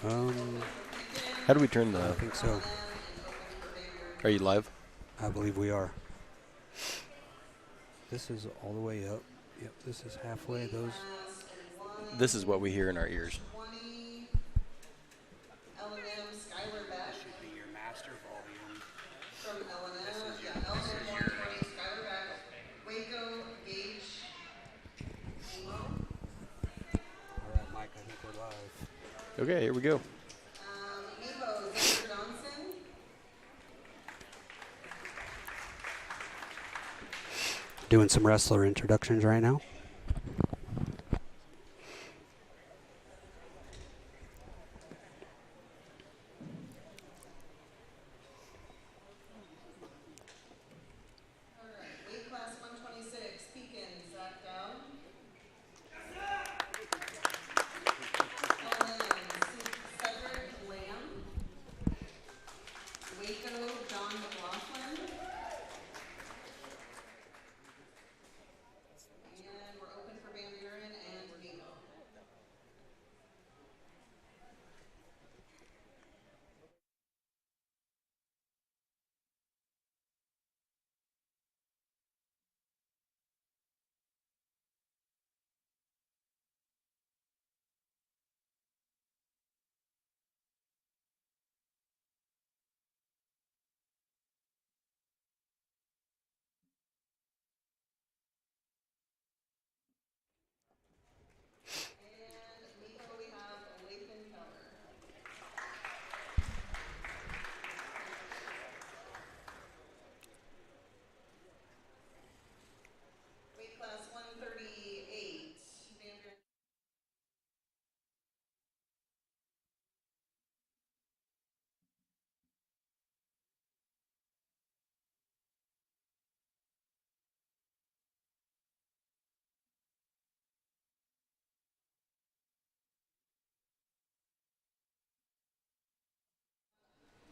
How do we turn I the... think so. Are you live? I believe we are. This is all the way up. Yep, this is halfway. Those. This is what we hear in our ears. This should be your master volume. This is your. All right, Mike. I think we're live. Okay, here we go. Doing some wrestler introductions right now. Weight class 126, Pekin, Zach Down. Cedric Lamb. Waco, John McLaughlin. And we're open for Van Buren and Nemo. And Nemo, we have Lathan Keller. Weight class 138, Van Buren.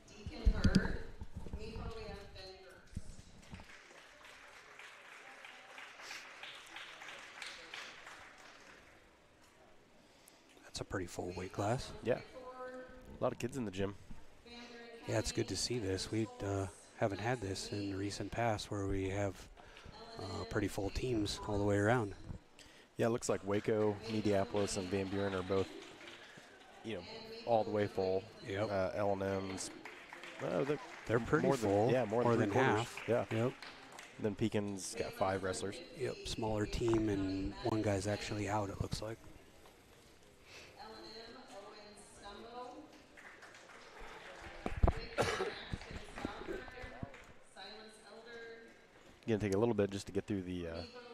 Deacon Bird. Nemo, we have Ben Burks. That's a pretty full weight class. Yeah. A lot of kids in the gym. Yeah, it's good to see this. We haven't had this in the recent past where we have pretty full teams all the way around. Yeah, it looks like Waco, Mediapolis, and Van Buren are both, all the way full. Yep. L&M's, They're pretty more full. Than, yeah, more than three-quarters. half. Yeah. Yep. Then Pekin's got 5 wrestlers. Yep. Smaller team, and one guy's actually out, it looks like. L&M, Owen Stumbo. Waco, Braxton Stopper. Silence Elder. Gonna take a little bit just to get through the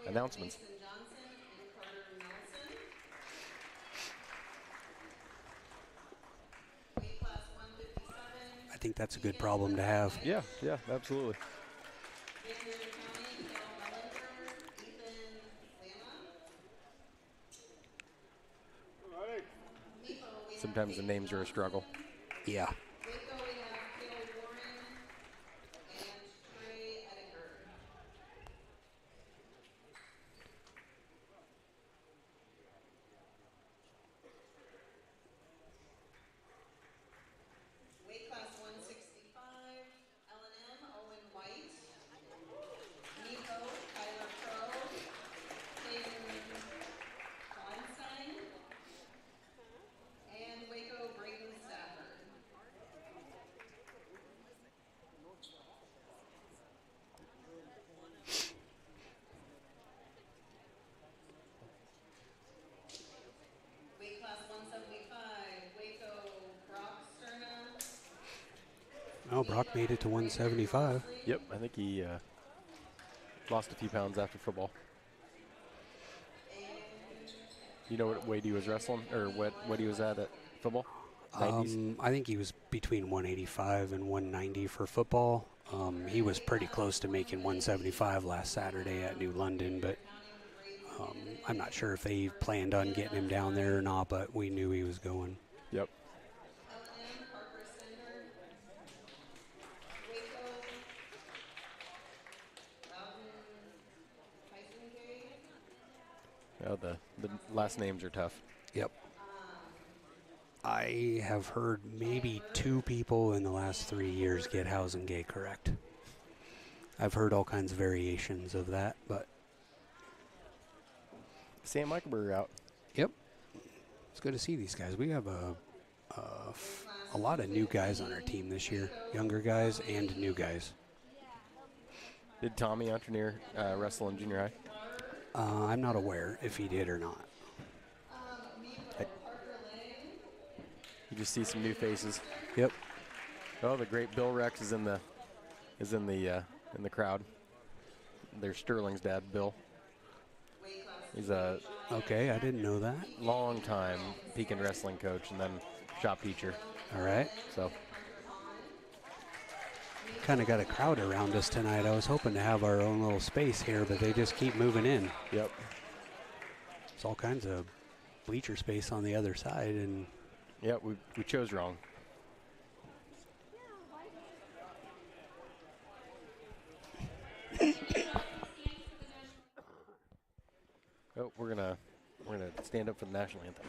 announcements. Mason Johnson and Carter Nelson. Weight class 157. I think that's a good problem to have. Yeah, absolutely. Van Buren County, Dale Mellinger, Ethan Lama. Sometimes the names are a struggle. Yeah. Waco, we have Cale Warren and Trey Edinger. Weight class 165, L&M, Owen White. Nico, Tyler Crow. Hayden Kleinstein. And Waco, Braden Stafford. Weight class 175, Waco, Brock Sterna. Oh, Brock made it to 175. Yep, I think he lost a few pounds after football. You know what weight he was wrestling, or what he was at football? 90s? I think he was between 185 and 190 for football. He was pretty close to making 175 last Saturday at New London, but I'm not sure if they planned on getting him down there or not, but we knew he was going. Yep. L&M, Parker Sender. Waco, Loudon Heisengay. Oh, the last names are tough. Yep. I have heard maybe 2 people in the last 3 years get house and gay correct. I've heard all kinds of variations of that, but Sam Eichelberger out. yep, it's good to see these guys. We have a lot of new guys on our team this year, younger guys and new guys. Did Tommy Antoneer wrestle in junior high? I'm not aware if he did or not. You just see some new faces. Yep. Oh, the great Bill Rex is in the crowd. There's Sterling's dad, Bill. He's a Okay, I didn't know that. long time Pekin wrestling coach and then shop teacher. All right. So Kind of got a crowd around us tonight. I was hoping to have our own little space here, but they just keep moving in. yep. There's all kinds of bleacher space on the other side, and Yeah, we chose wrong. Oh, we're gonna stand up for the national anthem.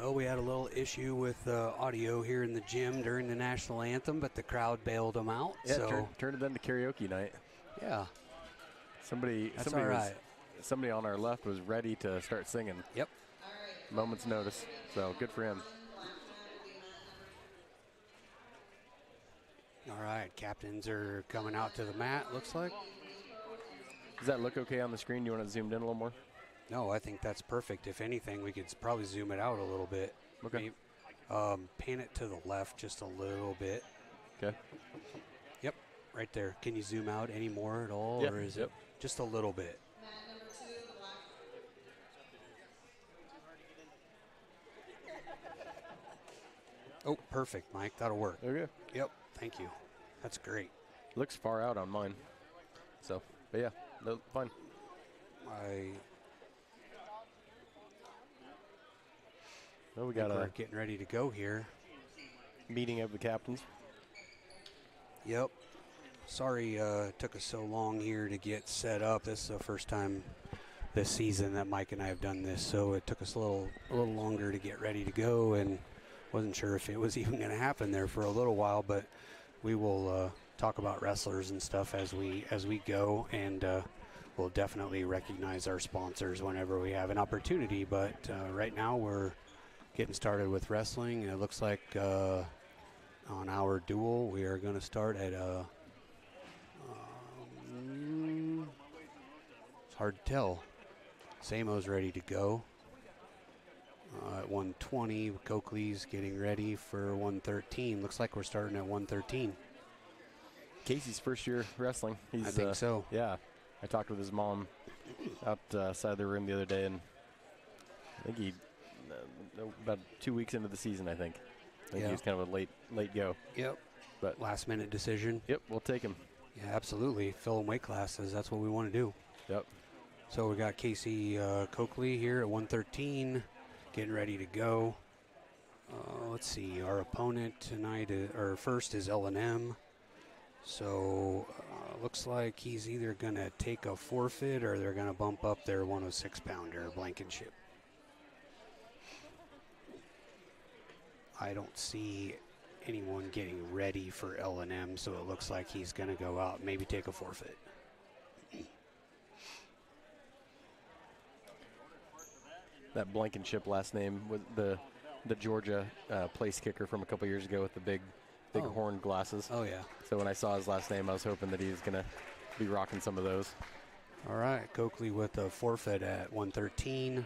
well, we had a little issue with audio here in the gym during the national anthem, but the crowd bailed them out. Yeah, so turned it into karaoke night. yeah, Somebody that's all right. somebody on our left was ready to start singing. Yep. Moment's notice. So good for him. All right, captains are coming out to the mat, looks like. Does that look okay on the screen? You want it zoomed in a little more? No, I think that's perfect. If anything, we could probably zoom it out a little bit. Okay. Pan it to the left just a little bit. Okay. Yep, right there. Can you zoom out any more at all, Yep, or is yep. it just a little bit? Oh, perfect, Mike. That'll work. Okay. Yep, thank you. That's great. Looks far out on mine. So, but yeah, no, fine. Well, we got We're a getting ready to go here. meeting of the captains. Yep. Sorry it took us so long here to get set up. This is the first time this season that Mike and I have done this, so it took us a little longer to get ready to go, and wasn't sure if it was even going to happen there for a little while, but we will talk about wrestlers and stuff as we go, and we'll definitely recognize our sponsors whenever we have an opportunity. But right now we're getting started with wrestling, and it looks like on our duel we are going to start at it's hard to tell. Samo's ready to go at 120. Coakley's getting ready for 113. Looks like we're starting at 113. Casey's first year wrestling. He's, I think so. Yeah. I talked with his mom outside the room the other day, and I think he about 2 weeks into the season, I think. He was kind of a late go. Yep. But Last minute decision. yep, we'll take him. Yeah, absolutely. Fill in weight classes. That's what we want to do. Yep. So we got Casey Coakley here at 113, getting ready to go. Let's see, our opponent tonight, or first is L&M. So looks like he's either going to take a forfeit or they're going to bump up their 106-pounder, Blankenship. I don't see anyone getting ready for L&M, so it looks like he's going to go out and maybe take a forfeit. That Blankenship last name was the Georgia place kicker from a couple years ago with the big horn glasses. Oh, yeah. So when I saw his last name, I was hoping that he was going to be rocking some of those. All right, Coakley with a forfeit at 113.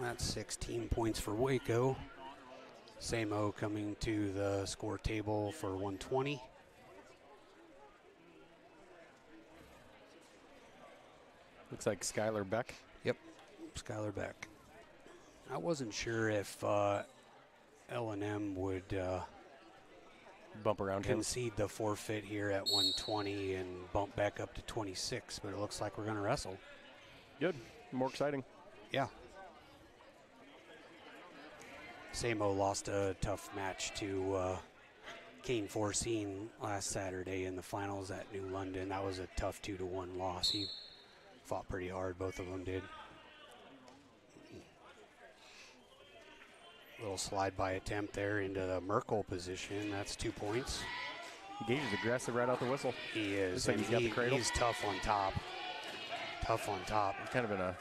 That's 16 points for Waco. Samo coming to the score table for 120. Looks like Skylar Beck. Yep, Skylar Beck. I wasn't sure if L&M would Bump around him. concede the forfeit here at 120 and bump back up to 26, but it looks like we're going to wrestle. Good. More exciting. Yeah. Samo lost a tough match to Kane Forseen last Saturday in the finals at New London. That was a tough 2-1 loss. He fought pretty hard, both of them did. Little slide-by attempt there into the Merkel position. That's 2 points. Gage is aggressive right out the whistle. He is. Looks like he's got the cradle. He's tough on top. Tough on top. Kind of in a...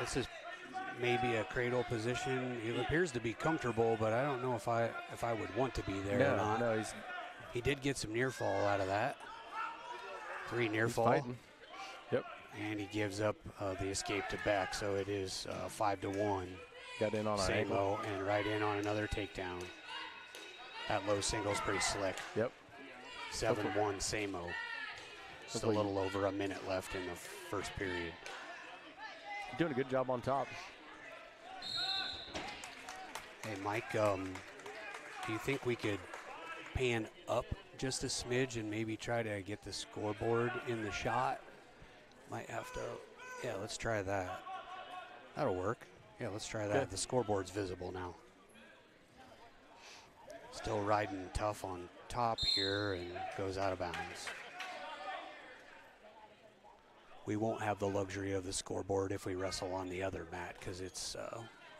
This is maybe a cradle position. It appears to be comfortable, but I don't know if I would want to be there or not. No, he did get some near fall out of that. 3 near fall. Fighting. Yep. And he gives up the escape to Beck, so it is 5-1. Got in on an angle. Samo and right in on another takedown. That low single's pretty slick. Yep. 7-1 Samo. Just a little over a minute left in the first period. Doing a good job on top. Hey, Mike, do you think we could pan up just a smidge and maybe try to get the scoreboard in the shot? Might have to, yeah, let's try that. That'll work. Yeah, let's try that. Good. The scoreboard's visible now. Still riding tough on top here and goes out of bounds. We won't have the luxury of the scoreboard if we wrestle on the other mat because it's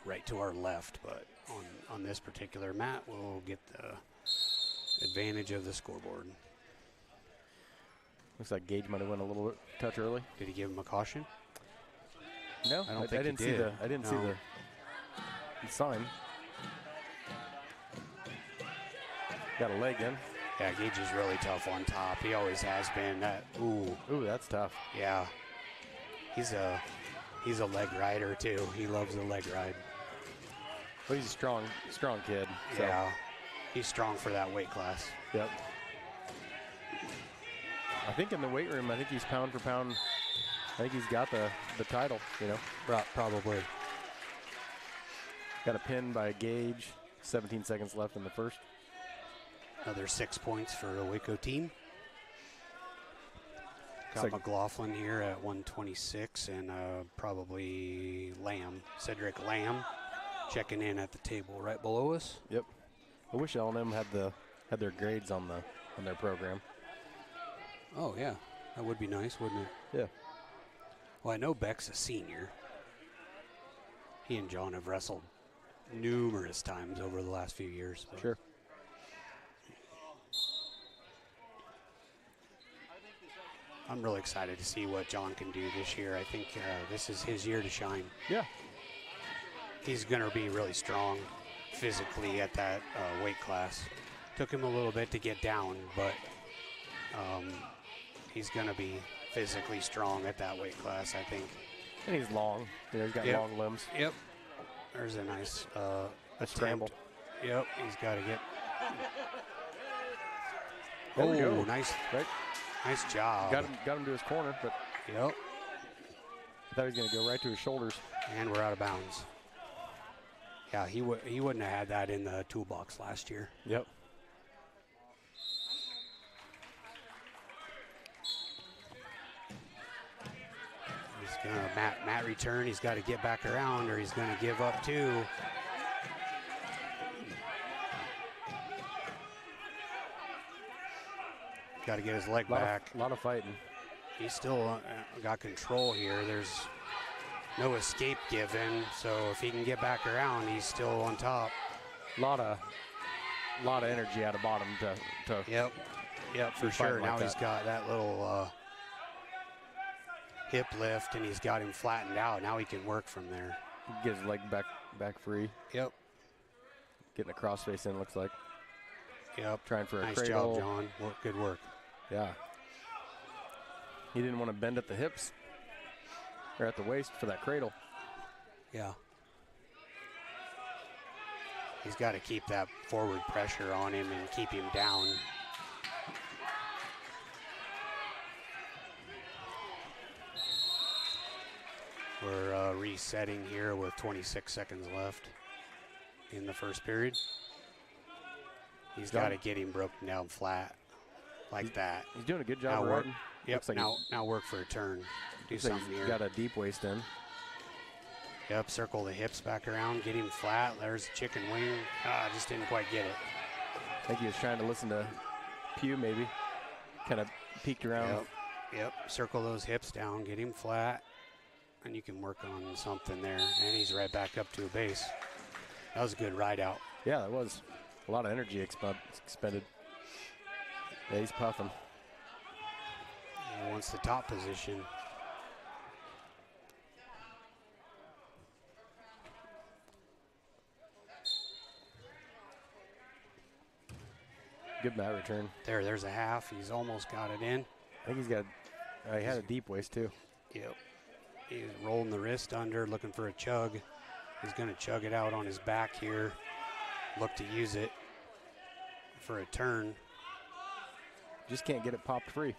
right to our left, but on this particular mat, we'll get the advantage of the scoreboard. Looks like Gage might have went a little bit touch early. Did he give him a caution? No, I don't think I didn't he see did. the. I didn't see the sign. Got a leg in. Yeah, Gage is really tough on top. He always has been. That ooh, That's tough. yeah. He's a leg rider too. He loves the leg ride. But he's a strong kid. So. Yeah, he's strong for that weight class. Yep. I think in the weight room, I think he's pound for pound. I think he's got the title, you know. Probably. Got a pin by Gage. 17 seconds left in the first. Another 6 points for the Waco team. Got Like McLaughlin here at 126 and probably Cedric Lamb, checking in at the table right below us. Yep. I wish L&M had their grades on their program. Oh yeah, that would be nice, wouldn't it? Yeah. Well, I know Beck's a senior. He and John have wrestled numerous times over the last few years. But. Sure. I'm really excited to see what John can do this year. I think this is his year to shine. Yeah. He's going to be really strong physically at that weight class. Took him a little bit to get down, but he's going to be physically strong at that weight class, I think. And he's long. You know, he's got long limbs. Yep. There's a nice A scramble. Yep, he's got to get. There we go. Nice, Right? nice job. Got him to his corner, but Yep. I thought he was going to go right to his shoulders. And we're out of bounds. Yeah, he wouldn't have had that in the toolbox last year. Yep. Matt return. He's got to get back around or he's going to give up two. Got to get his leg back. A lot of fighting. He's still got control here. There's no escape given, so if he can get back around, he's still on top. A lot of energy out of bottom to Yep, for sure. Now he's got that little hip lift, and he's got him flattened out. Now he can work from there. Get his leg back free. Yep. Getting a crossface in, looks like. Yep. Trying for a nice cradle. job, John. Good work. Yeah. He didn't want to bend at the hips or at the waist for that cradle. Yeah. He's got to keep that forward pressure on him and keep him down. We're resetting here with 26 seconds left in the first period. He's got to get him broken down flat like that. He's doing a good job. Now work. Yep. Like now work for a turn. Do something he's here. Got a deep waist in. Yep. Circle the hips back around. Get him flat. There's the chicken wing. Just didn't quite get it. I think he was trying to listen to Pew maybe. Kind of peeked around. Yep. Circle those hips down. Get him flat. And you can work on something there. And he's right back up to a base. That was a good ride out. Yeah, that was. A lot of energy expended. Yeah, he's puffing. He wants the top position. Good mat return. There's a half. He's almost got it in. I think he's got, he had a deep waist too. Yep. He's rolling the wrist under, looking for a chug. He's going to chug it out on his back here. Look to use it for a turn. Just can't get it popped free.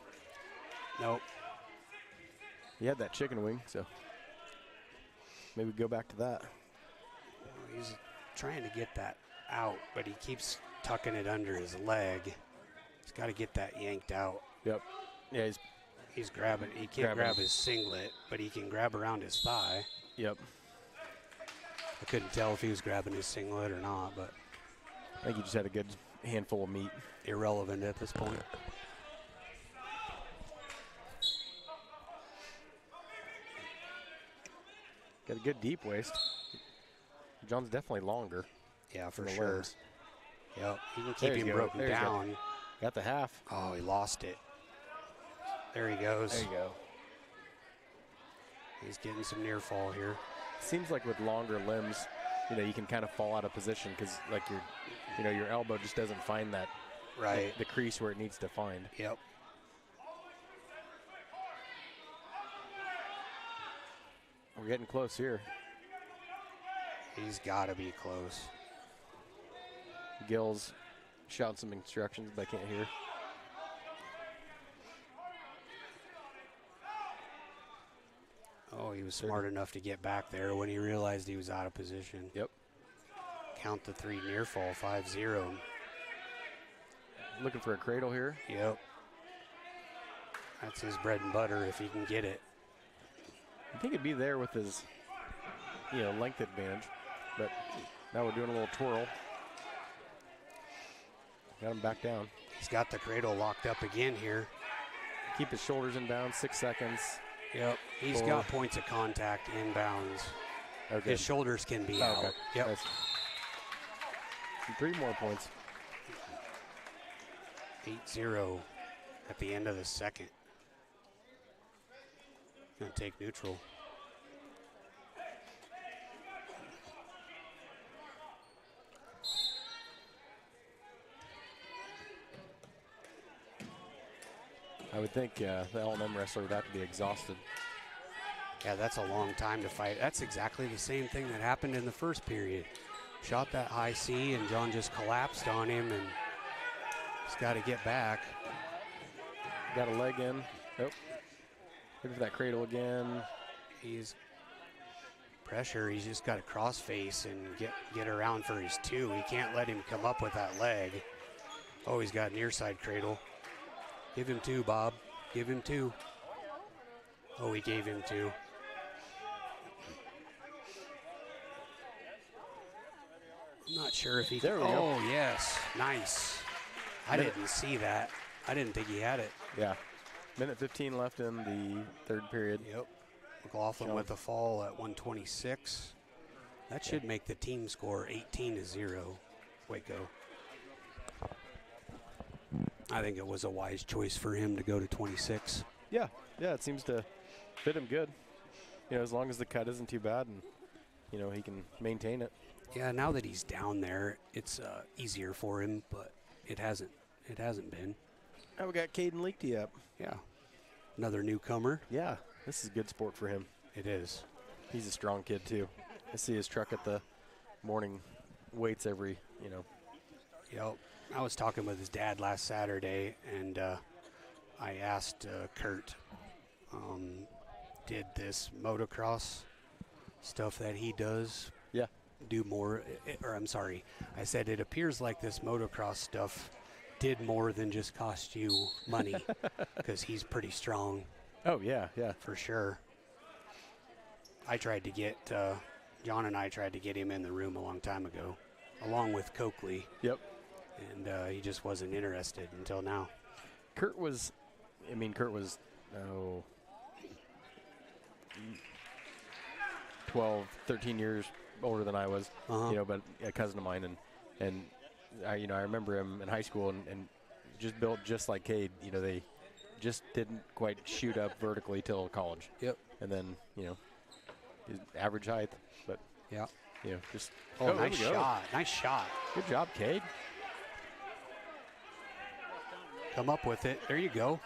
Nope. He had that chicken wing, so maybe go back to that. He's trying to get that out, but he keeps tucking it under his leg. He's got to get that yanked out. Yep. Yeah, he's grabbing. He can't grab his singlet, but he can grab around his thigh. Yep. I couldn't tell if he was grabbing his singlet or not, but I think he just had a good handful of meat. Irrelevant at this point. Got a good deep waist. John's definitely longer. Yeah, for sure. Limbs. Yep, he can keep him broken down. Got the half. Oh, he lost it. There he goes. There you go. He's getting some near fall here. Seems like with longer limbs, you can kind of fall out of position because like your elbow just doesn't find that the crease where it needs to find. Yep. We're getting close here. He's got to be close. Gills shouting some instructions, but I can't hear. Oh, he was smart enough to get back there when he realized he was out of position. Yep. Count the three near fall, 5-0. Looking for a cradle here. Yep. That's his bread and butter if he can get it. I think it'd be there with his, length advantage. But now we're doing a little twirl. Got him back down. He's got the cradle locked up again here. Keep his shoulders inbound, 6 seconds. Yep, he's got points of contact inbounds. Okay. His shoulders can be out. Okay. Yep. Nice. 3 more points. 8-0 at the end of the second. Gonna take neutral. I would think the L&M wrestler would have to be exhausted. Yeah, that's a long time to fight. That's exactly the same thing that happened in the first period. Shot that high C, and John just collapsed on him, and he's got to get back. Got a leg in. Nope. Looking for that cradle again. He's pressure. He's just got to cross face and get around for his two. He can't let him come up with that leg. Oh, he's got near side cradle. Give him two, Bob. Give him two. Oh, he gave him two. Not sure if he. There we go. Oh, yes. Nice. I didn't see that. I didn't think he had it. Yeah. Minute 15 left in the third period. Yep. McLaughlin with a fall at 126. That should make the team score 18-0. Waco. I think it was a wise choice for him to go to 26. Yeah, it seems to fit him good. You know, as long as the cut isn't too bad and, you know, he can maintain it. Yeah, now that he's down there, it's easier for him, but it hasn't been. Oh, we got Caden Leakty up. Yeah. Another newcomer. Yeah, this is good sport for him. It is. He's a strong kid, too. I see his truck at the morning weights every, you know. Yep. I was talking with his dad last Saturday, and I asked Kurt, did this motocross stuff that he does do more, or I'm sorry, I said it appears like this motocross stuff did more than just cost you money, because he's pretty strong. Oh, yeah. For sure. I tried to get, John and I tried to get him in the room a long time ago, along with Coakley. Yep. And he just wasn't interested until now. Kurt was 12, 13 years older than I was, you know, but a cousin of mine, and I remember him in high school and just built just like Cade. You know, they just didn't quite shoot up vertically till college. Yep. And then, you know, his average height, but yeah, you know, just nice shot. Nice shot. Good job, Cade. Come up with it. There you go.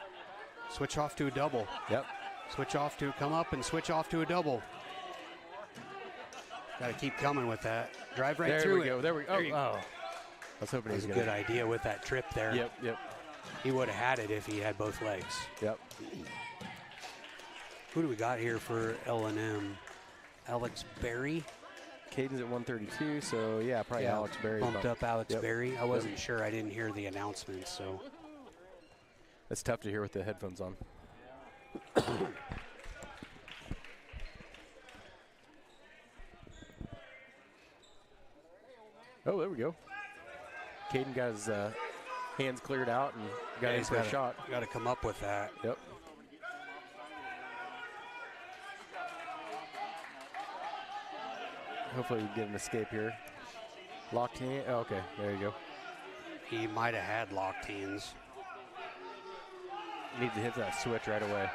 Switch off to a double. Yep. Come up and switch off to a double. Got to keep coming with that. Drive right through it. There we go. Oh. I was hoping he was a going to. Good idea with that trip there. Yep. He would have had it if he had both legs. Yep. Who do we got here for L&M? Alex Berry? Caden's at 132, so yeah, probably Alex Berry. Bumped up Alex Berry. I wasn't sure. I didn't hear the announcements, so. It's tough to hear with the headphones on. Oh, there we go. Caden got his hands cleared out and got in for a shot. Got to come up with that. Yep. Hopefully we get an escape here. Locked hand. Oh, okay, there you go. He might have had locked hands. Need to hit that switch right away.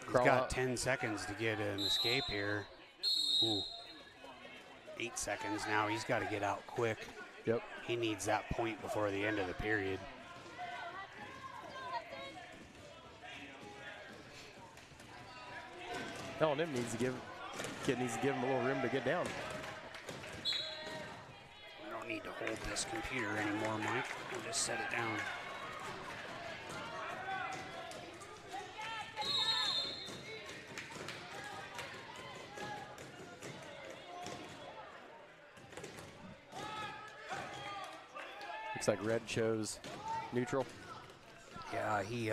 He's got 10 seconds to get an escape here. Ooh. 8 seconds now. He's got to get out quick. Yep. He needs that point before the end of the period. L&M needs to give him a little room to get down. I don't need to hold this computer anymore, Mike. I'll just set it down. Looks like red chose neutral. Yeah, he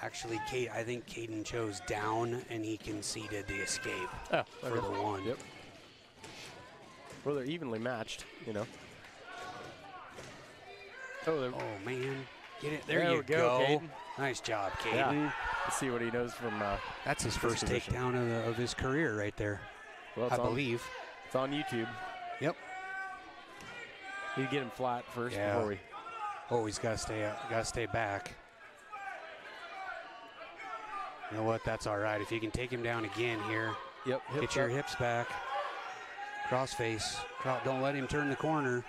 actually, I think Caden chose down, and he conceded the escape for the one. Yep. Well, they're evenly matched, you know. Oh, man. Get it. There you go. Caden. Nice job, Caden. Yeah. Let's see what he knows from That's his first takedown of his career right there, well, I believe. It's on YouTube. Yep. You get him flat first before we. Oh, he's got to stay back. You know what? That's all right. If you can take him down again here. Yep. Get your hips back. Cross face. Don't let him turn the corner.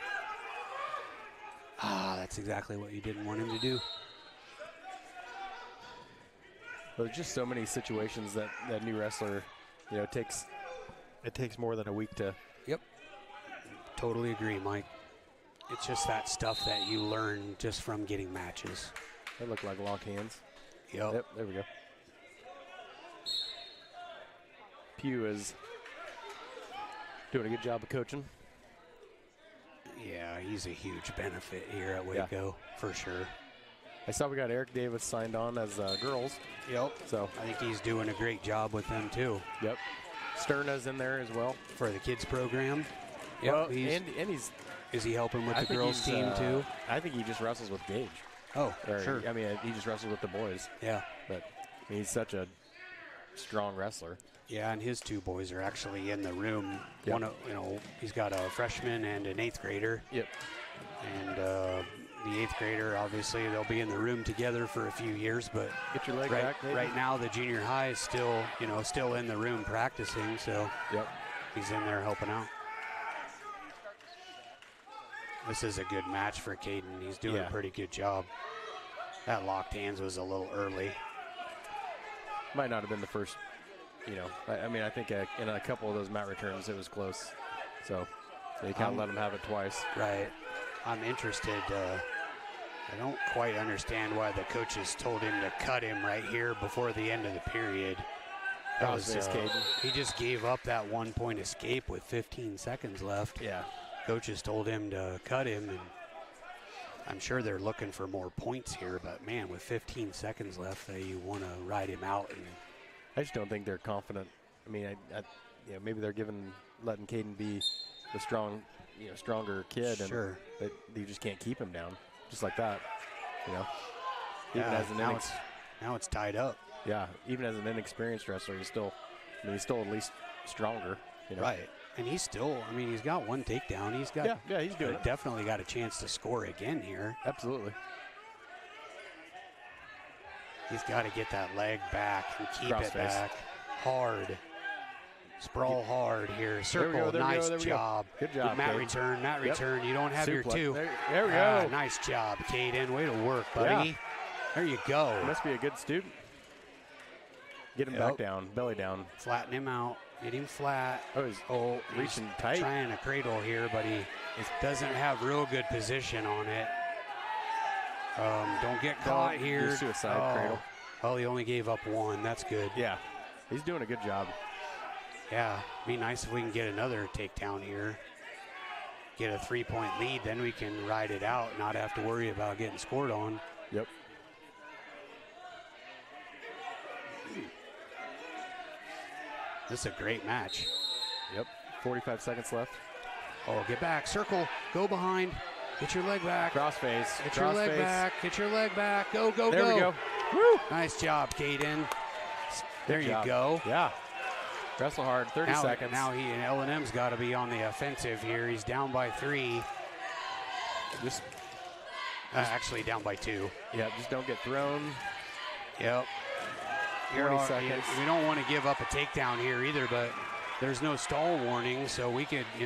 That's exactly what you didn't want him to do. There's just so many situations that new wrestler, you know, it takes more than a week to. Yep. Totally agree, Mike. It's just that stuff that you learn just from getting matches. They look like locked hands. Yep. There we go. Pugh is doing a good job of coaching. Yeah, he's a huge benefit here at Waco, for sure. I saw we got Eric Davis signed on as girls. Yep. So I think he's doing a great job with them, too. Yep. Sterna's in there as well. For the kids program. Yep, Well, and he's. Is he helping with I the think girls' he's, team too? I think he just wrestles with Gage. Oh, Or, sure. I mean, he just wrestles with the boys. Yeah. But he's such a strong wrestler. Yeah, and his 2 boys are actually in the room. Yep. One, he's got a freshman and an 8th grader. Yep. And the 8th grader, obviously, they'll be in the room together for a few years. But Get your leg back, maybe. right now, the junior high is still, still in the room practicing. So Yep. he's in there helping out. This is a good match for Caden. He's doing a pretty good job. That locked hands was a little early. Might not have been the first, I mean, I think in a couple of those mat returns it was close. So you kind of let him have it twice. Right. I'm interested. I don't quite understand why the coaches told him to cut him right here before the end of the period. That was Caden. He just gave up that 1-point escape with 15 seconds left. Yeah. Coaches told him to cut him, and I'm sure they're looking for more points here, but man, with 15 seconds left, they want to ride him out. And I just don't think they're confident. I mean, maybe they're letting Caden be the stronger kid, Sure. and you just can't keep him down, just like that. Even Yeah, as an now it's tied up. Yeah, even as an inexperienced wrestler, he's still at least stronger. Right. And he's still, he's got 1 takedown. He's got he's doing it. Definitely got a chance to score again here. Absolutely. He's got to get that leg back and keep Cross it face. back hard. Sprawl hard here. Circle, there nice we go. job. Good job, Mat Caden. return. You don't have your Suplex. 2. There we go. Nice job, Caden. Way to work, buddy. Yeah. There you go. He must be a good student. Get him back down, belly down. Flatten him out. Get him flat. He's reaching He's tight. trying to cradle here, but he doesn't have real good position on it. Don't get caught here. Do suicide cradle. Well, he only gave up 1. That's good. Yeah, he's doing a good job. Yeah, be nice if we can get another takedown here. Get a 3-point lead, then we can ride it out, not have to worry about getting scored on. Yep. This is a great match. Yep. 45 seconds left. Oh, get back, circle, go behind, get your leg back. Crossface. Get your leg back, get your leg back. Go, go, there go. There we go. Woo! Nice job, Caden. There you go. Yeah. Wrestle hard, 30 seconds. Now L&M's got to be on the offensive here. He's down by 3. Actually down by 2. Yeah, just don't get thrown. Yep. 20 seconds. We don't want to give up a takedown here either, but there's no stall warning, so we could, we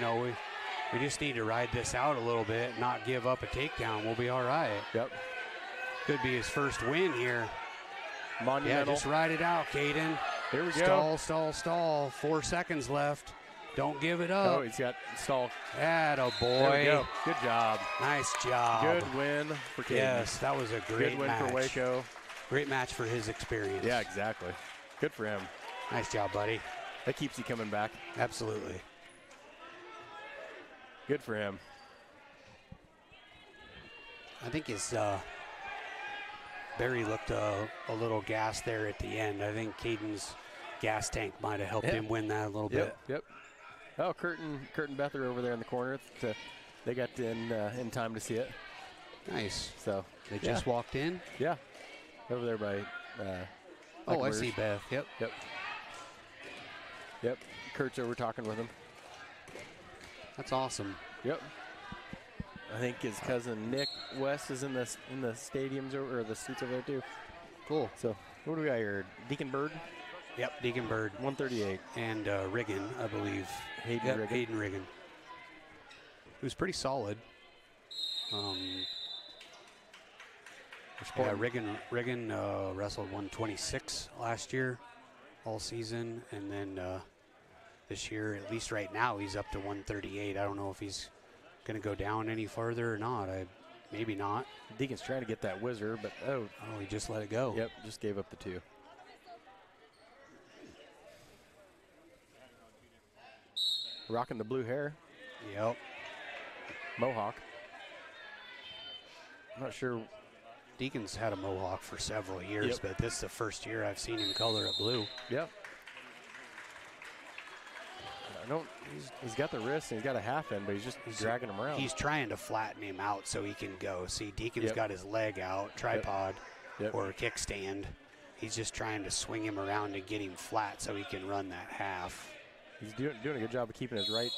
just need to ride this out a little bit, not give up a takedown. We'll be all right. Yep. Could be his first win here. Monumental. Yeah, just ride it out, Caden. Here we go. Stall. 4 seconds left. Don't give it up. Oh, he's got stall. Atta boy. There we go. Good job. Nice job. Good win for Caden. Yes, that was a great Good win match. for Waco. Great match for his experience. Yeah, exactly. Good for him. Nice job, buddy. That keeps you coming back. Absolutely. Good for him. I think his Barry looked a little gassed there at the end. I think Caden's gas tank might have helped him win that a little bit. Yep. Oh, Kurt and Beth are over there in the corner. They got in time to see it. Nice. So they just walked in? Yeah. Over there by I see Beth. Yep. Kurt's over talking with him. That's awesome. Yep. I think his cousin Nick West is in the stadiums or the suits over there too. Cool. So what do we got here? Deacon Bird? Yep, Deacon Bird. 138. And Riggin, I believe. Hayden Riggin. Who's pretty solid. Riggin wrestled 126 last year, all season, and then this year, at least right now, he's up to 138. I don't know if he's going to go down any further or not. Maybe not. Deacon's trying to get that whizzer, but he just let it go. Yep, just gave up the 2. Rocking the blue hair. Yep. Mohawk. I'm not sure. Deacon's had a mohawk for several years, but this is the first year I've seen him color it blue. Yep. He's got the wrist and he's got a half end, but he's dragging him around. He's trying to flatten him out so he can go. See, Deacon's got his leg out, tripod or a kickstand. He's just trying to swing him around and get him flat so he can run that half. He's doing a good job of keeping his right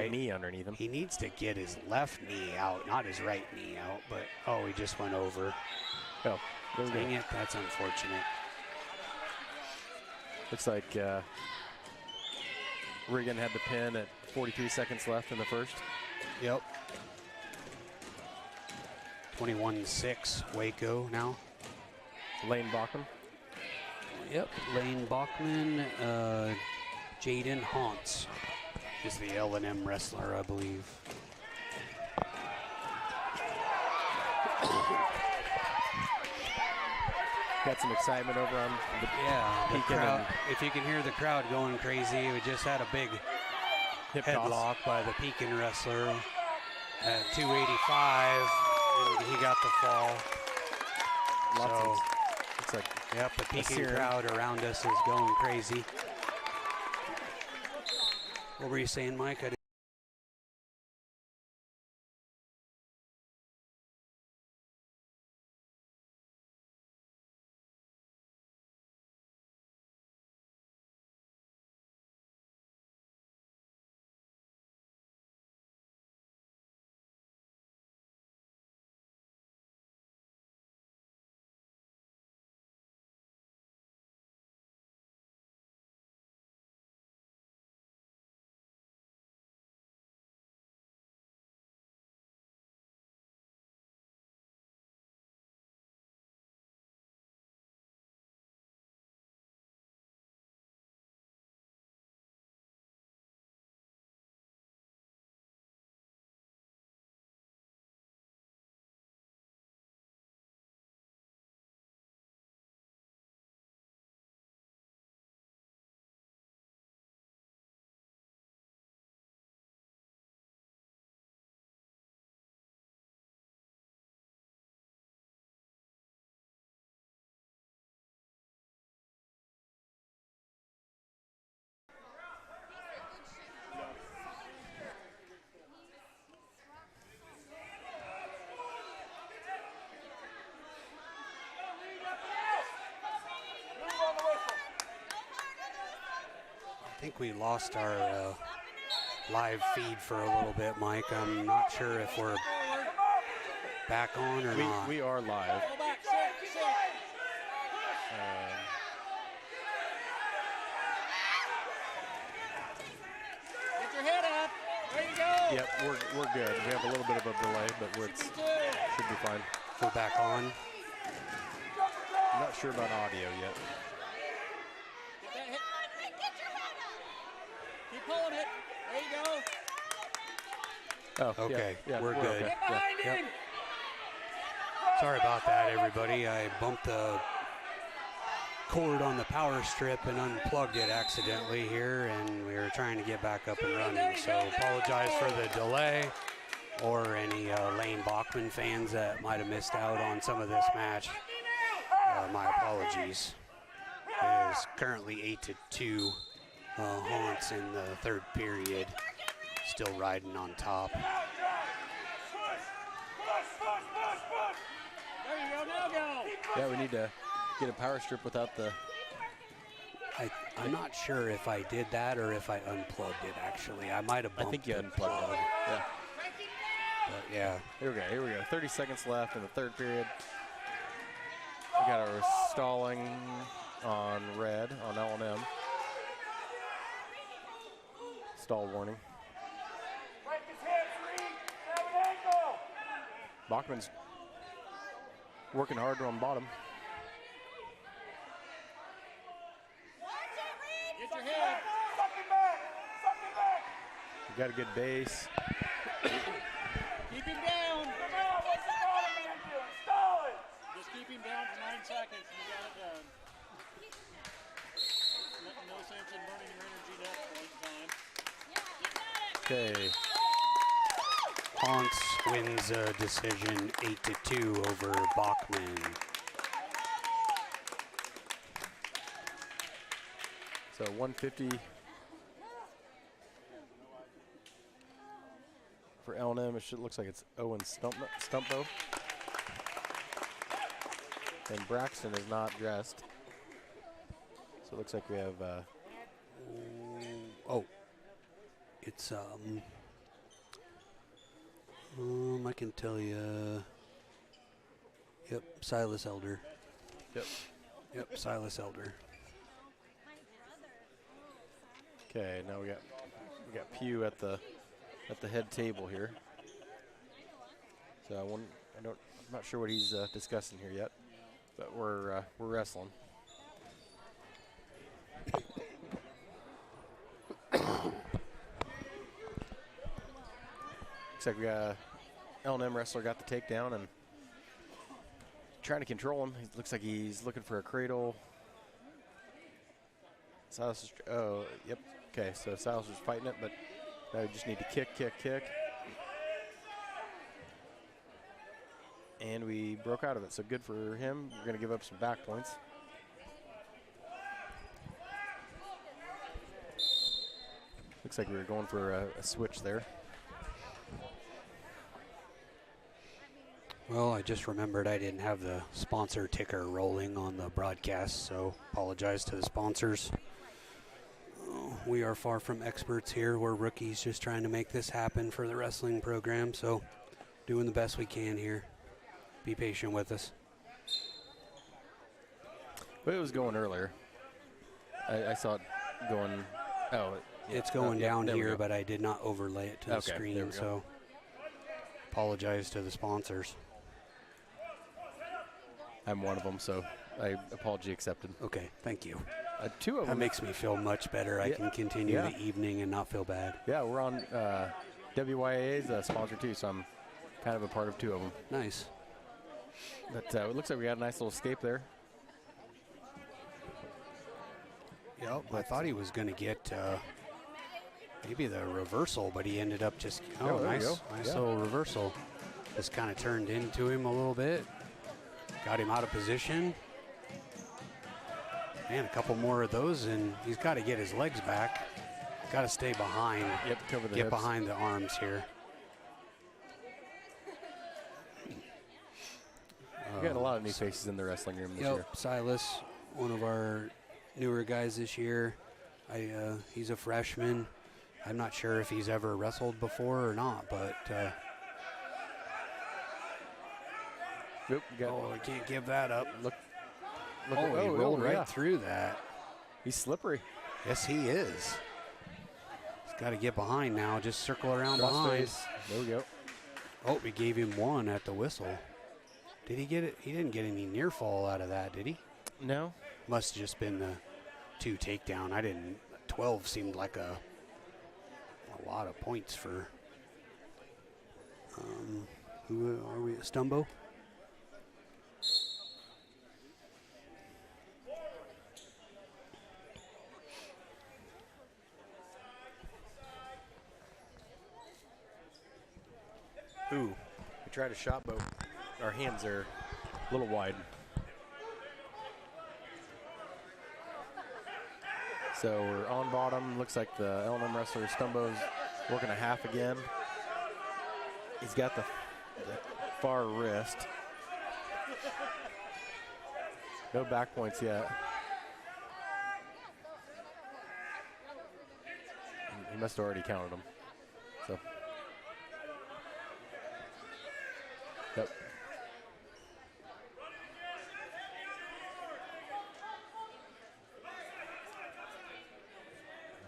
knee underneath him. He needs to get his left knee out, not his right knee out. But he just went over. Oh, dang it! That's unfortunate. Looks like Regan had the pin at 43 seconds left in the first. Yep. 21-6 Waco now. Lane Bachman. Yep, Lane Bachman. Jaden Hauntz is the L&M wrestler, I believe. Got some excitement over on the the crowd. If you can hear the crowd going crazy, we just had a big hip headlock by the Pekin wrestler at 285, and he got the fall. It's like, yep, the Pekin crowd around us is going crazy. What were you saying, Mike? I think we lost our live feed for a little bit, Mike. I'm not sure if we're back on or not. We are live. Get your head up. There you go. Yep, we're good. We have a little bit of a delay, but should be fine. We're back on. I'm not sure about audio yet. Keep pulling it. There you go. Oh, okay. Yeah, we're good. Okay. Yep. Sorry about that, everybody. I bumped the cord on the power strip and unplugged it accidentally here, and we were trying to get back up and running. So apologize for the delay, or any Lane Bachman fans that might have missed out on some of this match. My apologies. It is currently 8-2. Haunts in the third period, still riding on top. There you go, now go. Yeah, we need to get a power strip without the... I'm not sure if I did that or if I unplugged it, actually. I might have bumped I think you unplugged it. Yeah. But yeah. Here we go. 30 seconds left in the third period. We got our stalling on red on L&M. Stall warning. Bachman's working hard on bottom. Get your head. We got a good base. Keep him down. Just keep him down for 9 seconds and you got it done. No sense in burning your energy at that point in time. Okay. Haunts wins a decision 8-2 over Bachman. So 150 For L&M, looks like it's Owen Stumpo. And Braxton is not dressed. So it looks like we have... It's, I can tell you... Yep, Silas Elder. Yep, Silas Elder. Okay, now we got Pew at the head table here. So I'm not sure what he's discussing here yet, but we're wrestling. Looks like we got a L&M wrestler got the takedown and trying to control him. He looks like he's looking for a cradle. Silas is, yep. Okay, so Silas is fighting it, but now we just need to kick. And we broke out of it, so good for him. We're going to give up some back points. Looks like we were going for a switch there. Well, I just remembered I didn't have the sponsor ticker rolling on the broadcast, so apologize to the sponsors. We are far from experts here. We're rookies just trying to make this happen for the wrestling program, so doing the best we can here. Be patient with us. But it was going earlier. I saw it going. Oh, it's going down here, but I did not overlay it to the screen, so apologize to the sponsors. I'm one of them, so apology accepted. Okay, thank you. Two of them. That makes me feel much better. I can continue the evening and not feel bad. Yeah, we're on WYA's sponsor too, so I'm kind of a part of two of them. Nice. But it looks like we got a nice little escape there. Yep, I thought he was going to get maybe the reversal, but he ended up just, nice little reversal. Just kind of turned into him a little bit. Got him out of position. Man, a couple more of those, and he's got to get his legs back. Got to stay behind. Yep, cover the Get hips. behind the arms here. We got a lot of new faces in the wrestling room this year. Silas, one of our newer guys this year. He's a freshman. I'm not sure if he's ever wrestled before or not, but I can't give that up. Look he rolled right through that. He's slippery. Yes, he is. He's got to get behind now. Just circle around behind. There we go. Oh, we gave him one at the whistle. Did he get it? He didn't get any near fall out of that, did he? No. Must have just been the 2 takedown. 12 seemed like a lot of points for. Who are we? Stumbo? Ooh, we tried a shot, but our hands are a little wide. So we're on bottom. Looks like the L&M wrestler Stumbo's working a half again. He's got the far wrist. No back points yet. He must have already counted them. So. Yep.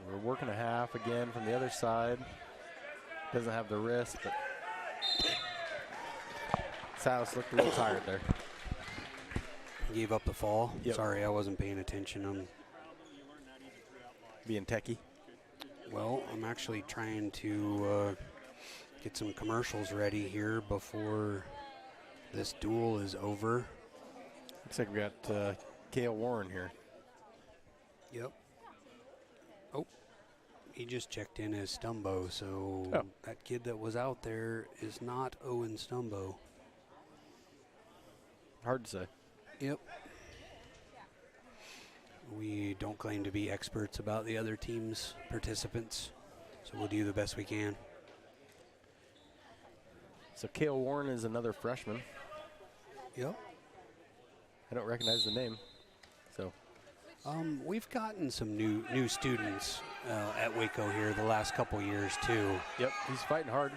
We're working a half again from the other side. Doesn't have the wrist, but Silas looked a little tired there. Gave up the fall. Yep. Sorry, I wasn't paying attention. I'm being techie. Well, I'm actually trying to get some commercials ready here before this duel is over. Looks like we got Cale Warren here. Yep. Oh, he just checked in as Stumbo, so that kid that was out there is not Owen Stumbo. Hard to say. Yep. We don't claim to be experts about the other team's participants, so we'll do the best we can. So Cale Warren is another freshman. Yep. I don't recognize the name. So We've gotten some new students at Waco here the last couple years too. yep, he's fighting hard.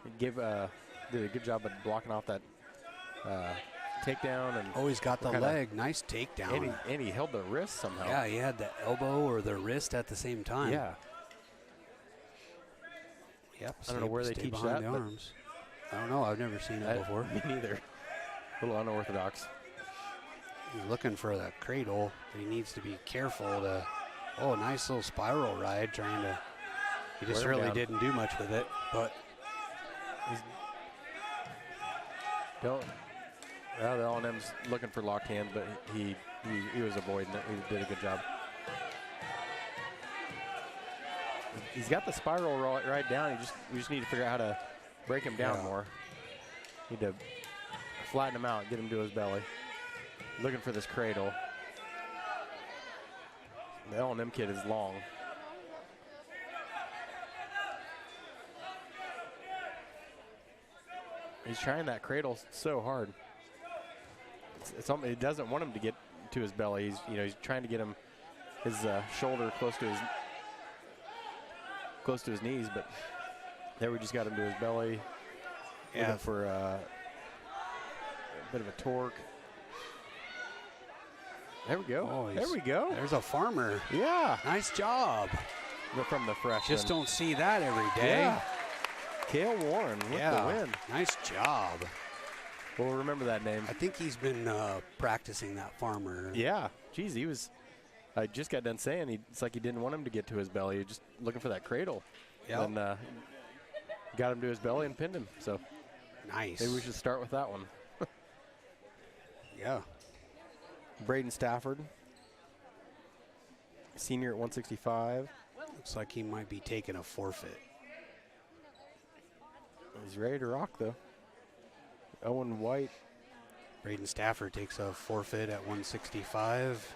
He did a good job of blocking off that takedown, and He's got the leg. Nice takedown. and he held the wrist somehow. Yeah, he had the elbow or the wrist at the same time. Yeah. Yep. I don't know where they stay teach behind that, the but arms. I don't know. I've never seen it before. Me neither. A little unorthodox. He's looking for that cradle, but he needs to be careful to. Oh, nice little spiral ride. Trying to. He just Wear him really down. didn't do much with it, but. The L&M's looking for locked hands, but he was avoiding it. He did a good job. He's got the spiral right down. We just need to figure out how to break him down more. Need to flatten him out, get him to his belly. Looking for this cradle. The L&M kid is long. He's trying that cradle so hard. He doesn't want him to get to his belly. He's trying to get him his shoulder close to his knees, but there we just got him to his belly. Yeah. Looking for a bit of a torque. There we go. There we go. There's a farmer. Yeah. Nice job. From the freshman. Just don't see that every day. Yeah. Cale Warren with the win. Nice job. We'll remember that name. I think he's been practicing that farmer. Yeah. Geez, I just got done saying it's like he didn't want him to get to his belly. He was just looking for that cradle. Yeah. And got him to his belly and pinned him. So nice. maybe we should start with that one. Yeah. Braden Stafford, senior at 165. Looks like he might be taking a forfeit. He's ready to rock, though. Owen White. Braden Stafford takes a forfeit at 165.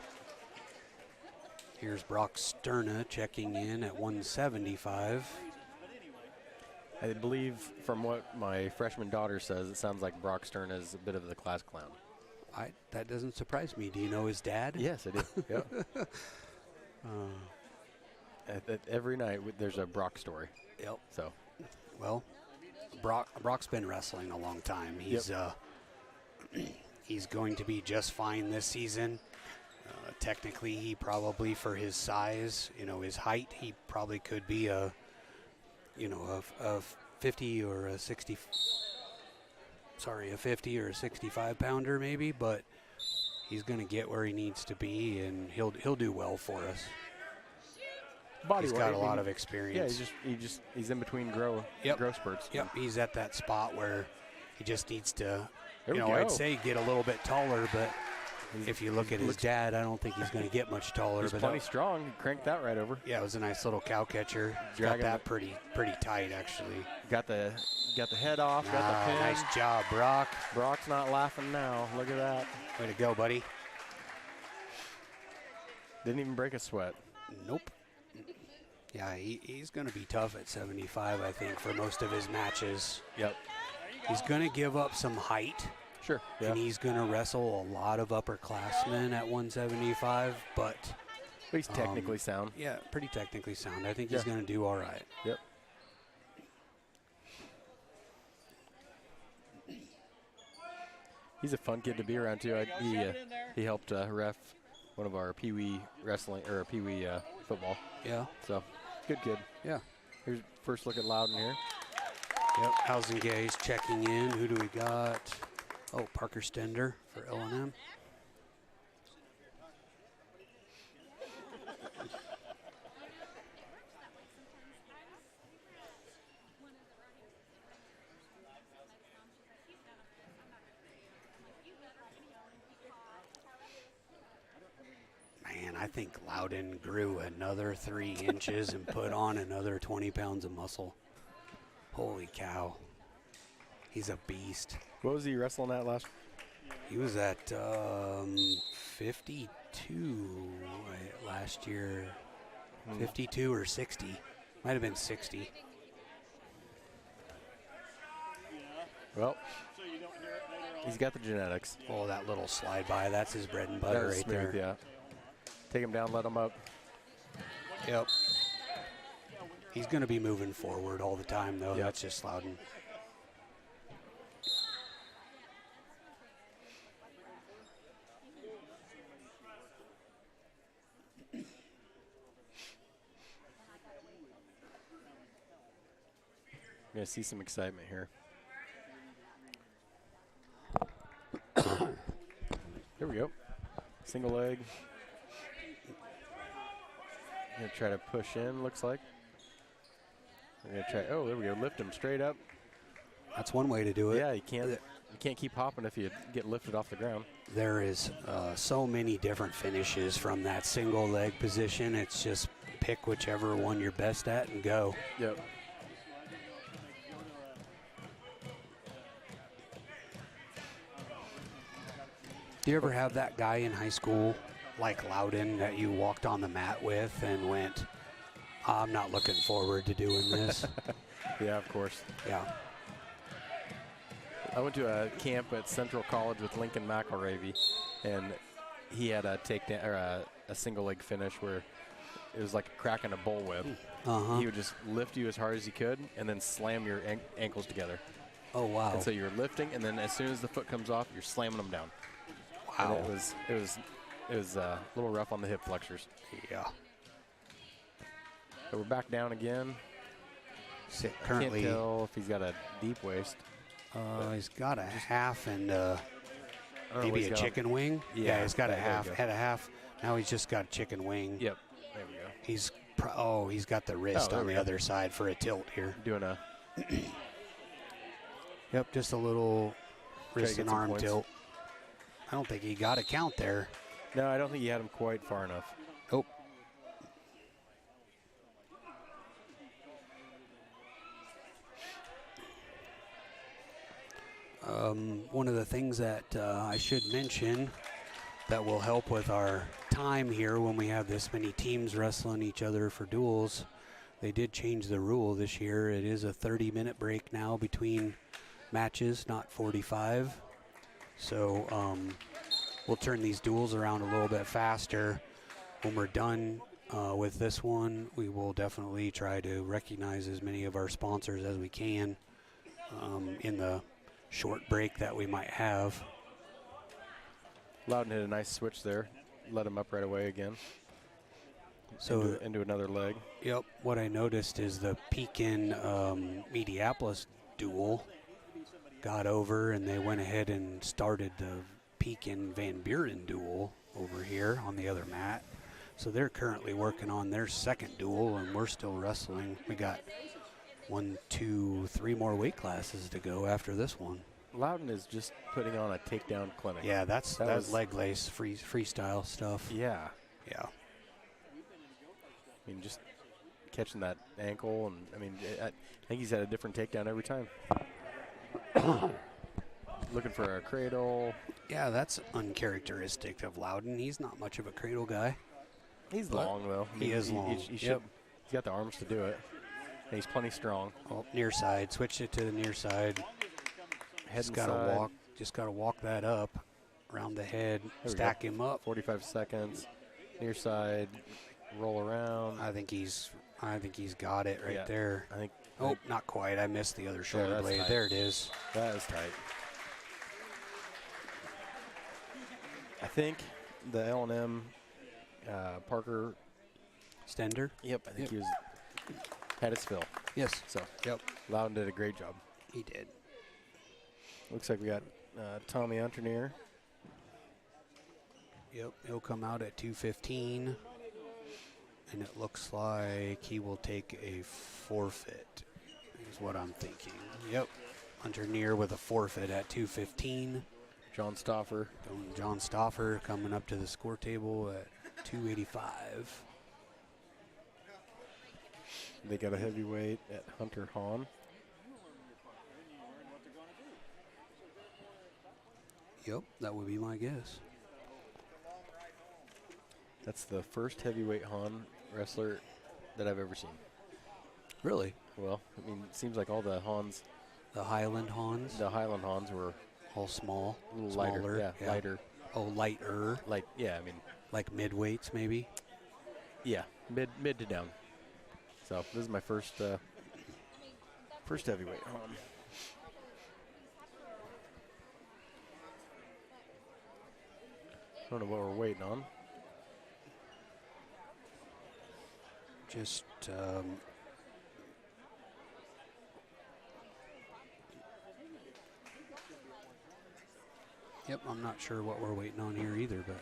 Here's Brock Sterna checking in at 175. I believe from what my freshman daughter says, it sounds like Brock Stern is a bit of the class clown. That doesn't surprise me. Do you know his dad? Yes, I do. Yep. Every night there's a Brock story. Yep. So, well, Brock's been wrestling a long time. He's he's going to be just fine this season. Technically, he probably, for his size, his height, he probably could be a 50 or a 60. Sorry, a 50 or a 65 pounder maybe, but he's going to get where he needs to be, and he'll do well for us. He's got a lot of experience. Yeah, he's in between growth spurts. Yep, he's at that spot where he just needs to, There we go. I'd say get a little bit taller, but if you look at his dad, I don't think he's going to get much taller. He's but plenty strong. He cranked that right over. Yeah, it was a nice little cow catcher. He's got that pretty tight, actually. Got the head off. Got the pin. Nice job, Brock. Brock's not laughing now. Look at that. Way to go, buddy. Didn't even break a sweat. Nope. Yeah, he's going to be tough at 75, I think, for most of his matches. Yep. He's going to give up some height. Sure. Yeah. And he's going to wrestle a lot of upperclassmen at 175, but he's technically sound. Yeah, pretty technically sound. I think he's going to do all right. Yep. He's a fun kid to be around too. He helped ref one of our Pee-wee wrestling or Pee-wee football. Yeah. So good kid. Yeah. Here's first look at Loudon here. Yep. Housengay's checking in. Who do we got? Oh, Parker Stender for L&M. Man, I think Loudon grew another 3 inches and put on another 20 pounds of muscle. Holy cow. He's a beast. What was he wrestling at last? He was at 52 last year. 52 or 60. Might have been 60. Well, he's got the genetics. Oh, that little slide by, that's his bread and butter right smooth, there. Yeah. Take him down, let him up. Yep. He's going to be moving forward all the time, though. Yep. That's just Loudon. Going to see some excitement here. Here we go. Single leg. Going to try to push in, looks like. We're going to try. Oh, there we go. Lift him straight up. That's one way to do it. Yeah, you can't keep hopping if you get lifted off the ground. There is so many different finishes from that single leg position. It's just pick whichever one you're best at and go. Yep. Do you ever have that guy in high school like Loudon that you walked on the mat with and went, I'm not looking forward to doing this? Yeah, of course. Yeah. I went to a camp at Central College with Lincoln McElravy, and he had a takedown or a single leg finish where it was like cracking a bullwhip. Uh-huh. He would just lift you as hard as he could and then slam your ankles together. Oh, wow. And so you're lifting, and then as soon as the foot comes off, you're slamming them down. Wow. And it was a little rough on the hip flexors. Yeah. So we're back down again. Currently, Can't tell if he's got a deep waist. he's got a half and I don't know maybe what he's a got. chicken wing. Yeah, he's got a there you half. go. Had a half. Now he's just got a chicken wing. Yep. There we go. He's he's got the wrist there on we the go. other side for a tilt here. Doing a Yep, just a little to wrist get and some arm points. tilt. I don't think he got a count there. no, I don't think he had him quite far enough. Oh. One of the things that I should mention that will help with our time here when we have this many teams wrestling each other for duels, they did change the rule this year. It is a 30-minute break now between matches, not 45. So we'll turn these duels around a little bit faster. When we're done with this one, we will definitely try to recognize as many of our sponsors as we can in the short break that we might have. Loudon hit a nice switch there. Let him up right away again. So into another leg. Yep, what I noticed is the Pekin Mediapolis duel got over, and they went ahead and started the Pekin Van Buren duel over here on the other mat. So they're currently working on their second duel, and we're still wrestling. We got 1, 2, 3 more weight classes to go after this one. Loudon is just putting on a takedown clinic. Yeah, that's That was- leg lace freestyle stuff. Yeah. Yeah. I mean, just catching that ankle, and I mean, I think he's had a different takedown every time. Looking for a cradle. Yeah, that's uncharacteristic of Loudon. He's not much of a cradle guy. He's But long though. he is long. He Yep. He's got the arms to do it. And he's plenty strong. Oh, near side. Switched it to the near side. Head Just gotta walk. Just gotta walk that up around the head. we Stack go. him up. 45 seconds. Near side. Roll around. I think he's got it right Yeah. there. I think. Oh, not quite. I missed the other shoulder that's blade. tight. There it is. That is tight. I think the L&M Parker. Stender. Yep. I think Yep. he was had his fill. Yes. So Yep. Loudon did a great job. He did. Looks like we got Tommy Unterneer. Yep. He'll come out at 2:15, and it looks like he will take a forfeit. Is what I'm thinking. Yep. Unterneer with a forfeit at 2:15. John Stoffer. John Stoffer coming up to the score table at 285. They got a heavyweight at Hunter Hahn. Yep, that would be my guess. That's the first heavyweight Hahn wrestler that I've ever seen. Really? Well, I mean, it seems like all the Hans The Highland Hans. The Highland Hans were All small. a little Smaller. lighter. Yeah, lighter. Oh, lighter. Yeah, I mean. Like midweights, maybe? Yeah, mid to down. So this is my first heavyweight. I don't know what we're waiting on. Just yep, I'm not sure what we're waiting on here either, but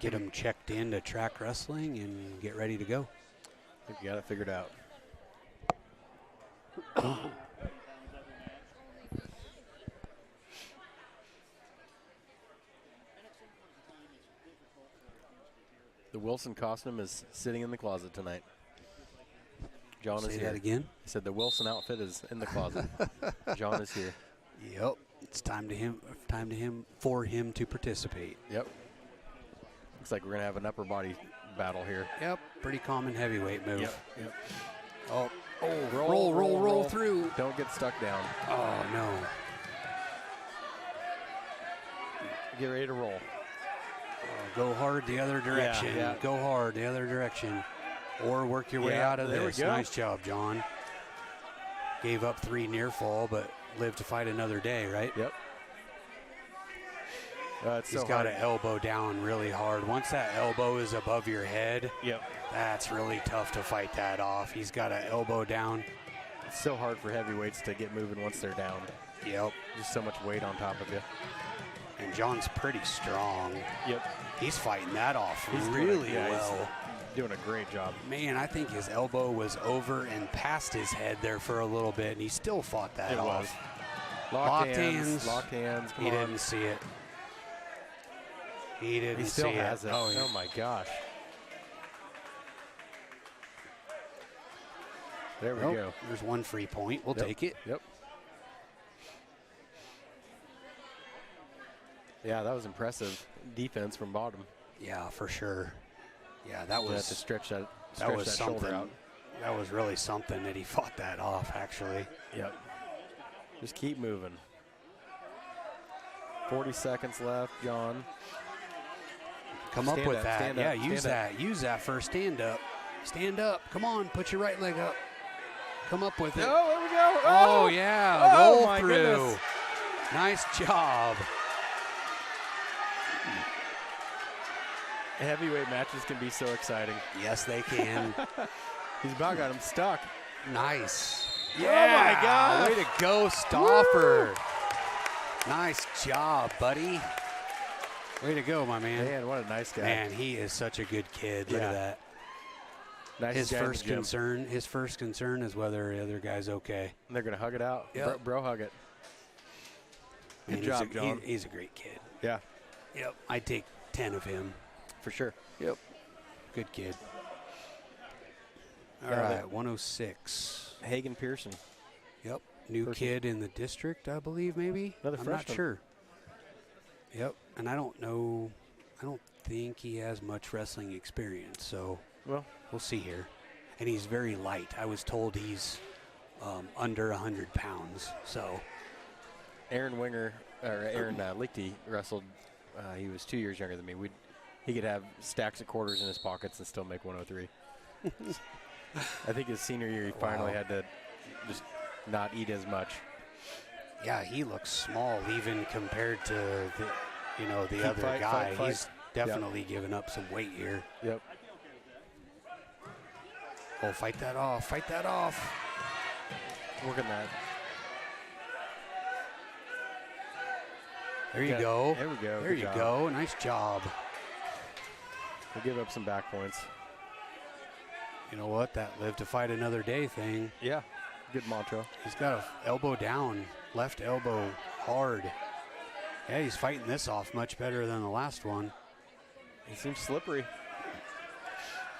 get them checked in to track wrestling and get ready to go. I think we got it figured out. The Wilson costume is sitting in the closet tonight. John is Say here. that again? I said the Wilson outfit is in the closet. John is here. Yep. It's time for him to participate. Yep. Looks like we're gonna have an upper body battle here. Yep. Pretty common heavyweight move. Yep. Oh, Roll through. Don't get stuck down. Oh no. Get ready to roll. Go hard the other direction. Yeah. Go hard the other direction. Or work your way out of there this. we go. Nice job, John. Gave up 3 near fall, but lived to fight another day, right? Yep. He's got to elbow down really hard. Once that elbow is above your head, Yep. that's really tough to fight that off. He's got to elbow down. It's so hard for heavyweights to get moving once they're down. Yep. Just so much weight on top of you. And John's pretty strong. Yep. He's fighting that off He's really doing well. He's doing a great job. Man, I think his elbow was over and past his head there for a little bit, and he still fought that off. Locked hands. Locked hands. He didn't see it. He didn't He still see has it. Oh, yeah. Oh my gosh. There we go. There's one free point. We'll Yep. take it. Yep. Yeah, that was impressive defense from bottom. Yeah, for sure. Yeah, that You have was to stretch that was shoulder something. out. That was really something that he fought that off, actually. Yep. Just keep moving. 40 seconds left, John. Come up Stand with up, that. stand Yeah, up, use stand up. that. Use that for a stand up. Stand up. Come on, put your right leg up. Come up with it. Oh, there we go. Oh, yeah. Oh, Roll my through. goodness. Nice job. Heavyweight matches can be so exciting. Yes, they can. He's about got him stuck. Nice. my gosh. Way to go, Stauffer. Nice job, buddy. Way to go, my man. Man, what a nice guy. Man, he is such a good kid. Look Yeah. at that. Nice His guy in the first gym. concern is whether the other guy's okay. And they're going to hug it out. Yep. Bro, hug it. Good Man, job, John. He's a great kid. Yeah, Yep. I'd take 10 of him. for sure. Yep. Good kid. All Yeah, right, 106. Hagen Pearson. Yep. New Person. kid in the district, I believe, maybe. Another I'm not freshman. sure. Yep. And I don't know. I don't think he has much wrestling experience, so Well, we'll see here. And he's very light. I was told he's under 100 pounds. So Aaron Lichty wrestled. He was 2 years younger than me. He could have stacks of quarters in his pockets and still make 103. I think his senior year, he finally had to just not eat as much. yeah, he looks small even compared to the Keep other fight, guy. fight. He's definitely given up some weight here. Yep. Oh, fight that off. Fight that off. Working that. There you Yeah, go. there we go. There Good you job. go. Nice job. We'll give up some back points. You know what? That live to fight another day thing. Yeah. Good mantra. He's got a elbow down, left elbow hard. Yeah, he's fighting this off much better than the last one. He seems slippery.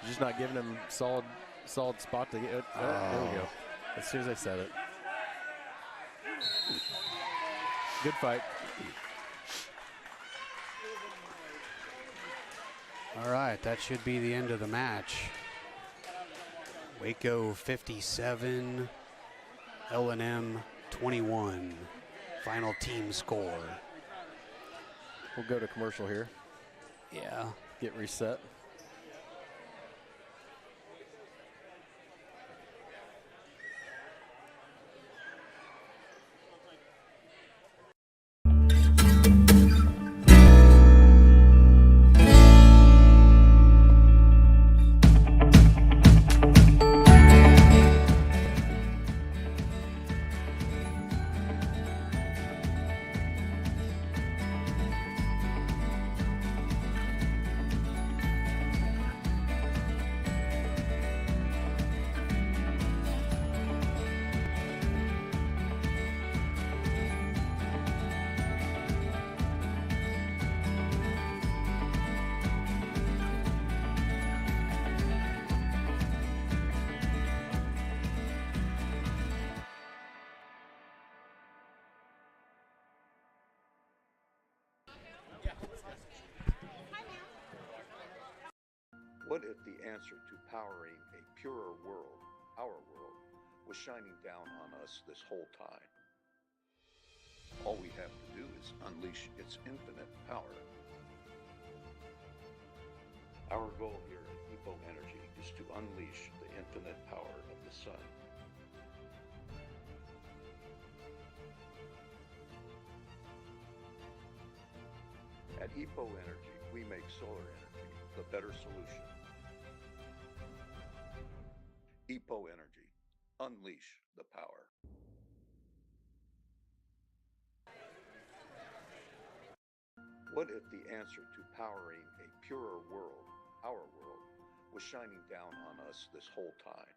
You're just not giving him solid spot to get it. Oh, there we go. As soon as I said it. Good fight. All right, that should be the end of the match. Waco 57, L&M 21. Final team score. We'll go to commercial here. Yeah. Get reset. What if the answer to powering a purer world, our world, was shining down on us this whole time? All we have to do is unleash its infinite power. Our goal here at Epo Energy is to unleash the infinite power of the sun. At Epo Energy, we make solar energy the better solution. Epo Energy, unleash the power. What if the answer to powering a purer world, our world, was shining down on us this whole time?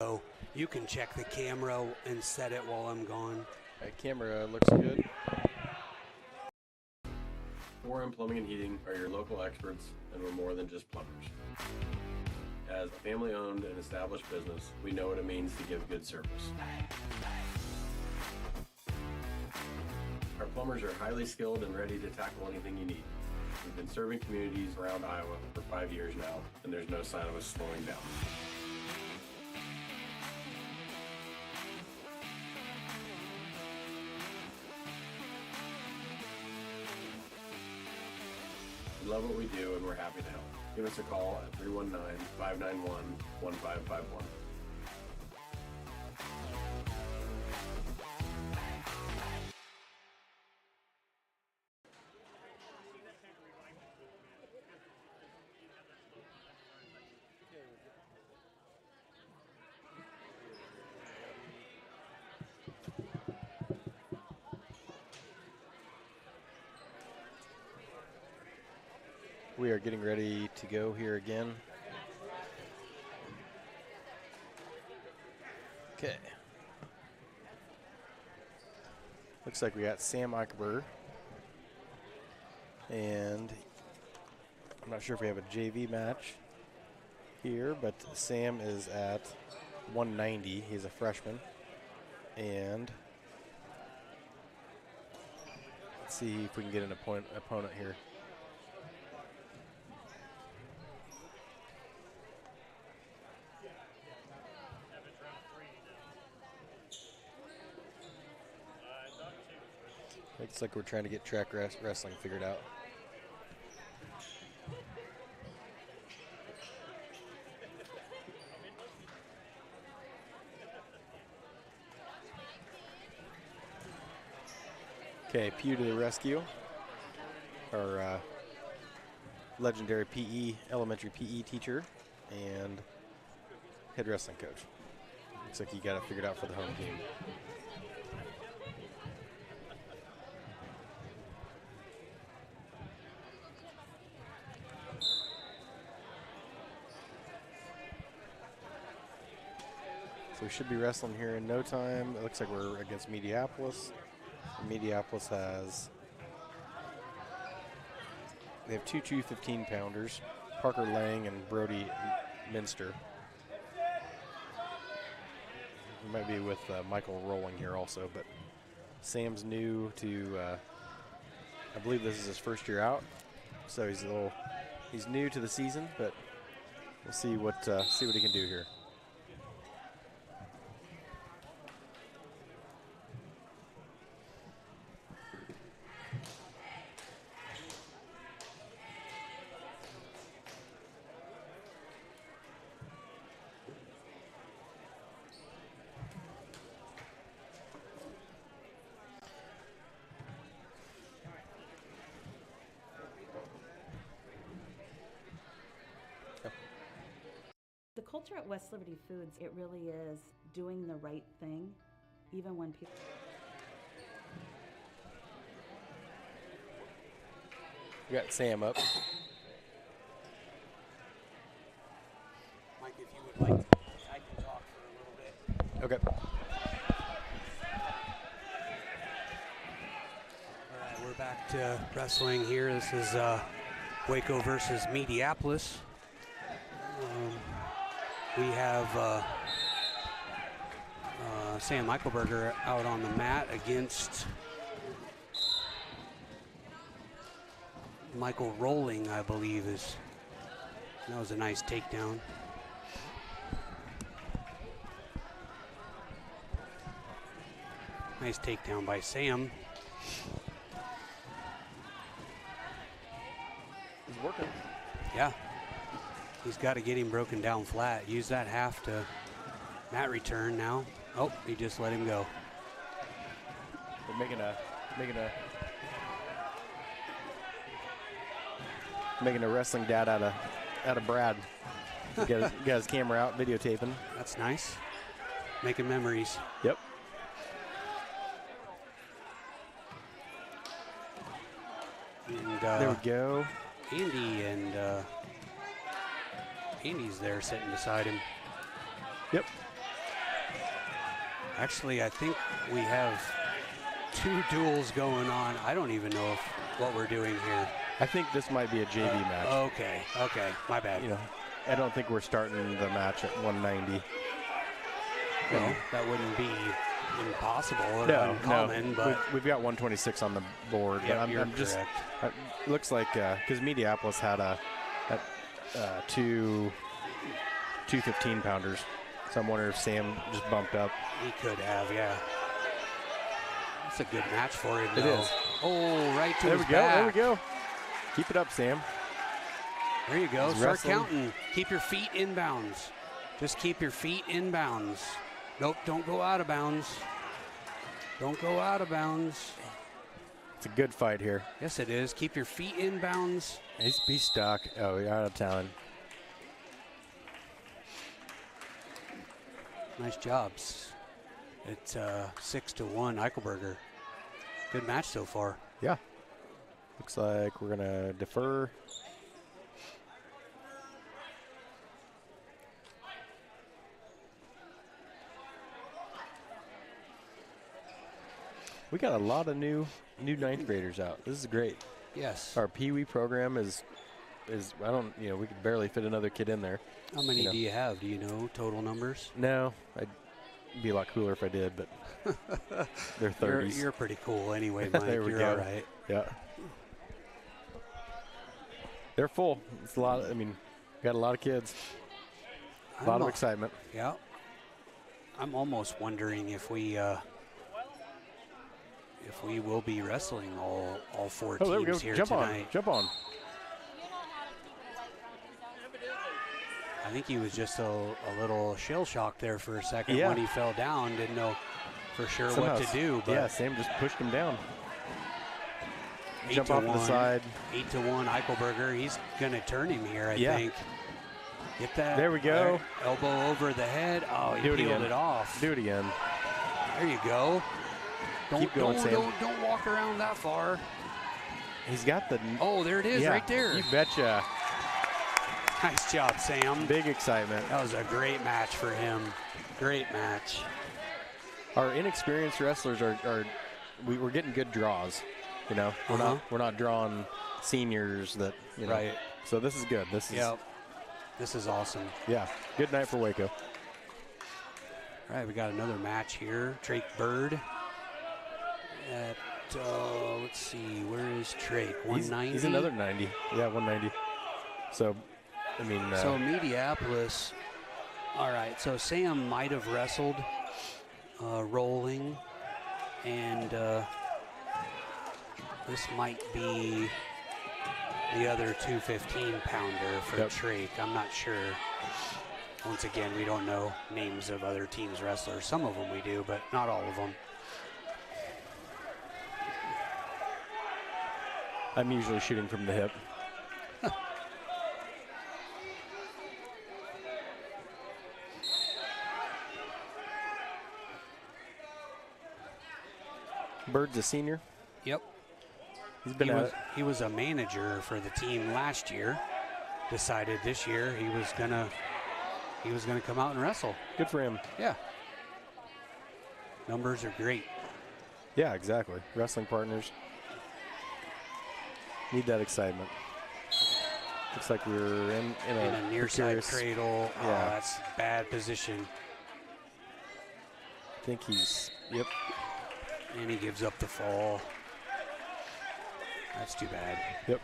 So you can check the camera and set it while I'm gone. That camera looks good. Buren Plumbing and Heating are your local experts, and we're more than just plumbers. As a family-owned and established business, we know what it means to give good service. Our plumbers are highly skilled and ready to tackle anything you need. We've been serving communities around Iowa for 5 years now, and there's no sign of us slowing down. We love what we do, and we're happy to help. Give us a call at 319-591-1551. we are getting ready to go here again. Okay. Looks like we got Sam Eichelberger. And I'm not sure if we have a JV match here, but Sam is at 190. He's a freshman. And let's see if we can get an opponent here. Looks like we're trying to get track wrestling figured out. Okay, Pew to the rescue. Our legendary elementary PE teacher and head wrestling coach. Looks like he got it figured out for the home team. So we should be wrestling here in no time. It looks like we're against Mediapolis. Mediapolis they have two 215-pounders, Parker Lang and Brody Minster. We might be with Michael Rolling here also, but Sam's new to, I believe this is his first year out, so he's new to the season, but we'll see what he can do here. The culture at West Liberty Foods, it really is doing the right thing, even when people... We got Sam up. Mike, if you would like, I can talk for a little bit. Okay. All right, we're back to wrestling here. This is Waco versus Mediapolis. We have Sam Eichelberger out on the mat against Michael Rolling, I believe. That was a nice takedown. Nice takedown by Sam. He's working. Yeah. He's got to get him broken down flat. Use that half to mat return now. Oh, he just let him go. They're making a wrestling dad out of Brad. Got his camera out, videotaping. That's nice. Making memories. Yep. And there we go. Andy and Andy's there sitting beside him. Yep. Actually, I think we have two duels going on. I don't even know what we're doing here. I think this might be a JV match. Okay, my bad. You know, I don't think we're starting the match at 190. Well, that wouldn't be impossible or uncommon, but we've got 126 on the board. Yeah, but I'm just. It looks like because Mediapolis had two 215-pounders, so I'm wondering if Sam just bumped up. He could have, yeah. It's a good match for him. It is. Oh, right to There his we go. back. There we go. Keep it up, Sam. There you go. He's Start wrestling. counting. Keep your feet in bounds. Just keep your feet in bounds. Nope, don't go out of bounds. Don't go out of bounds. It's a good fight here. Yes, it is. Keep your feet in bounds. He's stuck. Oh, you're out of town. Nice jobs. It's 6-1 Eichelberger. Good match so far. Yeah. Looks like we're going to defer. We got a lot of new ninth graders out. This is great. Yes. Our Pee Wee program is I don't, we could barely fit another kid in there. How many do you have? Do you know total numbers? No, I'd be a lot cooler if I did, but they're 30s. You're pretty cool anyway, Mike. There we You're go. all right. Yeah. They're full. It's a lot. Got a lot of kids. A lot of excitement. Yeah. I'm almost wondering if we will be wrestling all four Oh, there we go. teams here Jump tonight. on. Jump on. I think he was just a little shell shocked there for a second Yeah. when he fell down. Didn't know for sure Somehow what to do. But yeah, Sam just pushed him down. 8 Jump to off to the 1, side. 8-1 Eichelberger. He's going to turn him here, I Yeah. think. Get that. There we go. Elbow over the head. Oh, he Do it peeled again. it off. Do it again. There you go. Keep going, Sam. Don't walk around that far. He's got the. Oh, there it is, yeah, right there. You betcha. Nice job, Sam. Big excitement. That was a great match for him. Great match. Our inexperienced wrestlers we're getting good draws. We're not drawing seniors that Right. So this is good. Yep. This is awesome. Yeah. Good night for Waco. All right, we got another match here. Drake Bird at, let's see, where is Drake? 190? He's another 90. Yeah, 190. So, so Mediapolis. All right, so Sam might have wrestled rolling, and this might be the other 215-pounder for Drake. I'm not sure. Once again, we don't know names of other teams' wrestlers. Some of them we do, but not all of them. I'm usually shooting from the hip. Bird's a senior. Yep. He's been at it. He was a manager for the team last year. Decided this year he was gonna come out and wrestle. Good for him. Yeah. Numbers are great. Yeah, exactly. Wrestling partners need that excitement. Looks like we're in a near side cradle. Yeah. Oh, that's bad position. I think he's. Yep. And he gives up the fall. That's too bad. Yep.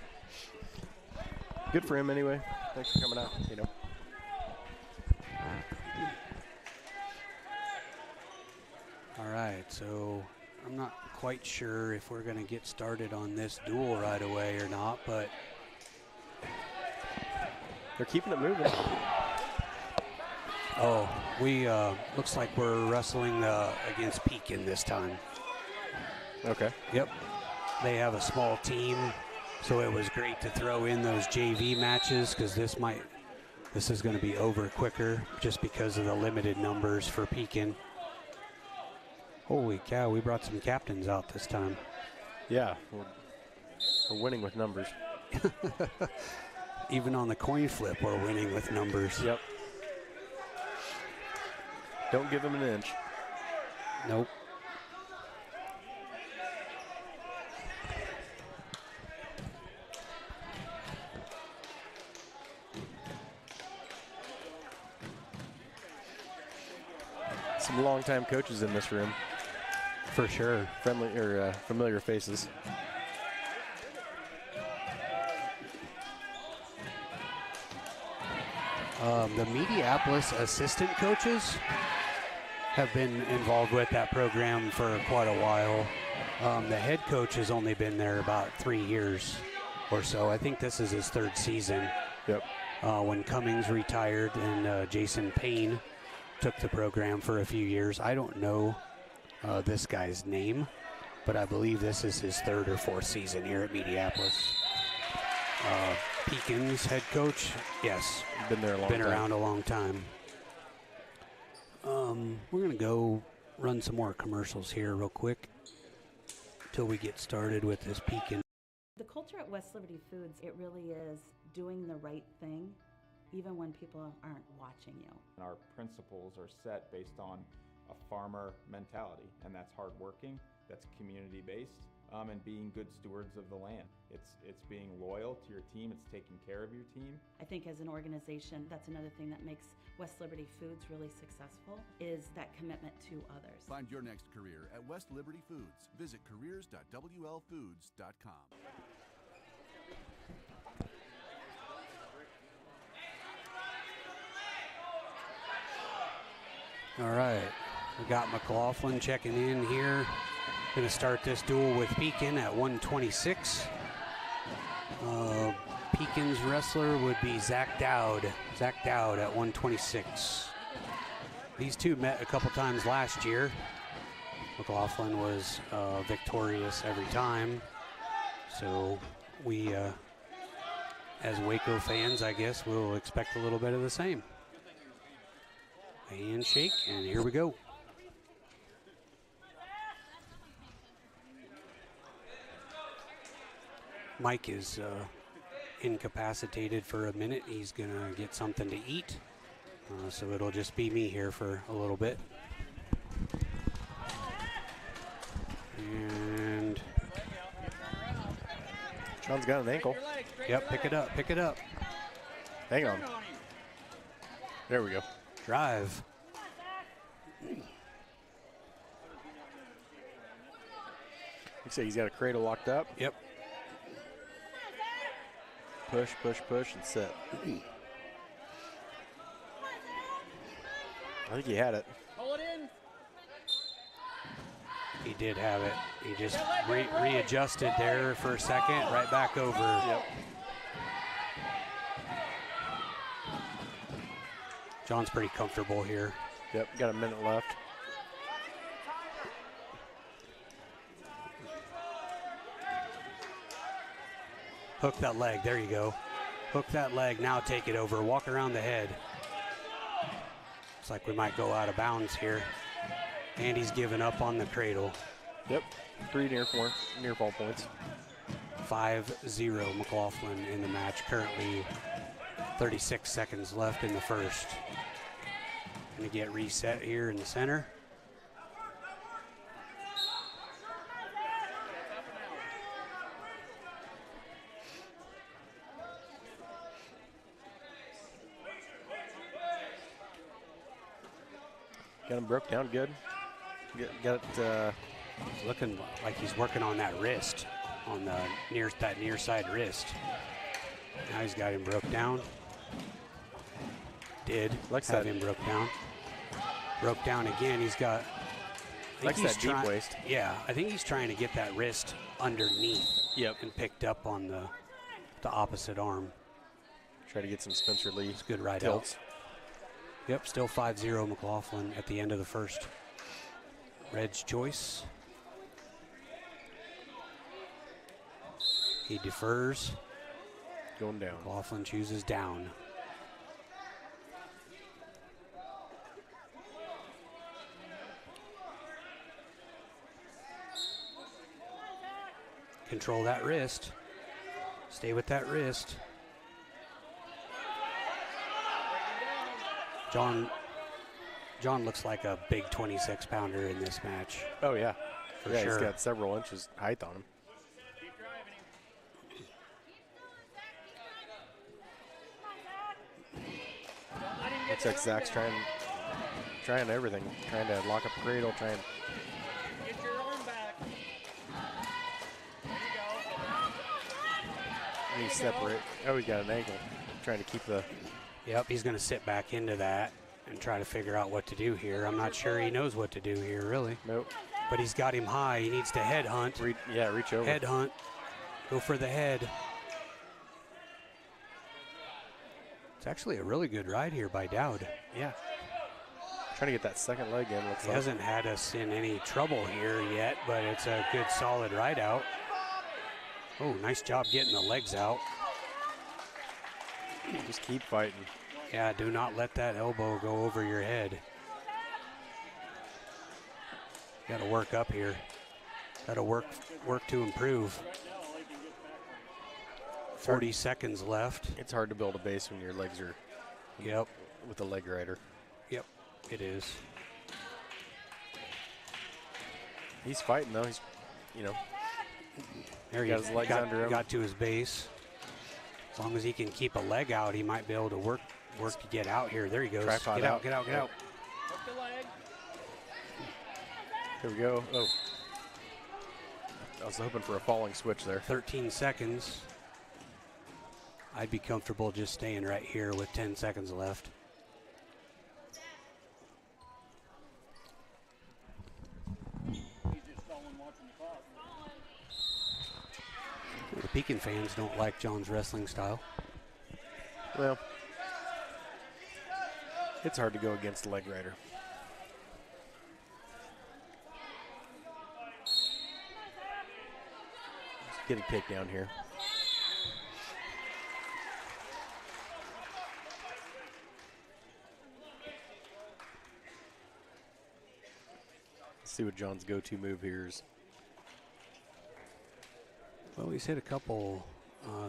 Good for him anyway. Thanks for coming out. All right, so I'm not quite sure if we're going to get started on this duel right away or not, but they're keeping it moving. Oh, we looks like we're wrestling against Pekin this time. Okay. Yep. They have a small team, so it was great to throw in those JV matches because this is going to be over quicker just because of the limited numbers for Pekin. Holy cow, we brought some captains out this time. Yeah, we're winning with numbers. Even on the coin flip, we're winning with numbers. Yep. Don't give them an inch. Nope. Some longtime coaches in this room. For sure. Familiar faces. The Mediapolis assistant coaches have been involved with that program for quite a while. The head coach has only been there about 3 years or so. I think this is his third season. Yep. When Cummings retired and Jason Payne took the program for a few years. I don't know this guy's name, but I believe this is his third or fourth season here at Mediapolis. Pekin's head coach, yes. Been there a long time. Been around a long time. We're going to go run some more commercials here real quick till we get started with this Pekin. The culture at West Liberty Foods, it really is doing the right thing, even when people aren't watching you. Our principles are set based on a farmer mentality, and that's hardworking, that's community-based, and being good stewards of the land. It's being loyal to your team. It's taking care of your team. I think as an organization, that's another thing that makes West Liberty Foods really successful, is that commitment to others. Find your next career at West Liberty Foods. Visit careers.wlfoods.com. All right, we got McLaughlin checking in here. Going to start this duel with Pekin at 126. Pekin's wrestler would be Zach Dowd. Zach Dowd at 126. These two met a couple times last year. McLaughlin was victorious every time. So we, as Waco fans, I guess, will expect a little bit of the same. A handshake, and here we go. Mike is incapacitated for a minute. He's gonna get something to eat. So it'll just be me here for a little bit. And Sean's got an ankle. yep, pick it up, pick it up. Hang on. There we go. Drive. Looks like he's got a cradle locked up. Yep. Push, push, push, and set. I think he had it. He did have it. He just readjusted there for a second, right back over. Yep. John's pretty comfortable here. Yep, got a minute left. Hook that leg, there you go. Hook that leg, now take it over, walk around the head. Looks like we might go out of bounds here. And he's given up on the cradle. Yep, 3 near fall points. 5-0 McLaughlin in the match. Currently 36 seconds left in the first. Gonna get reset here in the center. Got him broke down good. Got it. Looking like he's working on that wrist, on the near side wrist. Now he's got him broke down. Did Likes have that. him broke down. Broke down again. He's got. I think Likes he's that deep waist. Yeah, I think he's trying to get that wrist underneath. Yep. And picked up on the opposite arm. Try to get some Spencer Lee. It's good ride tilts. out. Yep, still 5-0 McLaughlin at the end of the first. Red's choice. He defers. Going down. McLaughlin chooses down. Control that wrist. Stay with that wrist. John looks like a big 26-pounder in this match. Oh, yeah. For yeah, sure. He's got several inches height on him. Looks like Zach's trying everything. Trying to lock up the cradle, trying. Get your arm back. There you go. He's separate. Oh, he got an ankle. Trying to keep the. Yep, he's going to sit back into that and try to figure out what to do here. I'm not sure he knows what to do here, really. Nope. But he's got him high. He needs to head hunt. Reach over. Head hunt. Go for the head. It's actually a really good ride here by Dowd. Yeah. Trying to get that second leg in. Looks He like. hasn't had us in any trouble here yet, but it's a good solid ride out. Oh, nice job getting the legs out. Just keep fighting. Yeah, do not let that elbow go over your head. Got to work up here. Got to work to improve. 40 seconds left. It's hard to build a base when your legs are. Yep. With a leg rider. Yep, it is. He's fighting though. He's, There he got his legs under him. got to his base. As long as he can keep a leg out, he might be able to work to get out here. There he goes. Tripod Get out, out. get out, get out. Hook the leg. Here we go. Oh. I was hoping for a falling switch there. 13 seconds. I'd be comfortable just staying right here with 10 seconds left. He's just stalling watching the clock. The Pekin fans don't like John's wrestling style. Well, it's hard to go against a leg rider. Getting takedown here. Let's see what John's go-to move here is. Well, he's hit a couple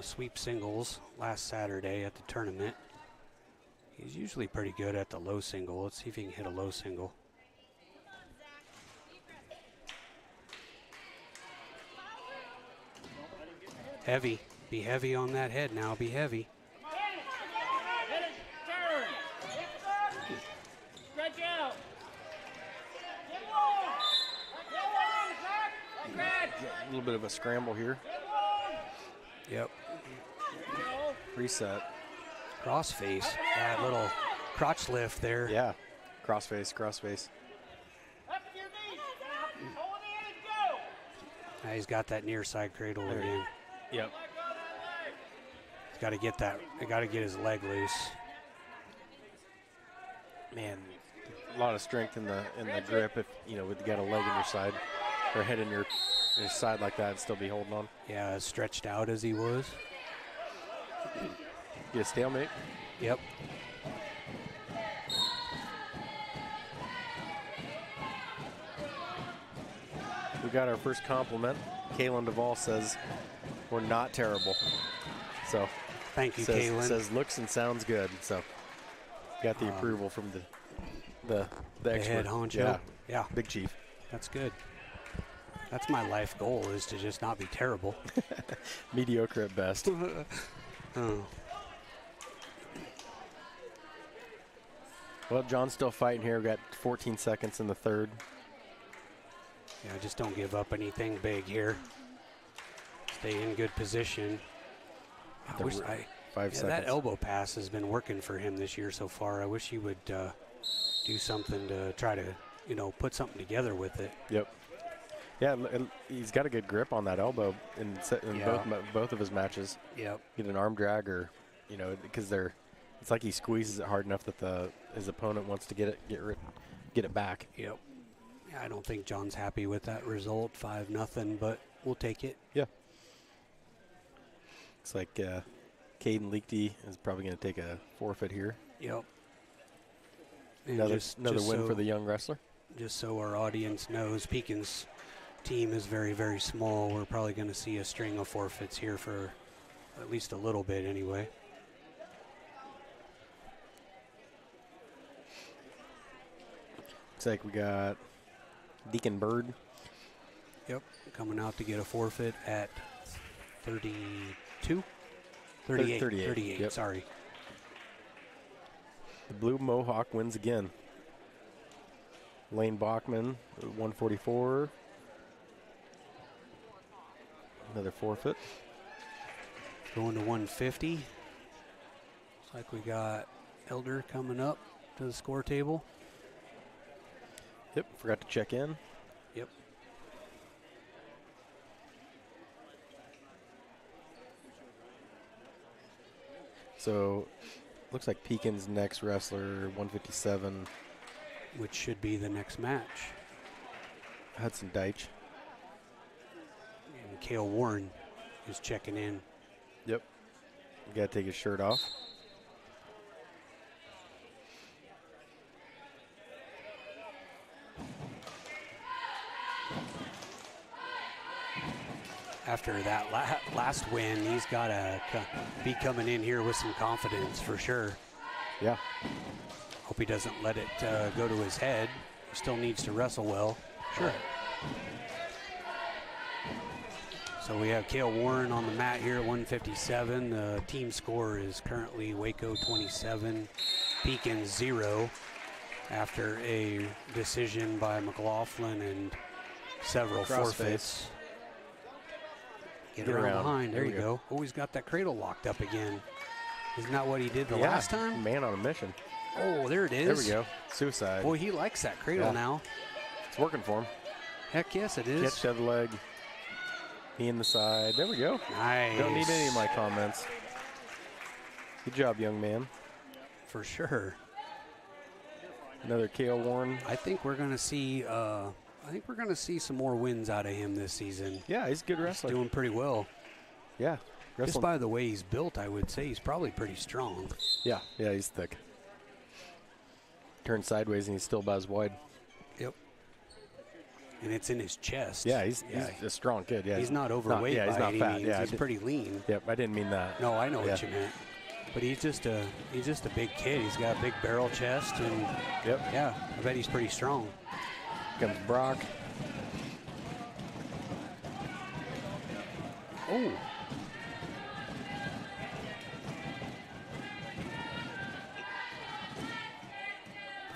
sweep singles last Saturday at the tournament. He's usually pretty good at the low single. Let's see if he can hit a low single. Heavy. Be heavy on that head now. Be heavy. Hit it. Turn. Stretch out. Get long. Get long, Zach. Like that. A little bit of a scramble here. Get long. Yep. Go. Reset. Crossface. That little crotch lift there. Yeah. Crossface, crossface. Up to your knees. Hold it in. Go. Now he's got that near side cradle There he again. Yep. Let go of that leg. He's got to get that. He got to get his leg loose. Man, a lot of strength in the grip. If you got a leg in your side or head in your side like that, and still be holding on. Yeah, as stretched out as he was. Get a stalemate. Yep. We got our first compliment. Kaylin Duvall says we're not terrible. So Thank you, says, Kaylin. says looks and sounds good. So got the approval from the expert. head honcho. Yeah. Yeah, Big Chief. that's good. That's my life goal, is to just not be terrible. Mediocre at best. Oh. Well, John's still fighting here. We got 14 seconds in the third. Yeah, just don't give up anything big here. Stay in good position. I wish 5 yeah, seconds. that elbow pass has been working for him this year so far. I wish he would do something to try to, put something together with it. Yep. Yeah, and he's got a good grip on that elbow in Yeah. both of his matches. Yep. Get an arm drag, or because it's like he squeezes it hard enough that his opponent wants to get it back. Yep. Yeah, I don't think John's happy with that result, 5-0, but we'll take it. Yeah. Looks like Caden Leakty is probably going to take a forfeit here. Yep. And Another just win so, for the young wrestler. Just so our audience knows, Pekin's team is very, very small. We're probably going to see a string of forfeits here for at least a little bit anyway. Looks like we got Deacon Bird. Yep. Coming out to get a forfeit at 32? 38. 38, Yep. sorry. The Blue Mohawk wins again. Lane Bachman, 144. Another forfeit. Going to 150. Looks like we got Elder coming up to the score table. Yep, forgot to check in. Yep. So, looks like Pekin's next wrestler, 157, Which should be the next match. Hudson Deitch. And Cale Warren is checking in. Yep. Got to take his shirt off. After that last win, he's got to be coming in here with some confidence for sure. Yeah. Hope he doesn't let it go to his head. He still needs to wrestle well. Sure. So we have Cale Warren on the mat here at 157. The team score is currently Waco 27, Pekin 0, after a decision by McLaughlin and several forfeits. Get around behind. There you go. Oh, he's got that cradle locked up again. Isn't that what he did the last time? Man on a mission. Oh, there it is. There we go. Suicide. Boy, he likes that cradle now. It's working for him. Heck yes, it is. Catch the other leg. Knee in the side. There we go. Nice. Don't need any of my comments. Good job, young man. For sure. Another Cale Warren. I think we're going to see. Some more wins out of him this season. Yeah, he's a good wrestler. He's doing pretty well. Yeah. Just by the way he's built, I would say he's probably pretty strong. Yeah, he's thick. Turns sideways and he's still about as wide. Yep. And it's in his chest. Yeah, he's a strong kid. Yeah, he's not overweight by he's not any fat. means. Yeah, he's pretty lean. Yep, I didn't mean that. No, I know what you meant. But he's just a big kid. He's got a big barrel chest, and yeah, I bet he's pretty strong. Comes Brock. Oh.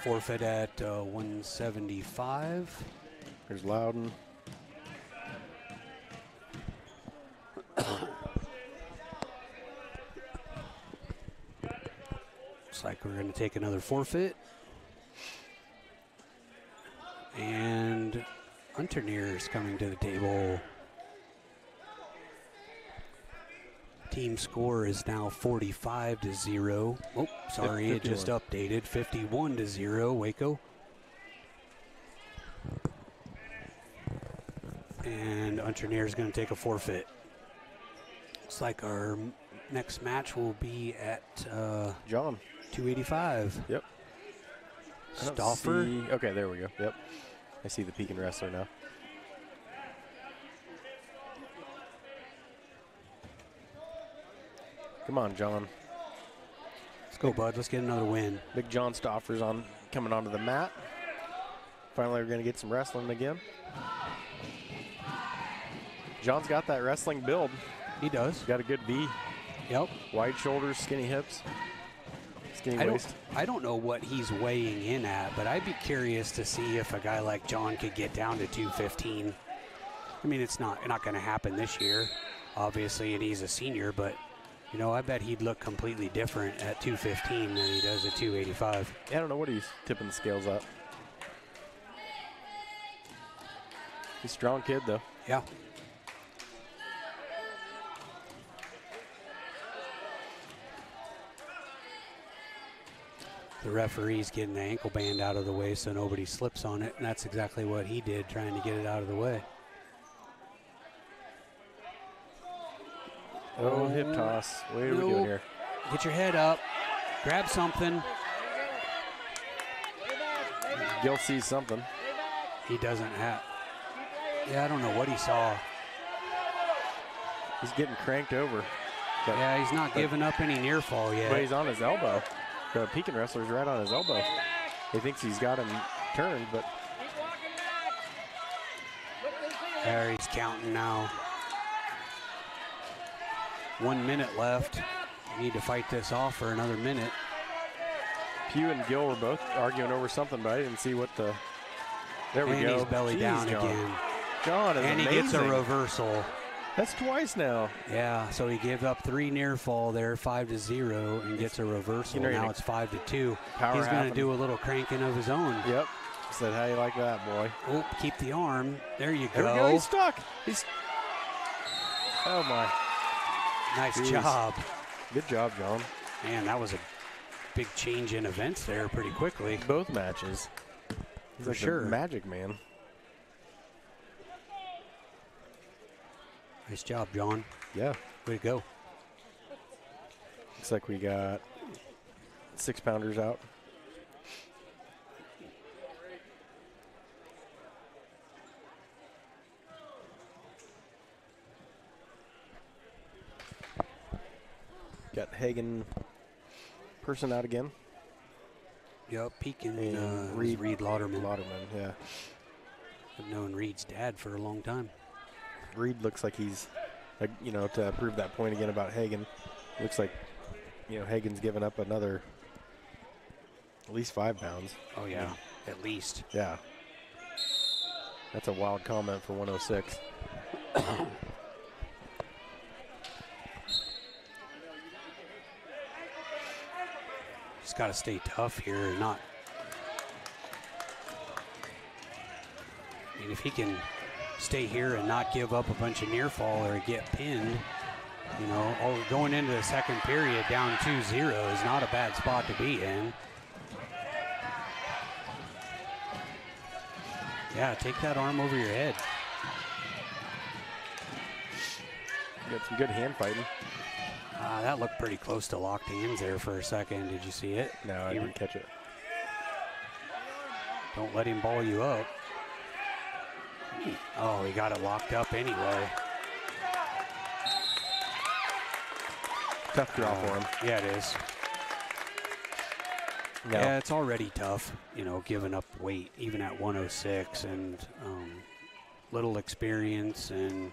Forfeit at 175. There's Loudon. Looks like we're going to take another forfeit. And Unterneer is coming to the table. Team score is now 45-0. Oh, sorry, it just updated. 51-0, Waco. And Unterneer is going to take a forfeit. Looks like our next match will be at John 285. Yep. Stauffer. Okay, there we go. Yep. I see the Pekin wrestler now. Come on, John. Let's go, bud. Let's get another win. Big John Stauffer's coming onto the mat. Finally, we're going to get some wrestling again. John's got that wrestling build. He does. Got a good V. Yep. Wide shoulders, skinny hips, skinny waist. I don't know what he's weighing in at, but I'd be curious to see if a guy like John could get down to 215. I mean, it's not going to happen this year, obviously, and he's a senior, but you know, I bet he'd look completely different at 215 than he does at 285. Yeah, I don't know what he's tipping the scales up. He's a strong kid, though. Yeah. The referee's getting the ankle band out of the way so nobody slips on it, and that's exactly what he did, trying to get it out of the way. Oh, hip toss. What are we doing here? Get your head up. Grab something. Gil sees something. He doesn't have. Yeah, I don't know what he saw. He's getting cranked over. Yeah, he's not giving up any near fall yet. But he's on his elbow. The Pekin wrestler's right on his elbow. He thinks he's got him turned, but. There, he's counting now. 1 minute left. Need to fight this off for another minute. Pugh and Gil were both arguing over something, but I didn't see what the. There we go. And he's belly down John. again. John is and amazing. He gets a reversal. That's twice now. Yeah, so he gave up 3 near fall there, 5-0, and gets a reversal. Now it's 5-2. He's going to do a little cranking of his own. Yep. Said, how you like that, boy? Oh, keep the arm. There you go. There we go. He's stuck. Oh, my. Nice job. Good job, John. Man, that was a big change in events there pretty quickly. Both matches. He's like sure. The magic man. Nice job, John. Yeah. Way to go. Looks like we got 6-pounders out. Got Hagen person out again. Yep, Pekin and Reed Lauderman. Lauderman, yeah. I've known Reed's dad for a long time. Reed looks like he's, like, you know, to prove that point again about Hagen, looks like, you know, Hagen's given up another at least 5 pounds. Oh, yeah, at least. Yeah. That's a wild comment for 106. Just got to stay tough here and not. I mean, if he can stay here and not give up a bunch of near fall or get pinned, you know, going into the second period down 2-0 is not a bad spot to be in. Yeah, take that arm over your head. You got some good hand fighting. That looked pretty close to locked hands there for a second. Did you see it? No, I didn't catch it. Don't let him ball you up. Oh, he got it locked up anyway. Tough draw for him. Yeah, it is. No. Yeah, it's already tough, you know, giving up weight even at 106 and little experience, and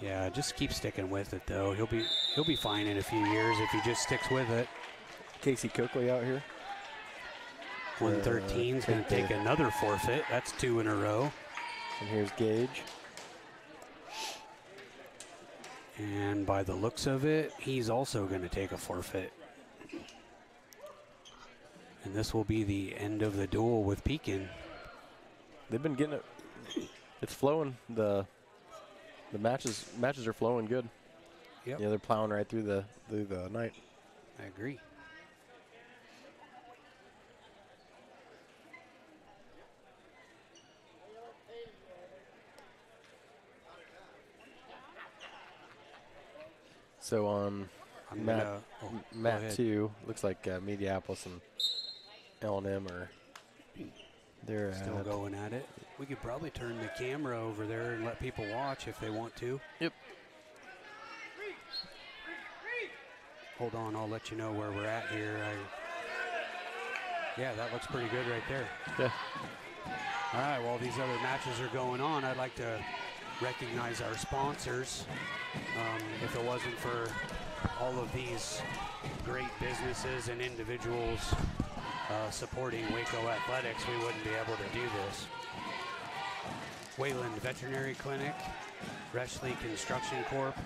yeah, just keep sticking with it though. He'll be fine in a few years if he just sticks with it. Casey Coakley out here. 113 is going to take another forfeit. That's 2 in a row. And here's Gage. And by the looks of it, he's also going to take a forfeit. And this will be the end of the duel with Pekin. They've been getting it. It's flowing. The matches are flowing good. Yep. Yeah, they're plowing right through the night. I agree. So on Mat 2, looks like Mediapolis and L&M are they're still going at it. We could probably turn the camera over there and let people watch if they want to. Yep. Hold on, I'll let you know where we're at here. Yeah, that looks pretty good right there. Yeah. All right, while these other matches are going on, I'd like to recognize our sponsors. If it wasn't for all of these great businesses and individuals supporting Waco Athletics, we wouldn't be able to do this. Wayland Veterinary Clinic, Reschley Construction Corp.,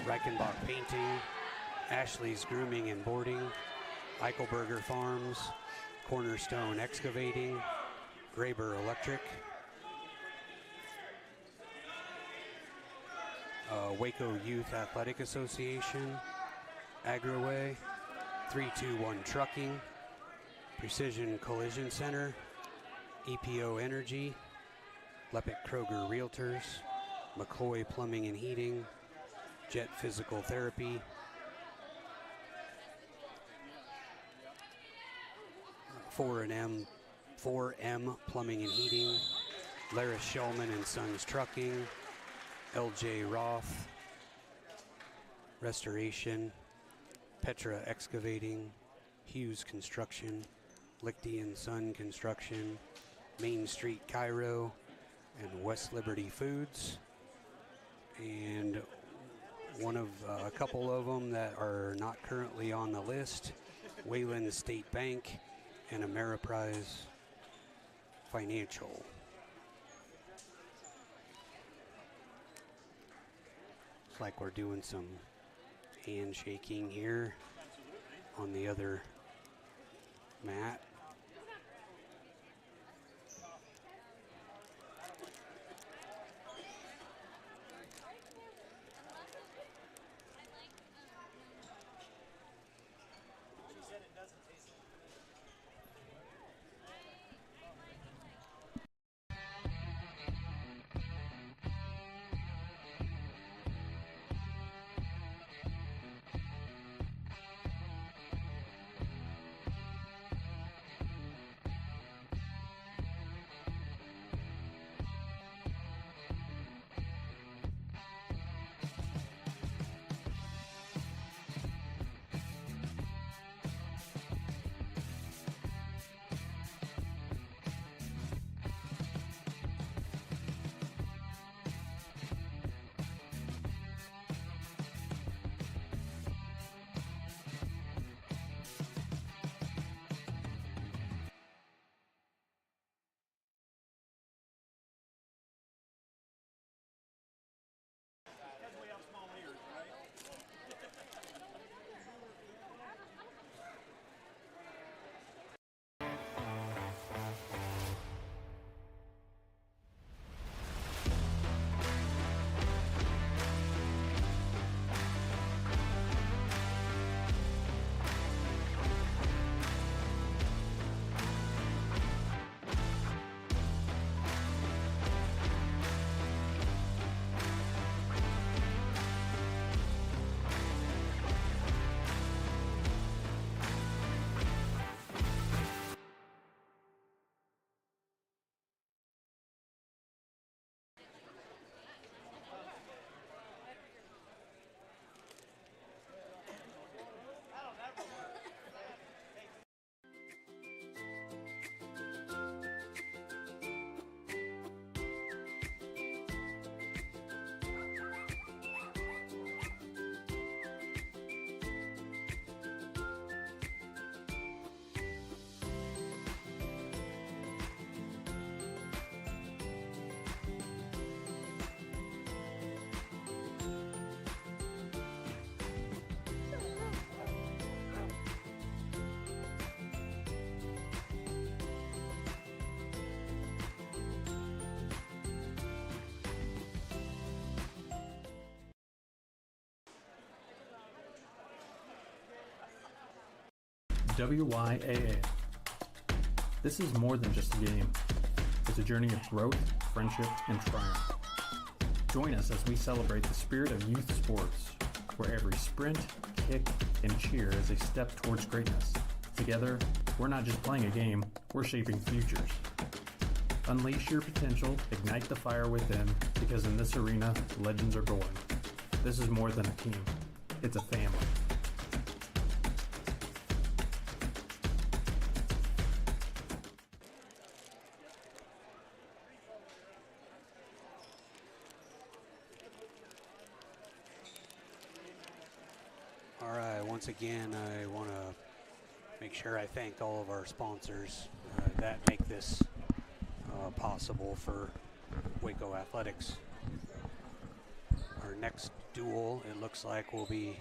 Reichenbach Painting, Ashley's Grooming and Boarding, Eichelberger Farms, Cornerstone Excavating, Graber Electric, Waco Youth Athletic Association, Agraway, 321 Trucking, Precision Collision Center, EPO Energy, Lepic Kroger Realtors, McCoy Plumbing and Heating, Jet Physical Therapy, M 4M Plumbing and Heating, Laris Shellman and Sons Trucking, LJ Roth Restoration, Petra Excavating, Hughes Construction, Lichty and Son Construction, Main Street Cairo, and West Liberty Foods. And one of a couple of them that are not currently on the list, Wayland State Bank and Ameriprise Financial. Looks like we're doing some handshaking here on the other mat. WYAA. This is more than just a game. It's a journey of growth, friendship, and triumph. Join us as we celebrate the spirit of youth sports, where every sprint, kick, and cheer is a step towards greatness. Together, we're not just playing a game, we're shaping futures. Unleash your potential, ignite the fire within, because in this arena, legends are born. This is more than a team, it's a family. All right, once again, I want to make sure I thank all of our sponsors that make this possible for Waco Athletics. Our next duel, it looks like, will be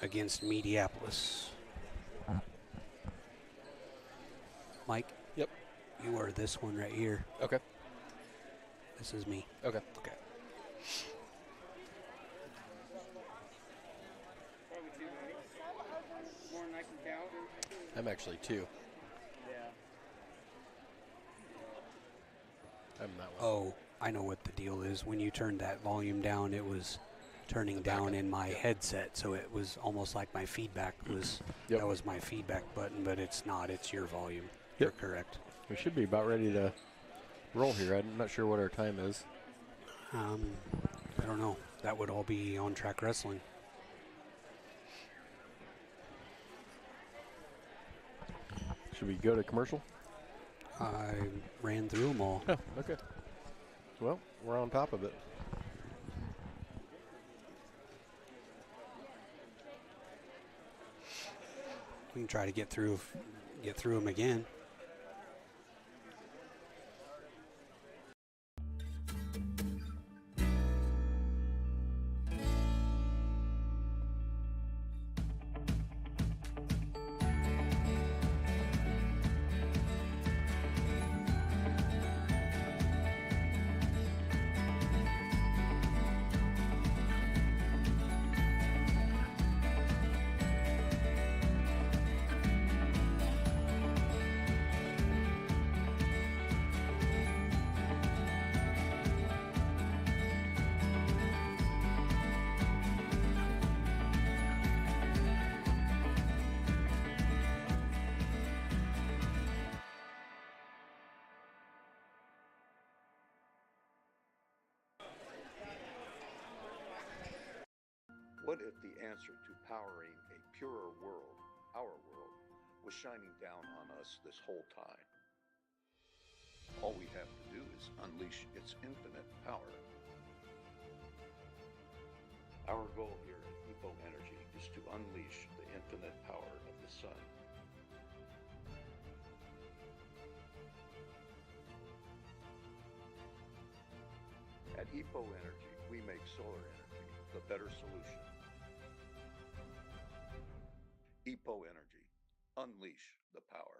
against Mediapolis. Mike? Yep. You are this one right here. Okay. This is me. Okay. Okay. I'm actually 2. I'm that one. Oh, I know what the deal is. When you turned that volume down, it was turning down in my headset, so it was almost like my feedback was, that was my feedback button, but it's not. It's your volume. You're correct. We should be about ready to roll here. I'm not sure what our time is. I don't know. That would all be On Track Wrestling. Should we go to commercial? I ran through them all. Oh, okay. Well, we're on top of it. We can try to get through them again. What if the answer to powering a purer world, our world, was shining down on us this whole time? All we have to do is unleash its infinite power. Our goal here at Epo Energy is to unleash the infinite power of the sun. At Epo Energy, we make solar energy the better solution. Epo Energy. Unleash the power.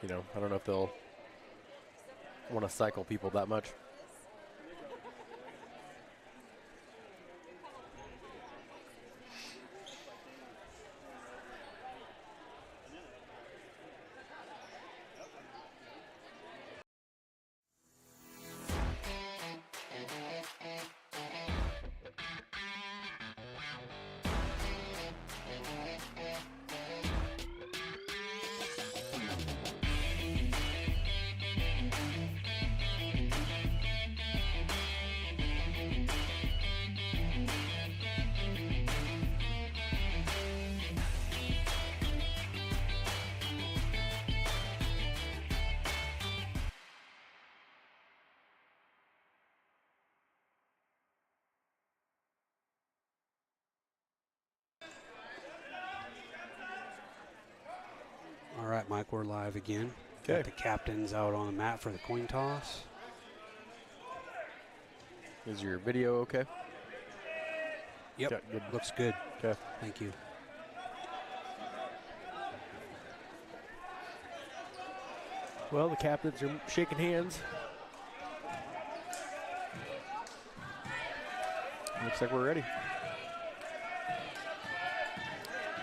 You know, I don't know if they'll want to cycle people that much. like we're live again. Okay. Got the captains out on the mat for the coin toss. Is your video okay? Yep, Okay, good. looks good. Okay. Thank you. Well, the captains are shaking hands. Looks like we're ready.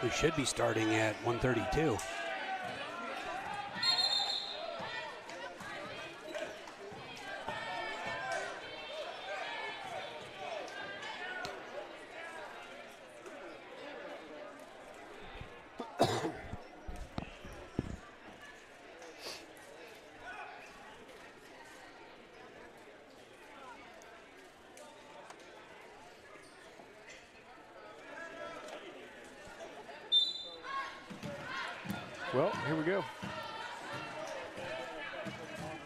We should be starting at 1:32. Well, here we go.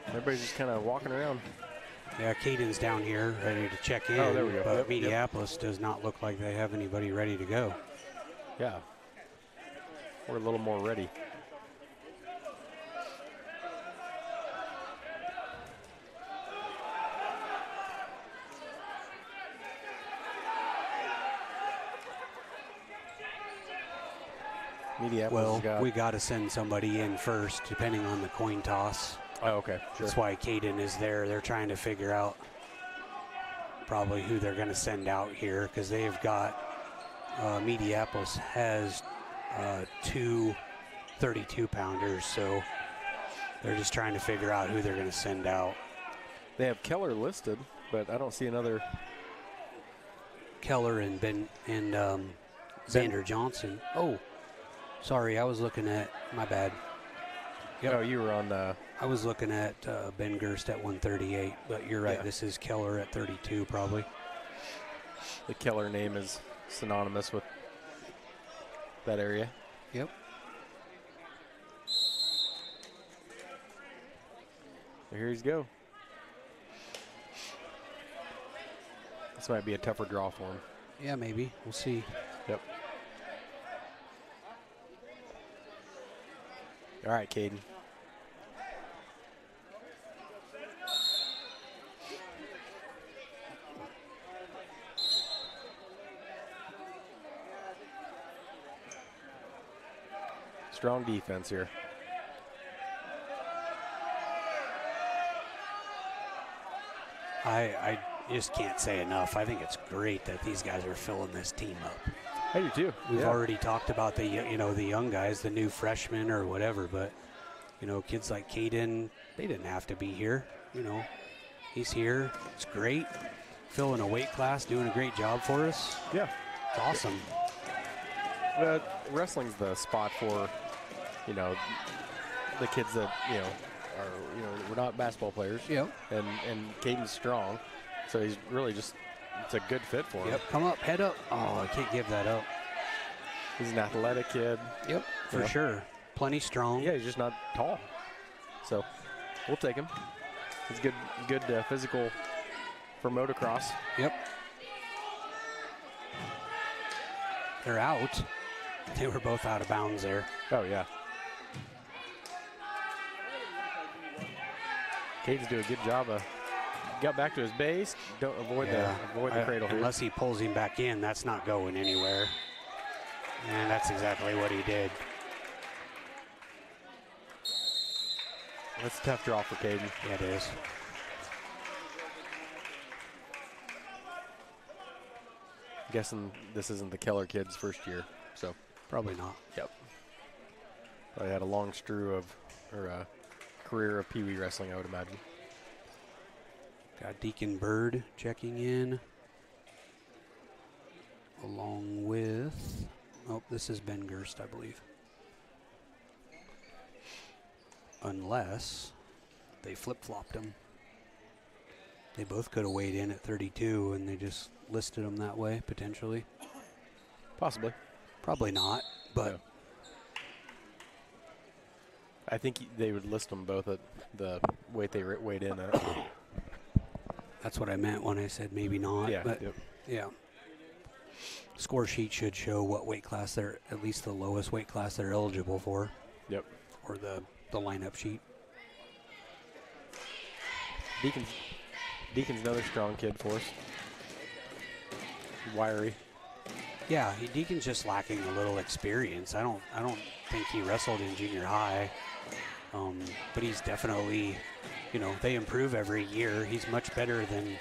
Everybody's just kind of walking around. Yeah, Caden's down here ready to check in. Oh, there we go. But Yep, yep. Mediapolis does not look like they have anybody ready to go. Yeah. We're a little more ready. Mediapolis Well, has got. we got to send somebody in first, depending on the coin toss. Oh, okay. Sure. That's why Caden is there. They're trying to figure out probably who they're going to send out here, because they have got Mediapolis has 2 32-pounders, so they're just trying to figure out who they're going to send out. They have Keller listed, but I don't see another. Keller and Xander Johnson. Oh, sorry, I was looking at, my bad. Oh, you were on. I was looking at Ben Gerst at 138, but you're right. Yeah. This is Keller at 32, probably. The Keller name is synonymous with that area. Yep. So here he's go. This might be a tougher draw for him. Yeah, maybe. We'll see. Yep. All right, Caden. Strong defense here. I just can't say enough. I think it's great that these guys are filling this team up. I do too. We've already talked about the the young guys, the new freshmen or whatever, but kids like Caden, they didn't have to be here. He's here. It's great. Filling a weight class, doing a great job for us. Yeah. It's awesome. Wrestling's the spot for, the kids that, are, we're not basketball players. Yep. And Caden's strong, so he's really just, it's a good fit for him. Yep, come up, head up. Oh, I can't give that up. He's an athletic kid. Yep, for sure. Plenty strong. Yeah, he's just not tall. So we'll take him. He's good physical for motocross. Yep. They're out. They were both out of bounds there. Oh, yeah. Caden's doing a good job of got back to his base. Don't avoid the cradle here. Unless he pulls him back in, that's not going anywhere. And that's exactly what he did. That's a tough draw for Caden. Yeah, it is. Guessing this isn't the Keller kids' first year, so. Probably not. Yep. They had a long career of Pee Wee wrestling, I would imagine. Got Deacon Bird checking in. Along with, this is Ben Gerst, I believe. Unless they flip-flopped him. They both could have weighed in at 32, and they just listed them that way, potentially. Possibly. Probably not, but... No. I think they would list them both at the weight they weighed in at. That's what I meant when I said maybe not. Yeah, but yep. Yeah. Score sheet should show what weight class they're, at least the lowest weight class they're eligible for. Yep. or the lineup sheet. Deacon's another strong kid for us. Wiry. Yeah, Deacon's just lacking a little experience. I don't think he wrestled in junior high, but he's definitely, they improve every year. He's much better than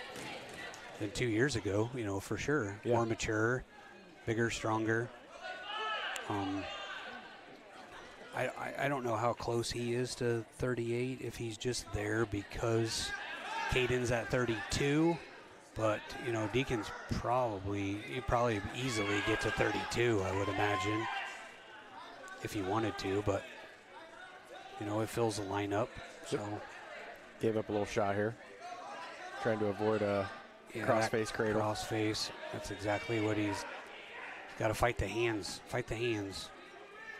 2 years ago, for sure. Yeah. More mature, bigger, stronger. I don't know how close he is to 38, if he's just there because Caden's at 32. But, Deacon's he'd probably easily get to 32, I would imagine, if he wanted to. But, it fills the lineup. So Gave up a little shot here. Trying to avoid a cross-face cradle. Cross-face. That's exactly what he's got to fight the hands. Fight the hands.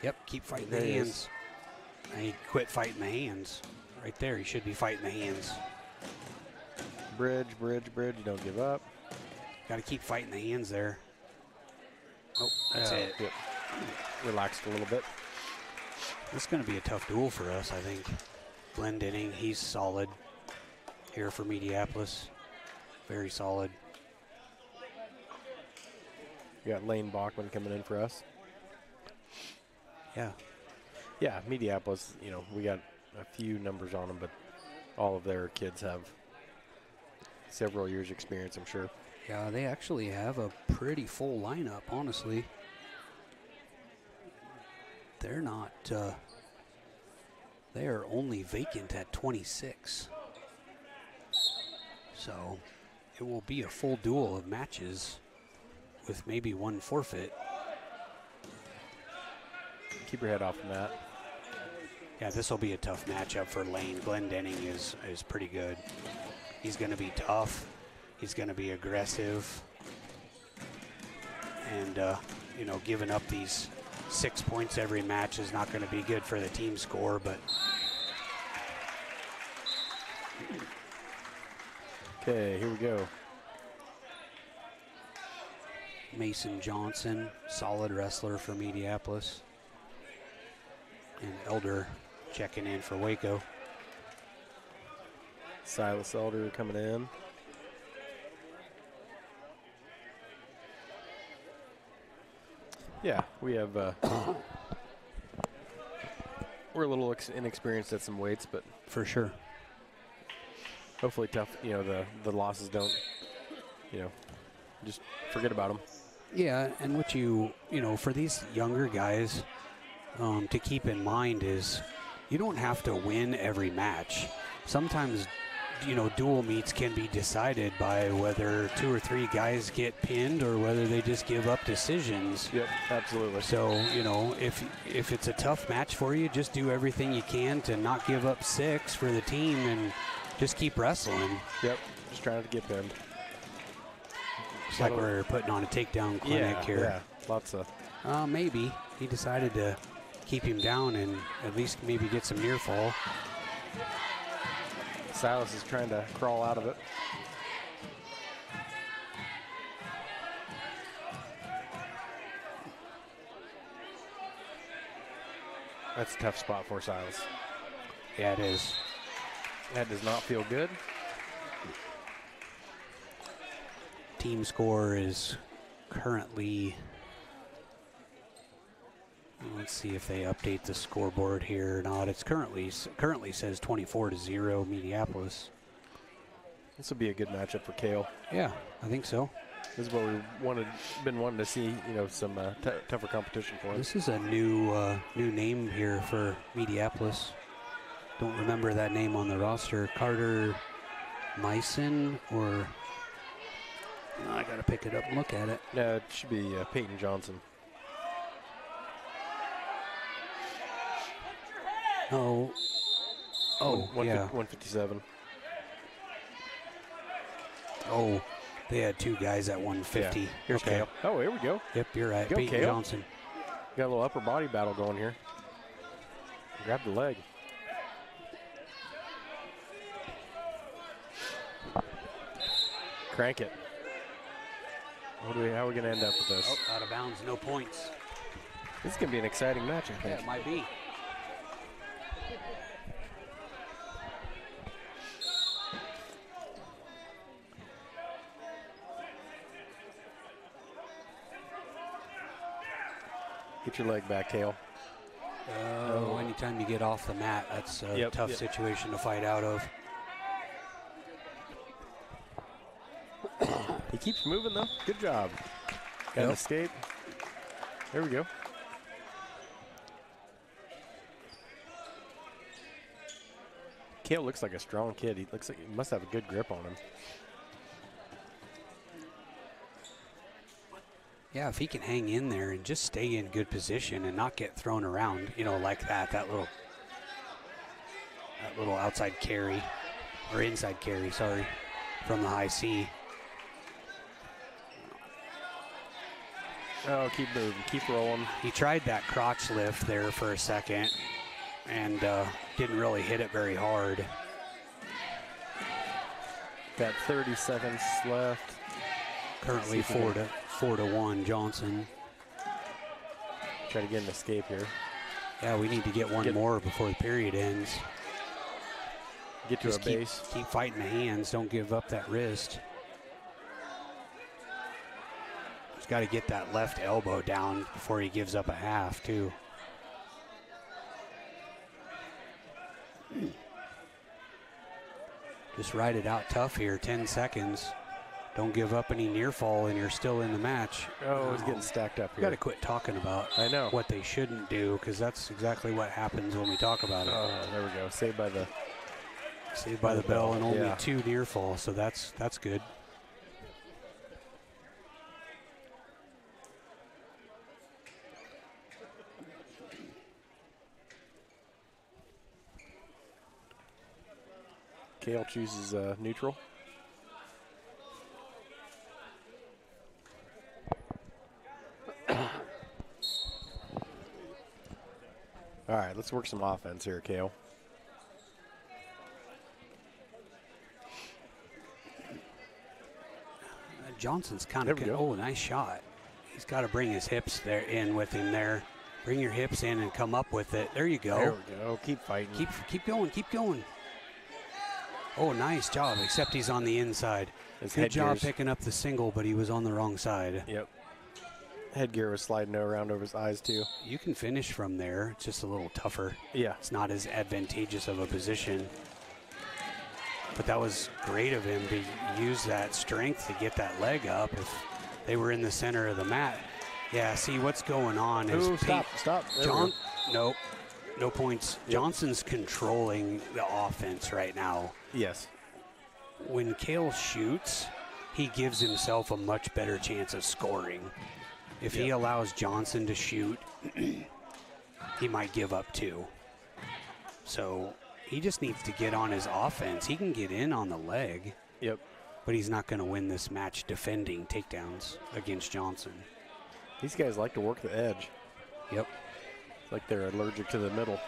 Yep, keep fighting the hands. And he quit fighting the hands. Right there, he should be fighting the hands. Bridge. You don't give up. Got to keep fighting the hands there. Oh, that's it. Yep. Relaxed a little bit. This is going to be a tough duel for us, I think. Glendenning, he's solid here for Mediapolis. Very solid. We got Lane Bachman coming in for us. Yeah. Yeah, Mediapolis, we got a few numbers on them, but all of their kids have several years experience, I'm sure. Yeah, they actually have a pretty full lineup, honestly. They're not, they are only vacant at 26. So it will be a full duel of matches with maybe one forfeit. Keep your head off the mat. Yeah, this will be a tough matchup for Lane. Glendenning is pretty good. He's going to be tough. He's going to be aggressive. And, giving up these 6 points every match is not going to be good for the team score, but. Okay, here we go. Mason Johnson, solid wrestler for Mediapolis. And Elder checking in for Waco. Silas Elder coming in. Yeah, we have, we're a little inexperienced at some weights, but For sure. hopefully tough, the losses don't, just forget about them. Yeah, and what for these younger guys to keep in mind is you don't have to win every match. Sometimes, dual meets can be decided by whether 2 or 3 guys get pinned or whether they just give up decisions. Yep, absolutely. So, if it's a tough match for you, just do everything you can to not give up 6 for the team and just keep wrestling. Yep, just trying to get pinned. It's like we're putting on a takedown clinic here. Yeah, lots of. Maybe. He decided to keep him down and at least maybe get some near fall. Silas is trying to crawl out of it. That's a tough spot for Silas. Yeah, it is. That does not feel good. Team score is currently, let's see if they update the scoreboard here or not. It's currently says 24-0 Mediapolis. This will be a good matchup for Kale. Yeah, I think so. This is what we been wanting to see, some tougher competition for us. This is a new name here for Mediapolis. Don't remember that name on the roster. Carter Myson or... I got to pick it up and look at it. No, it should be Peyton Johnson. Oh, yeah. 157. Oh, they had 2 guys at 150. Yeah. Here's Okay. Kale. Oh, here we go. Yep, you're right. Go, Peyton Kale. Johnson. Got a little upper body battle going here. Grab the leg. Crank it. How are we going to end up with this? Oh, out of bounds, no points. This is going to be an exciting match, I Yeah, think. it might be. Get your leg back, Kale. Anytime you get off the mat, that's a tough situation to fight out of. He keeps moving, though. Good job. Got an escape. There we go. Kale looks like a strong kid. He looks like he must have a good grip on him. Yeah, if he can hang in there and just stay in good position and not get thrown around, you know, like that little outside carry, or inside carry, sorry, from the high C. Oh, keep moving, keep rolling. He tried that crotch lift there for a second and didn't really hit it very hard. Got 30 seconds left. Currently 4-1 Johnson. Try to get an escape here. Yeah, we need to get one more before the period ends. Get to a base. Keep fighting the hands. Don't give up that wrist. He's got to get that left elbow down before he gives up a half, too. Just ride it out tough here. 10 seconds. Don't give up any near fall, and you're still in the match. Oh, he's getting stacked up here. Got to quit talking about what they shouldn't do, because that's exactly what happens when we talk about it. Oh, there we go. Saved by the bell, and only 2 near fall, so that's good. Kale chooses neutral. All right, let's work some offense here, Kale. Johnson's kind of good. Oh, nice shot. He's got to bring his hips there in with him there. Bring your hips in and come up with it. There you go. There we go. Keep fighting. Keep going. Keep going. Oh, nice job, except he's on the inside. Good job picking up the single, but he was on the wrong side. Yep. Headgear was sliding around over his eyes, too. You can finish from there. It's just a little tougher. Yeah. It's not as advantageous of a position. But that was great of him to use that strength to get that leg up. If they were in the center of the mat. Yeah, see what's going on is stop. Nope. No points. Yep. Johnson's controlling the offense right now. Yes. When Kale shoots, he gives himself a much better chance of scoring. If he allows Johnson to shoot, he might give up 2. So he just needs to get on his offense. He can get in on the leg. Yep. But he's not going to win this match defending takedowns against Johnson. These guys like to work the edge. Yep. It's like they're allergic to the middle.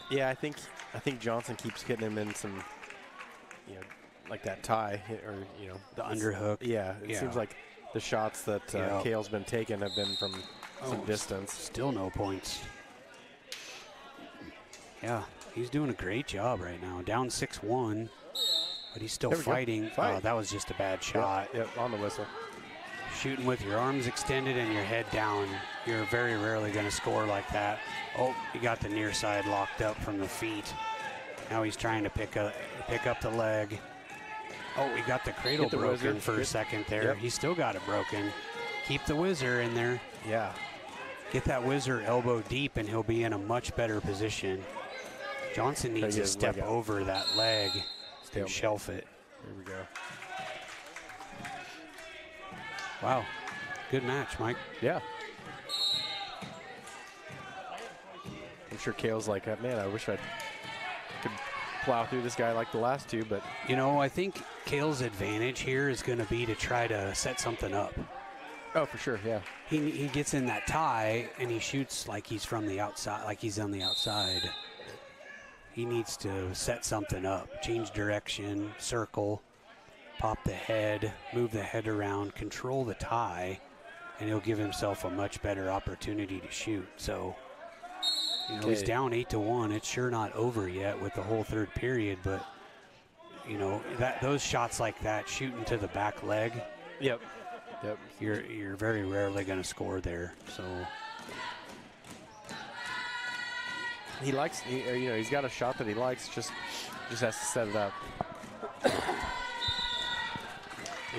Yeah, I think Johnson keeps getting him in some, like that tie, or the underhook. Yeah, it seems like the shots that Kale's been taking have been from some distance. Still no points. Yeah, he's doing a great job right now. Down 6-1, but he's still fighting. Oh, that was just a bad shot. Yep, on the whistle. Shooting with your arms extended and your head down, you're very rarely going to score like that. Oh, he got the near side locked up from the feet. Now he's trying to pick up the leg. Oh, he got the cradle broken for a second there. Yep. He still got it broken. Keep the whizzer in there. Yeah. Get that whizzer elbow deep, and he'll be in a much better position. Johnson needs to step over that leg and shelf it. Here we go. Wow. Good match, Mike. Yeah. I'm sure Kale's like, man, I wish I could plow through this guy like the last 2, but. I think Kale's advantage here is going to be to try to set something up. Oh, for sure, yeah. He gets in that tie, and he shoots like he's from the outside, like he's on the outside. He needs to set something up, change direction, circle, pop the head, move the head around, control the tie, and he'll give himself a much better opportunity to shoot. So, he's down 8-1. It's sure not over yet with the whole third period, but, those shots like that, shooting to the back leg. Yep. Yep. You're very rarely going to score there. So he likes, he's got a shot that he likes. Just has to set it up.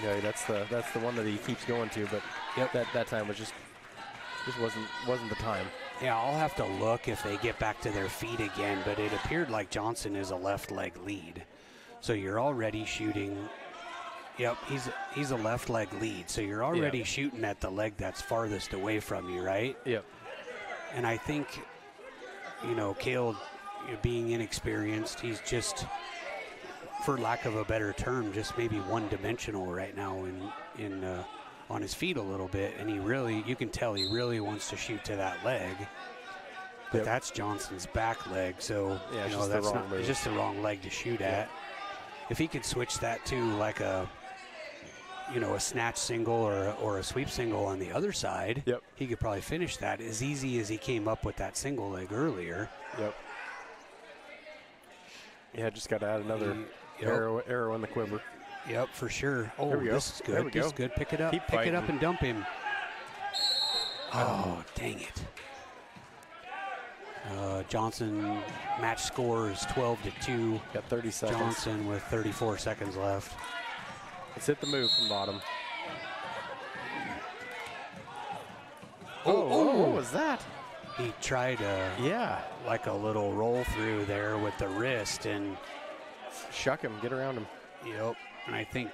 That's the one that he keeps going to. But that time was just wasn't the time. Yeah, I'll have to look if they get back to their feet again. But it appeared like Johnson is a left leg lead, so you're already shooting. Yep, he's a left leg lead, so you're already shooting at the leg that's farthest away from you, right? Yep. And I think, Cale, being inexperienced, he's just, for lack of a better term, just maybe one-dimensional right now on his feet a little bit, and you can tell he really wants to shoot to that leg. But that's Johnson's back leg, so it's just the wrong leg to shoot at. If he could switch that to like a snatch single or a sweep single on the other side, he could probably finish that as easy as he came up with that single leg earlier. Yep. Yeah, just got to add another arrow in the quiver. Yep, for sure. Oh, there we go. This is good. There we This go. is good. Pick it up. Keep Pick it up fighting. and dump him. Oh, dang it. Johnson match score is 12-2. Got 30 seconds. Johnson with 34 seconds left. Let's hit the move from bottom. Oh, what was that? He tried like a little roll through there with the wrist and shuck him, get around him. Yep. And I think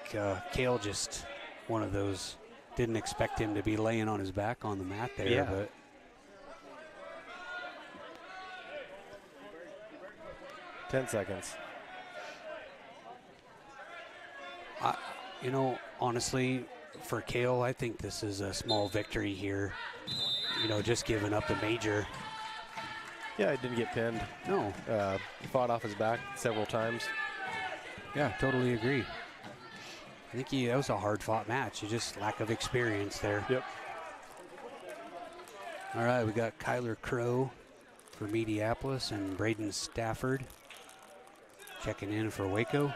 Cale just one of those, didn't expect him to be laying on his back on the mat there. Yeah. But $10 seconds. Honestly, for Cale, I think this is a small victory here. Just giving up the major. Yeah, he didn't get pinned. No. He fought off his back several times. Yeah, totally agree. I think that was a hard-fought match. Just lack of experience there. Yep. All right, we got Kyler Crow for Mediapolis and Braden Stafford checking in for Waco.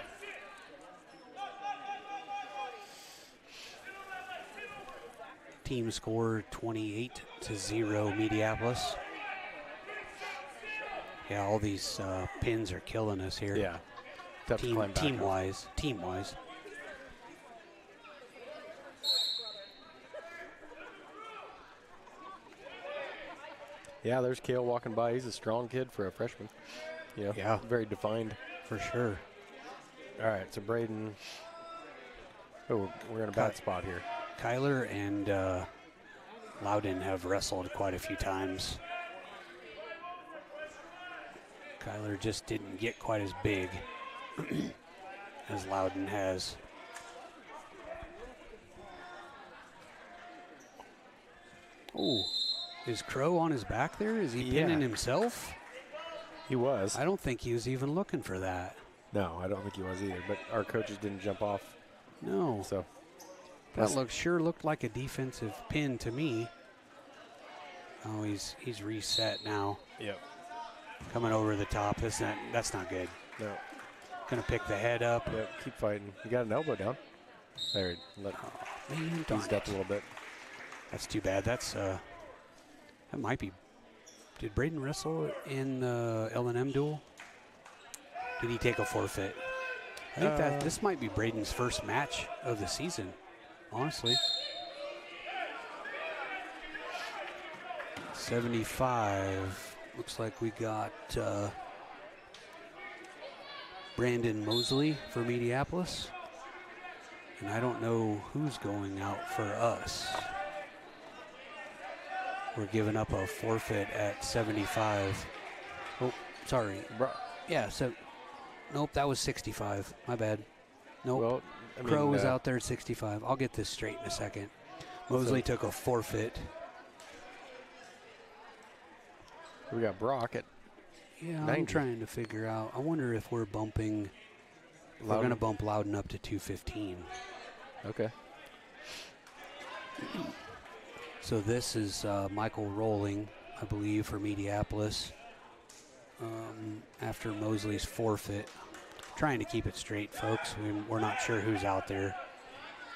Team score 28-0 Mediapolis. Yeah, all these pins are killing us here. Yeah. Tough to climb back Team-wise. Yeah, there's Cale walking by. He's a strong kid for a freshman. Yeah. Very defined. For sure. All right, so Braden. Oh, we're in a bad spot here. Kyler and Loudon have wrestled quite a few times. Kyler just didn't get quite as big as Loudon has. Oh, is Crow on his back there? Is he pinning himself? He was. I don't think he was even looking for that. No, I don't think he was either, but our coaches didn't jump off. No. So that sure looked like a defensive pin to me. Oh, he's reset now. Yep. Coming over the top. That's not good. No. Gonna pick the head up. Yep, keep fighting. You got an elbow down. There, Man, eased up a little bit. That's too bad. That might be. Did Braden wrestle in the L&M duel? Did he take a forfeit? I think this might be Braden's first match of the season, honestly. 75. Looks like we got Brandon Mosley for Mediapolis. And I don't know who's going out for us. We're giving up a forfeit at 75. Oh, sorry. Yeah, so, nope, that was 65. My bad. Nope. Well, Crow was out there at 65. I'll get this straight in a second. Mosley took a forfeit. We got Brock at 90. I'm trying to figure out. I wonder if we're bumping. We're going to bump Loudon up to 215. Okay. So this is Michael Rolling, I believe, for Mediapolis. After Mosley's forfeit. Trying to keep it straight, folks. We're not sure who's out there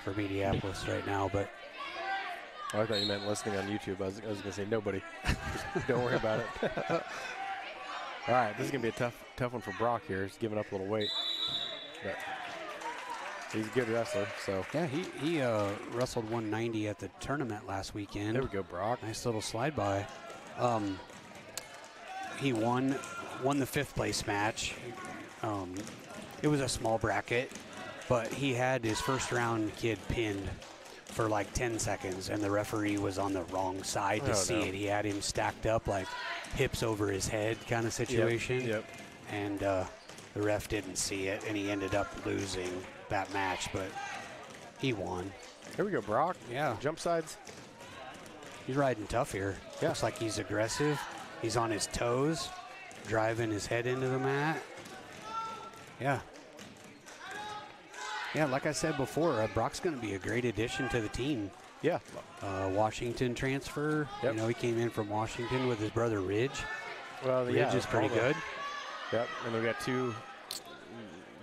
for Mediapolis right now, but Oh, I thought you meant listening on YouTube. I was going to say nobody. Just don't worry about it. All right, this is going to be a tough one for Brock here. He's giving up a little weight. But he's a good wrestler. So yeah, he wrestled 190 at the tournament last weekend. There we go, Brock. Nice little slide by. He won the 5th place match. It was a small bracket, but he had his first round kid pinned for like 10 seconds, and the referee was on the wrong side to see it. He had him stacked up like hips over his head kind of situation. Yep. And the ref didn't see it, and he ended up losing that match, but he won. Here we go, Brock. Yeah. Jump sides. He's riding tough here. Yeah. Looks like he's aggressive. He's on his toes, driving his head into the mat. Yeah. Yeah, like I said before, Brock's going to be a great addition to the team. Yeah. Washington transfer. Yep. You know, he came in from Washington with his brother Ridge. Well, Ridge is pretty good. Yep, and we got 2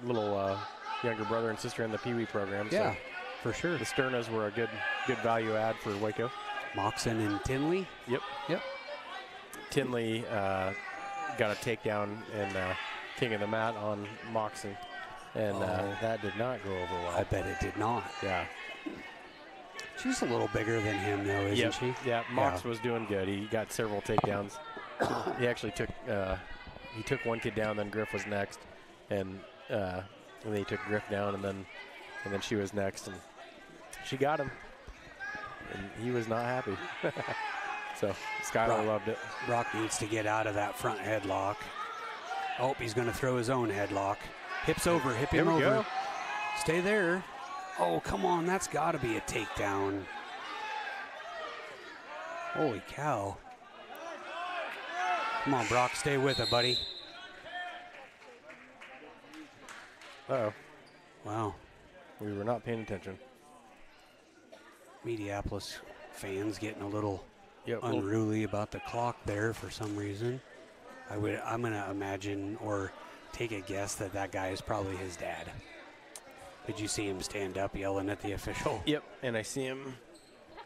little younger brother and sister in the Pee Wee program. Yeah, so for sure. the Sternas were a good value add for Waco. Moxon and Tinley. Yep. Tinley got a takedown in King of the Mat on Moxon, and that did not go over well. I bet it did not. Yeah. She's a little bigger than him, though, isn't she? Yeah, Mox was doing good. He got several takedowns. He actually took one kid down, then Griff was next, and then he took Griff down, and then she was next, and she got him, and he was not happy. So Skylar loved it. Brock needs to get out of that front headlock. Oh, he's going to throw his own headlock. Hips over, hip him over. Go. Stay there. Oh, come on, that's got to be a takedown. Holy cow. Come on, Brock, stay with it, buddy. Uh-oh. Wow. We were not paying attention. Mediapolis fans getting a little unruly about the clock there for some reason. I'm going to imagine or take a guess that guy is probably his dad. Did you see him stand up yelling at the official? Yep, and I see him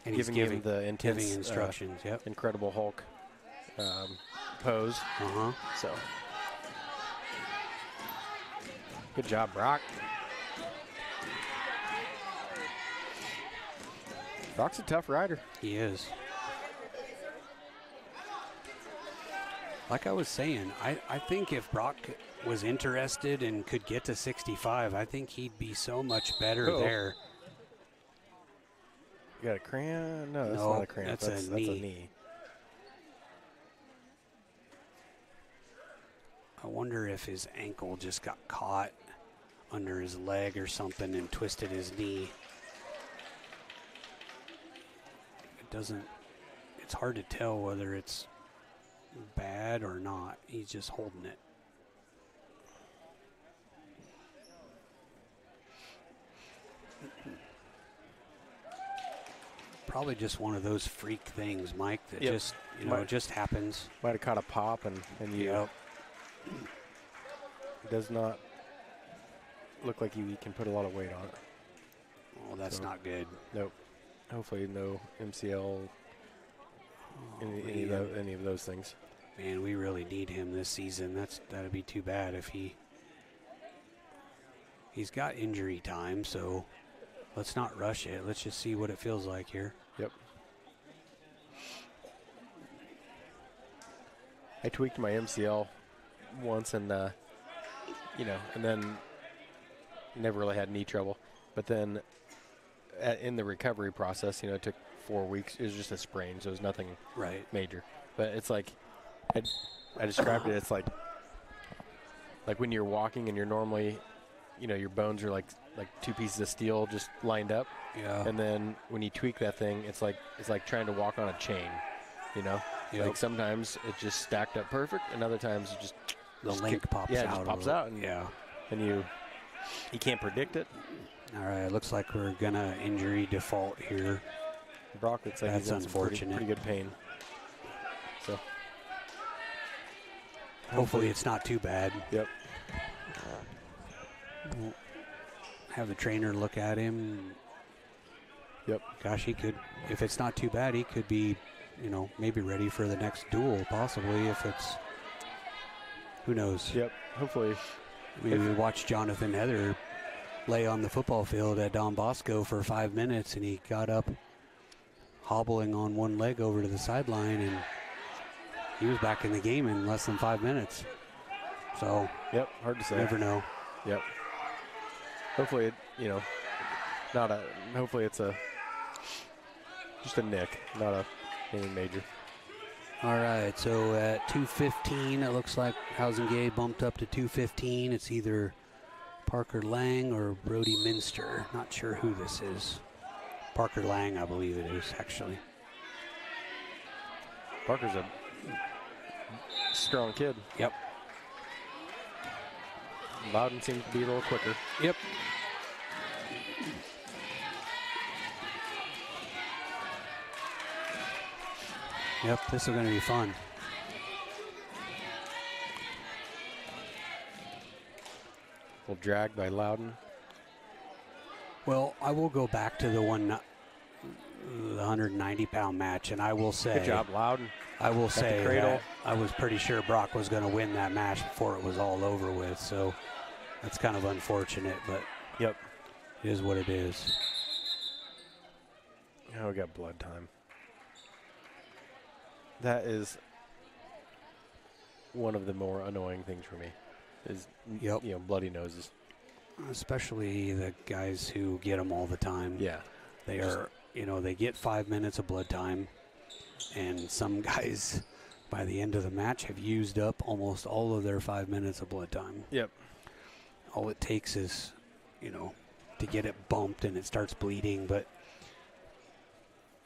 and giving him the intense giving instructions. Incredible Hulk pose. So good job, Brock. Brock's a tough rider. He is. Like I was saying, I think if Brock was interested and could get to 65, I think he'd be so much better there. You got a cramp? No, that's not a cramp. That's a knee. I wonder if his ankle just got caught under his leg or something and twisted his knee. It's hard to tell whether it's bad or not. He's just holding it. Probably just one of those freak things, Mike, that just, it just happens. Might have caught a pop and you. It does not look like he can put a lot of weight on it. Oh, that's not good. Nope. Hopefully no MCL, any of those things. Man, we really need him this season. That'd be too bad if he's got injury time, so let's not rush it. Let's just see what it feels like here. Yep. I tweaked my MCL once and and then never really had knee trouble. But then in the recovery process, it took 4 weeks. It was just a sprain, so it was nothing major. But it's like, I described it, it's like when you're walking and you're normally, your bones are like 2 pieces of steel just lined up. Yeah. And then when you tweak that thing, it's like trying to walk on a chain, Yep. Like sometimes it's just stacked up perfect, and other times it just link pops out. Yeah, it just pops out. And you can't predict it. All right, looks like we're gonna injury default here. Brock looks like that's he's in unfortunate. Pretty good pain. So hopefully it's not too bad. Yep. We'll have the trainer look at him. Yep. Gosh, he could, if it's not too bad, he could be, you know, maybe ready for the next duel, possibly, if it's, who knows. Yep. Hopefully. We watched Jonathan Heather lay on the football field at Don Bosco for 5 minutes, and he got up hobbling on one leg over to the sideline, and he was back in the game in less than 5 minutes. So, yep, hard to say. Never know. Yep. Hopefully, hopefully it's just a nick, not anything major. All right, so at 2:15, it looks like Housengate bumped up to 2:15. It's either Parker Lang or Brody Minster. Not sure who this is. Parker Lang, I believe it is, actually. Parker's a strong kid. Yep. Loudon seems to be a little quicker. Yep. Yep, this is going to be fun. Little drag by Loudon. Well, I will go back to the 190-pound match, and I will say, good job, Loudon. I will say that I was pretty sure Brock was going to win that match before it was all over with. So that's kind of unfortunate, but yep, it is what it is. Oh, we got blood time. That is one of the more annoying things for me. Is bloody noses. Especially the guys who get them all the time. Yeah, they are. They get 5 minutes of blood time, and some guys, by the end of the match, have used up almost all of their 5 minutes of blood time. Yep. All it takes is, to get it bumped and it starts bleeding, but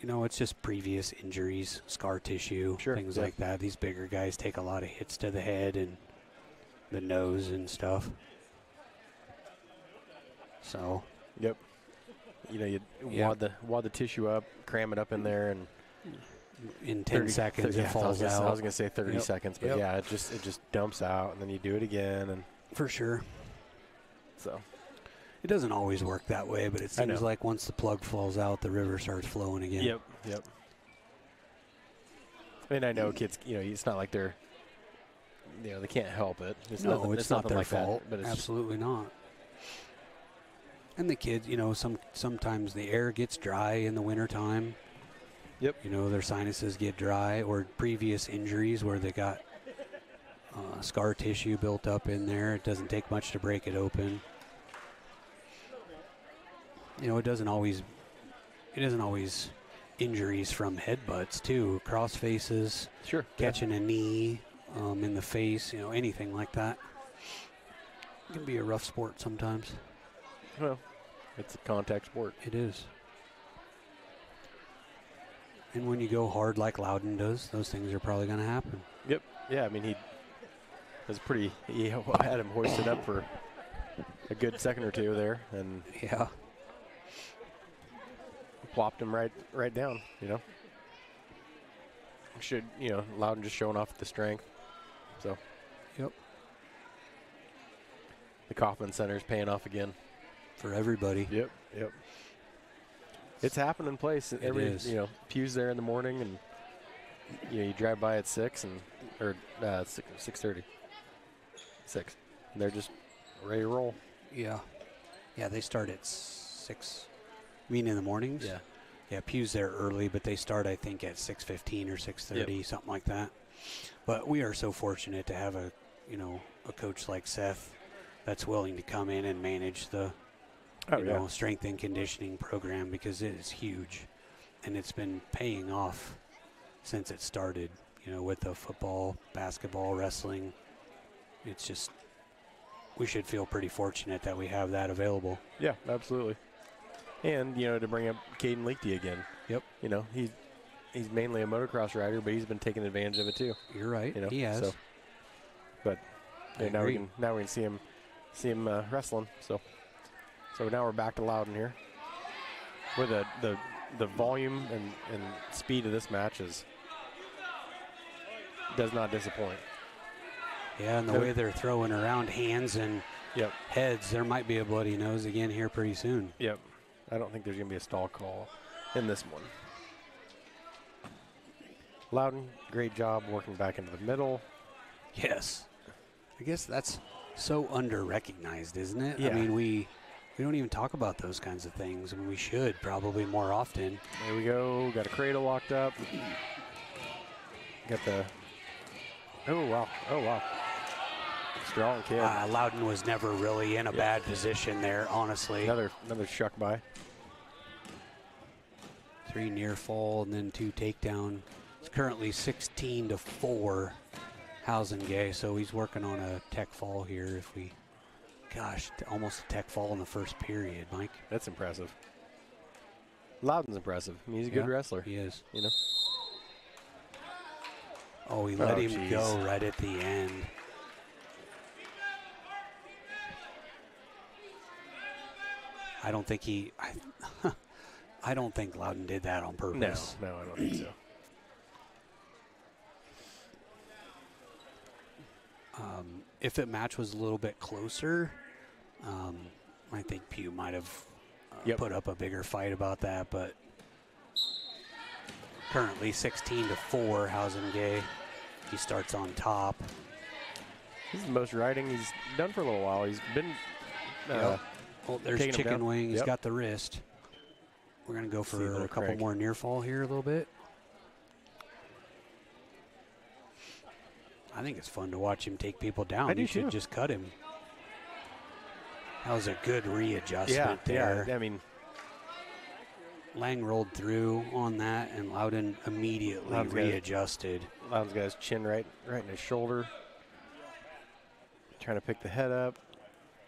it's just previous injuries, scar tissue, things like that. These bigger guys take a lot of hits to the head and the nose and stuff. So. Yep. You wad the tissue up, cram it up in there, and in 10 seconds it falls out. I was gonna say 30 seconds, but yeah, it just dumps out, and then you do it again, and for sure. So. It doesn't always work that way, but it seems like once the plug falls out, the river starts flowing again. Yep. I mean, I know kids, it's not like they're, they can't help it. It's not their like fault. That, but it's absolutely not. And the kids, sometimes the air gets dry in the wintertime. Yep. Their sinuses get dry, or previous injuries where they got scar tissue built up in there. It doesn't take much to break it open. It isn't always injuries from headbutts too, cross faces, catching a knee in the face, anything like that. It can be a rough sport sometimes. Well, it's a contact sport. It is. And when you go hard like Loudon does, those things are probably going to happen. Yep. Yeah, I mean, he had him hoisted up for a good second or two there, and plopped him right down, Loudon just showing off the strength. So. Yep. The Kaufman Center's paying off again. For everybody. Yep. It's happening in place. It is. Pew's there in the morning, and you drive by at 6 or 6:30. 6. And they're just ready to roll. Yeah. Yeah, they start at 6. You mean in the mornings? Yeah. Yeah, Pew's there early, but they start, I think, at 6:15 or 6:30, something like that. But we are so fortunate to have a coach like Seth that's willing to come in and manage the strength and conditioning program, because it is huge, and it's been paying off since it started, with the football, basketball, wrestling. It's just, we should feel pretty fortunate that we have that available. Yeah, absolutely. And, to bring up Caden Leakty again. Yep. He's mainly a motocross rider, but he's been taking advantage of it too. You're right. He has. So, but now we can see him wrestling. So now we're back to Loudon here. Where the volume and speed of this match does not disappoint. Yeah, and the way they're throwing around hands and heads, there might be a bloody nose again here pretty soon. Yep. I don't think there's going to be a stall call. in this one. Loudon, great job working back into the middle. Yes. I guess that's so under-recognized, isn't it? Yeah. I mean, we don't even talk about those kinds of things, and we should probably more often. There we go. Got a cradle locked up. Got the... Oh, wow. Oh, wow. Strong kid. Loudon was never really in a bad position there, honestly. Another shuck by. 3 near fall and then 2 takedown. It's currently 16-4 Hausengay, so he's working on a tech fall here. If we, gosh, almost a tech fall in the first period, Mike. That's impressive. Loudon's impressive. I mean, he's a good wrestler. He is. You know. Oh, he let him go right at the end. I don't think I don't think Loudon did that on purpose. No, I don't think so. If the match was a little bit closer, I think Pugh might have put up a bigger fight about that, but currently 16-4 Hausengay. He starts on top. This is the most riding he's done for a little while. He's been Oh, there's chicken wing. He's got the wrist. We're going to go for a couple more near fall here a little bit. I think it's fun to watch him take people down. You should just cut him. That was a good readjustment there. Yeah, I mean, Lang rolled through on that, and Loudon immediately readjusted. Loudon's got his chin right in his shoulder. Trying to pick the head up.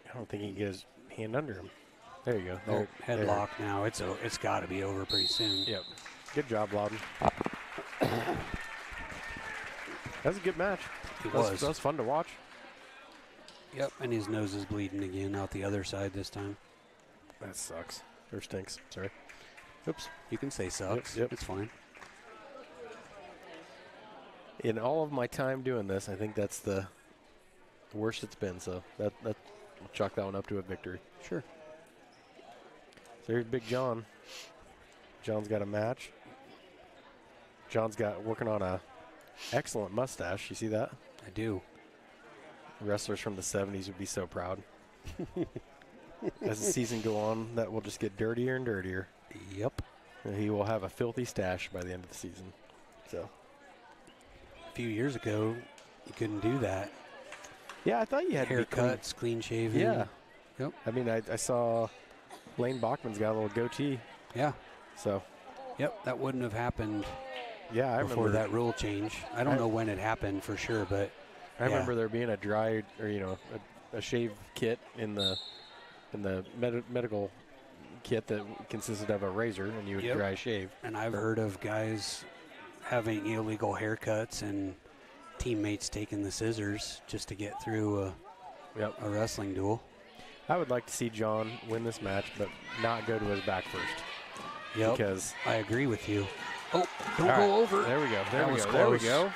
I don't think he can get his hand under him. There you go. Headlock now. It's got to be over pretty soon. Yep. Good job, Loudon. That was a good match. It was. That was fun to watch. Yep, and his nose is bleeding again out the other side this time. That sucks. Or stinks. Sorry. Oops. You can say sucks. Yep. It's fine. In all of my time doing this, I think that's the worst it's been. So that I'll chalk that one up to a victory. Sure. So here's Big John. John's got a match. John's working on a excellent mustache. You see that? I do. Wrestlers from the 70s would be so proud. As the season go on, that will just get dirtier and dirtier. Yep. And he will have a filthy stash by the end of the season. So a few years ago, you couldn't do that. Yeah, I thought you had haircuts, clean shaven. Yeah. Yep. I mean, I saw Lane Bachman's got a little goatee. Yeah. So. Yep, that wouldn't have happened. Yeah, I before remember that rule change. I don't know when it happened for sure, but I remember there being a dry, or a shave kit in the medical kit that consisted of a razor, and you would dry shave. And I've heard of guys having illegal haircuts and teammates taking the scissors just to get through a wrestling duel. I would like to see John win this match, but not go to his back first. Yep. Because I agree with you. Oh, don't go over. There we go. There we go. There we go.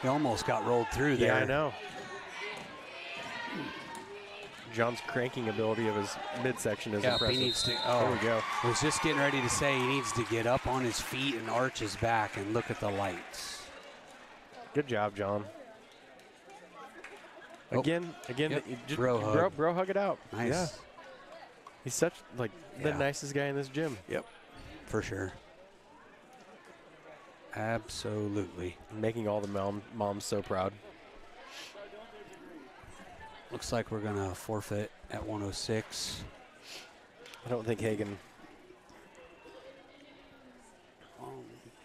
He almost got rolled through there. Yeah, I know. John's cranking ability of his midsection is impressive. He needs to. There we go. I was just getting ready to say he needs to get up on his feet and arch his back and look at the lights. Good job, John. Again, just bro, hug it out. Nice. Yeah. He's such the nicest guy in this gym. Yep, for sure. Absolutely. Making all the moms so proud. Looks like we're going to forfeit at 106. I don't think Hagen.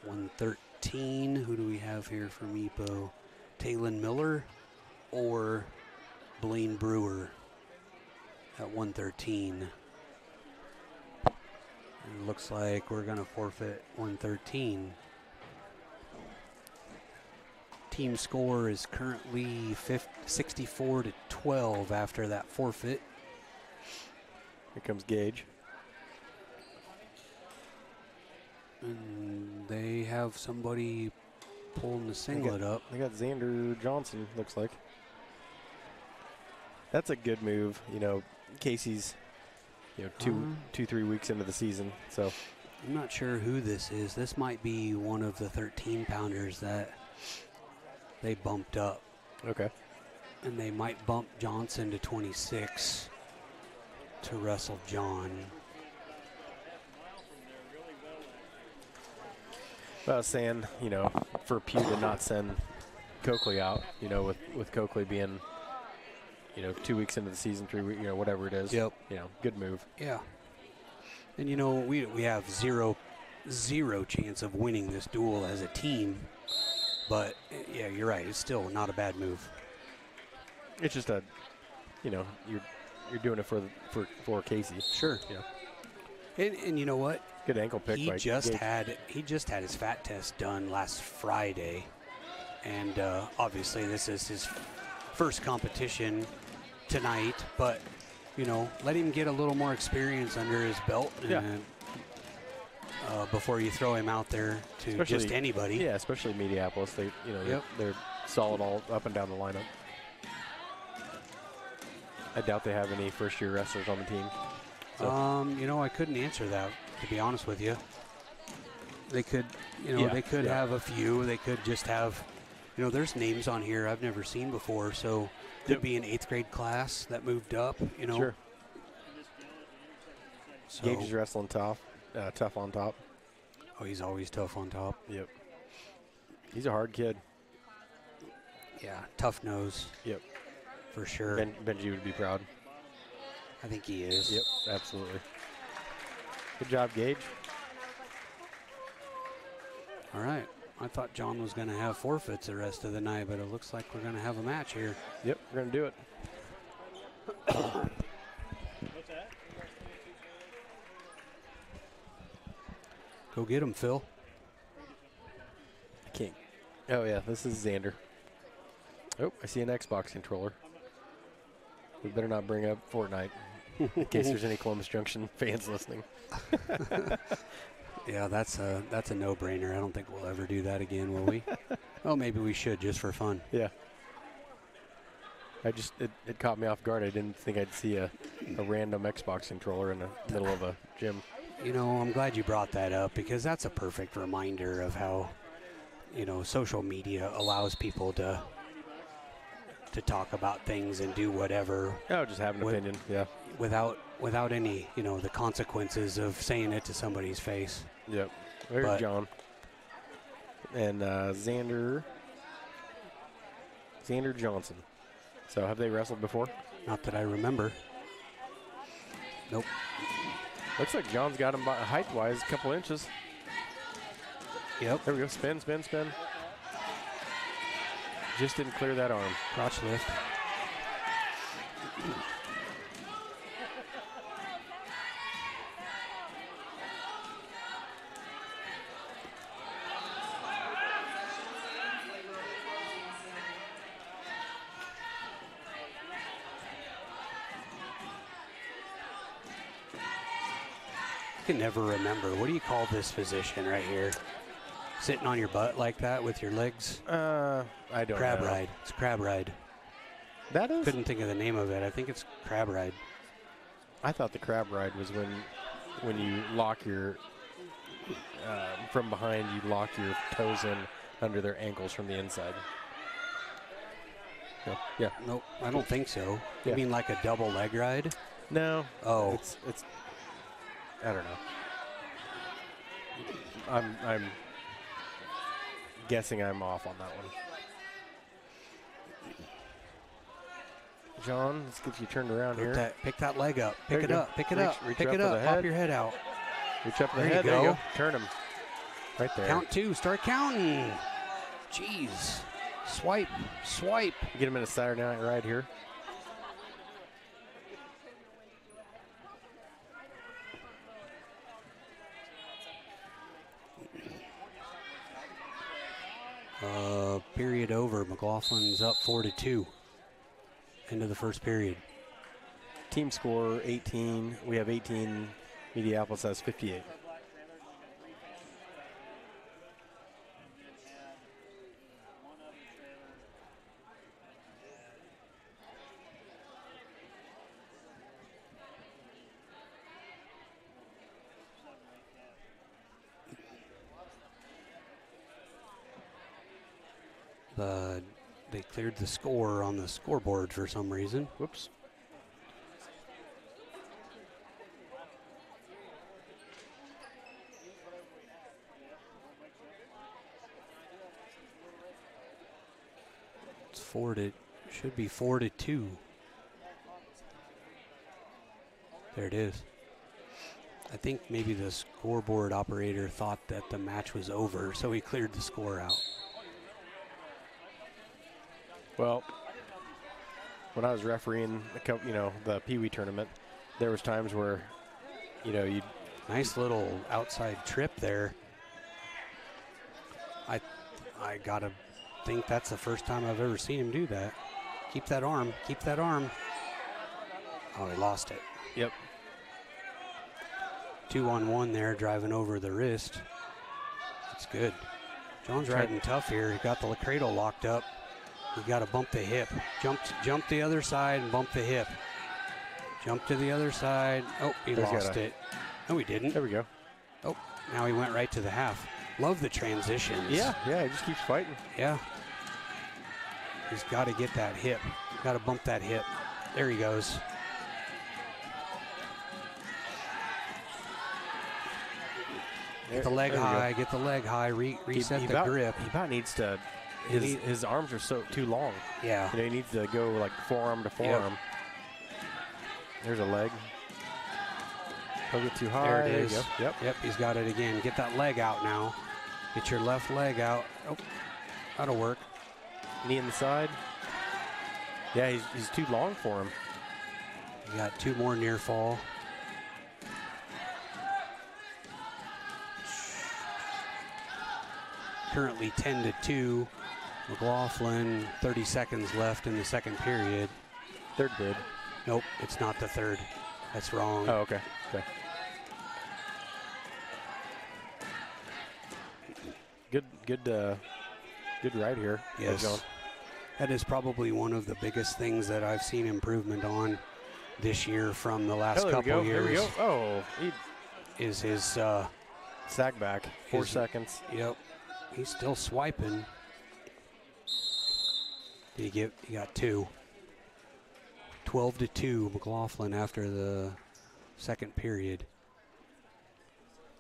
113. Who do we have here from EPO? Talon Miller or Blaine Brewer at 113. And it looks like we're going to forfeit 113. Team score is currently 64-12 after that forfeit. Here comes Gage. And they have somebody pulling the singlet up. They got Xander Johnson, looks like. That's a good move. Casey's, 2-3 weeks into the season. So I'm not sure who this is. This might be one of the 13-pounders that they bumped up. Okay. And they might bump Johnson to 26 to wrestle John. I was saying, you know, for Pew to not send Coakley out, you know, with Coakley being, you know, 2 weeks into the season, 3 weeks, you know, whatever it is. Yep. You know, good move. Yeah. And, you know, we have zero chance of winning this duel as a team. But, yeah, you're right. It's still not a bad move. It's just a, you know, you're doing it for Casey. Sure. Yeah. And you know what? Good ankle pick. He just had his fat test done last Friday, and obviously this is his first competition tonight. But you know, let him get a little more experience under his belt, and, before you throw him out there to especially, just anybody. Yeah, especially Mediapolis. They, you know, they're solid all up and down the lineup. I doubt they have any first-year wrestlers on the team. So. You know, I couldn't answer that, to be honest with you. They could, you know, they could have a few. They could just have, you know, there's names on here I've never seen before. So could be an 8th grade class that moved up, you know. Sure. So, Gage is wrestling tough on top. Oh, he's always tough on top. Yep. He's a hard kid. Yeah, tough nose. Yep. For sure. Benji would be proud. I think he is. Yep, absolutely. Good job, Gage. All right. I thought John was going to have forfeits the rest of the night, but it looks like we're going to have a match here. Yep, we're going to do it. Go get him, Phil. I can't. Oh, yeah, this is Xander. Oh, I see an Xbox controller. We better not bring up Fortnite in case there's any Columbus Junction fans listening. Yeah, that's a no-brainer. I don't think we'll ever do that again, will we? Oh, maybe we should just for fun. Yeah. It caught me off guard. I didn't think I'd see a random Xbox controller in the middle of a gym. You know, I'm glad you brought that up because that's a perfect reminder of how, you know, social media allows people to talk about things and do whatever. Oh, just have an opinion, yeah. Without any, you know, the consequences of saying it to somebody's face. Yep. There's John. And Xander Johnson. So have they wrestled before? Not that I remember. Nope. Looks like John's got him by height-wise a couple inches. Yep. There we go. Spin, spin, spin. Just didn't clear that arm. Crotch lift. I can never remember. What do you call this position right here? Sitting on your butt like that with your legs? I don't crab know. ride. It's crab ride. That is? Couldn't think of the name of it. I think it's crab ride. I thought the crab ride was when you lock your from behind, you lock your toes in under their ankles from the inside. Yeah. Nope, I don't think so. Yeah. You mean like a double leg ride? No. Oh. It's I don't know. I'm guessing I'm off on that one. John, let's get you turned around here. Pick that leg up. There Pick you it go. up. Pick it Reach- up. reach Pick up it for the up. Pop head. your head out. Reach up the There you head. There you go. go. Turn him. Right there. Count 2. Start counting. Jeez. Swipe. Swipe. Get him in a Saturday night ride here. Period over. McLaughlin's up 4-2. End of the first period. Team score 18. We have 18. Mediapolis has 58. They cleared the score on the scoreboard for some reason. Whoops. It's should be 4-2. There it is. I think maybe the scoreboard operator thought that the match was over, so he cleared the score out. Well, when I was refereeing, the Pee Wee tournament, there was times where, you'd. Nice little outside trip there. I gotta think that's the first time I've ever seen him do that. Keep that arm. Keep that arm. Oh, he lost it. Yep. 2-on-1 there, driving over the wrist. That's good. John's riding tough here. He got the cradle locked up. You got to bump the hip. Jump the other side and bump the hip. Jump to the other side. Oh, he lost it. No, he didn't. There we go. Oh, now he went right to the half. Love the transitions. Yeah, he just keeps fighting. Yeah. He's got to get that hip. Got to bump that hip. There he goes. Get the leg high. Get the leg high. Reset the grip. He about needs to. His arms are too long. Yeah. He needs to go like forearm to forearm. Yep. There's a leg. Don't get too high. There it is. Yep. He's got it again. Get that leg out now. Get your left leg out. Oh, that'll work. Knee in the side. Yeah, he's too long for him. You got 2 more near fall. Currently 10-2. McLaughlin, 30 seconds left in the second period. Third period. Nope, it's not the third. That's wrong. Oh, okay. Good ride here. Yes. That is probably one of the biggest things that I've seen improvement on this year from the last couple years. There we go. Oh, is his sag back. 4 seconds. Yep. He's still swiping. He got 2. 12-2 McLaughlin after the second period.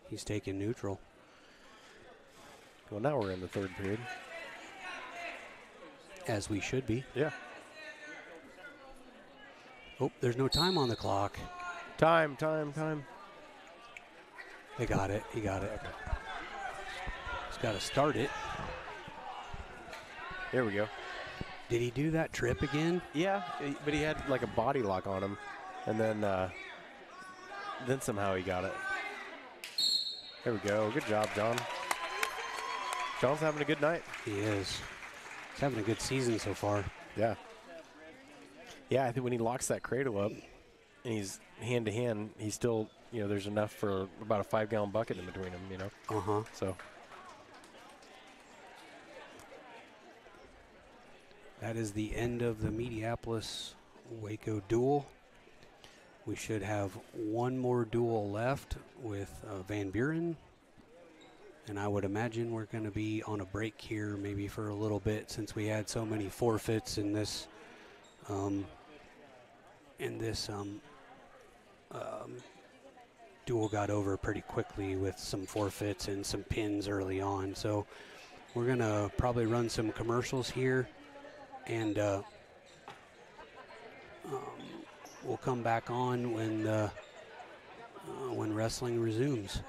He's taking neutral. Well, now we're in the third period. As we should be. Yeah. Oh, there's no time on the clock. Time. They got it. He got it. Okay. He's got to start it. There we go. Did he do that trip again? Yeah, but he had like a body lock on him, and then somehow he got it. There we go. Good job, John. John's having a good night. He is. He's having a good season so far. Yeah. Yeah, I think when he locks that cradle up and he's hand to hand, he's still, there's enough for about a 5-gallon bucket in between them, Uh-huh. So. That is the end of the Mediapolis Waco duel. We should have one more duel left with Van Buren. And I would imagine we're going to be on a break here maybe for a little bit since we had so many forfeits in this duel got over pretty quickly with some forfeits and some pins early on. So we're going to probably run some commercials here. And we'll come back on when wrestling resumes.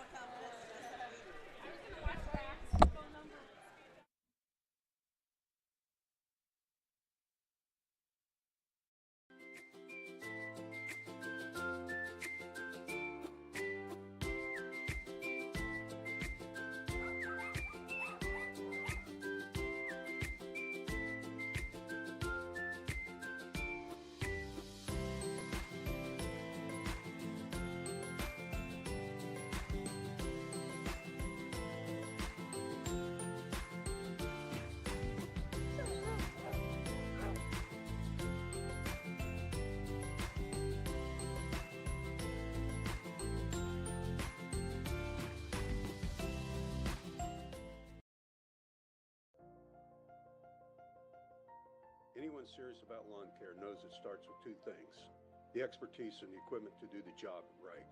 Anyone serious about lawn care knows it starts with two things: the expertise and the equipment to do the job right.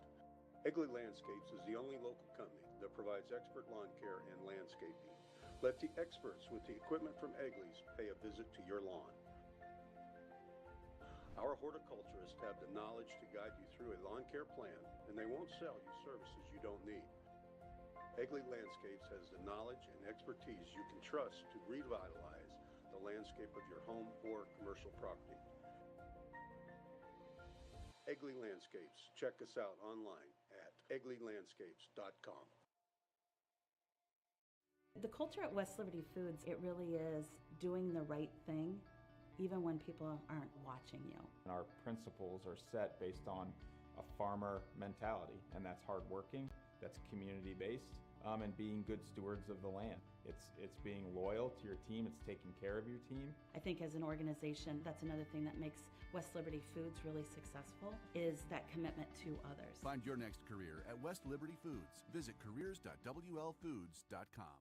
Egley Landscapes is the only local company that provides expert lawn care and landscaping. Let the experts with the equipment from Egley's pay a visit to your lawn. Our horticulturists have the knowledge to guide you through a lawn care plan, and they won't sell you services you don't need. Egley Landscapes has the knowledge and expertise you can trust to revitalize the landscape of your home or commercial property. Egley Landscapes. Check us out online at egleylandscapes.com. The culture at West Liberty Foods, it really is doing the right thing, even when people aren't watching you. Our principles are set based on a farmer mentality, and that's hardworking, that's community-based, and being good stewards of the land. It's being loyal to your team, it's taking care of your team. I think as an organization, that's another thing that makes West Liberty Foods really successful, is that commitment to others. Find your next career at West Liberty Foods. Visit careers.wlfoods.com.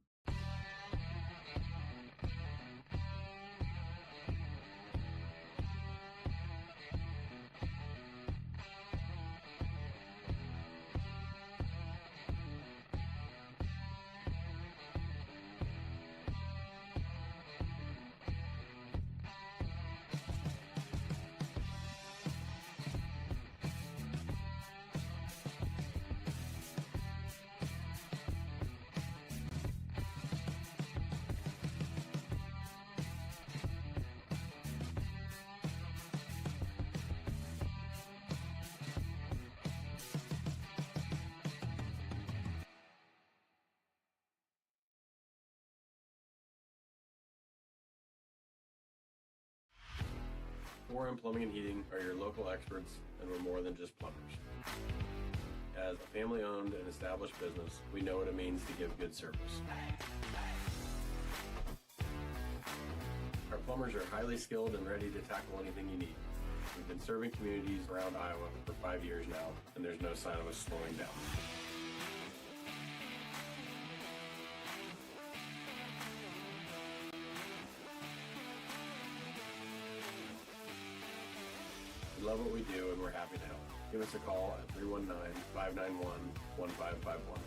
Buren Plumbing and Heating are your local experts, and we're more than just plumbers. As a family-owned and established business, we know what it means to give good service. Our plumbers are highly skilled and ready to tackle anything you need. We've been serving communities around Iowa for 5 years now, and there's no sign of us slowing down. We love what we do, and we're happy to help. Give us a call at 319-591-1551.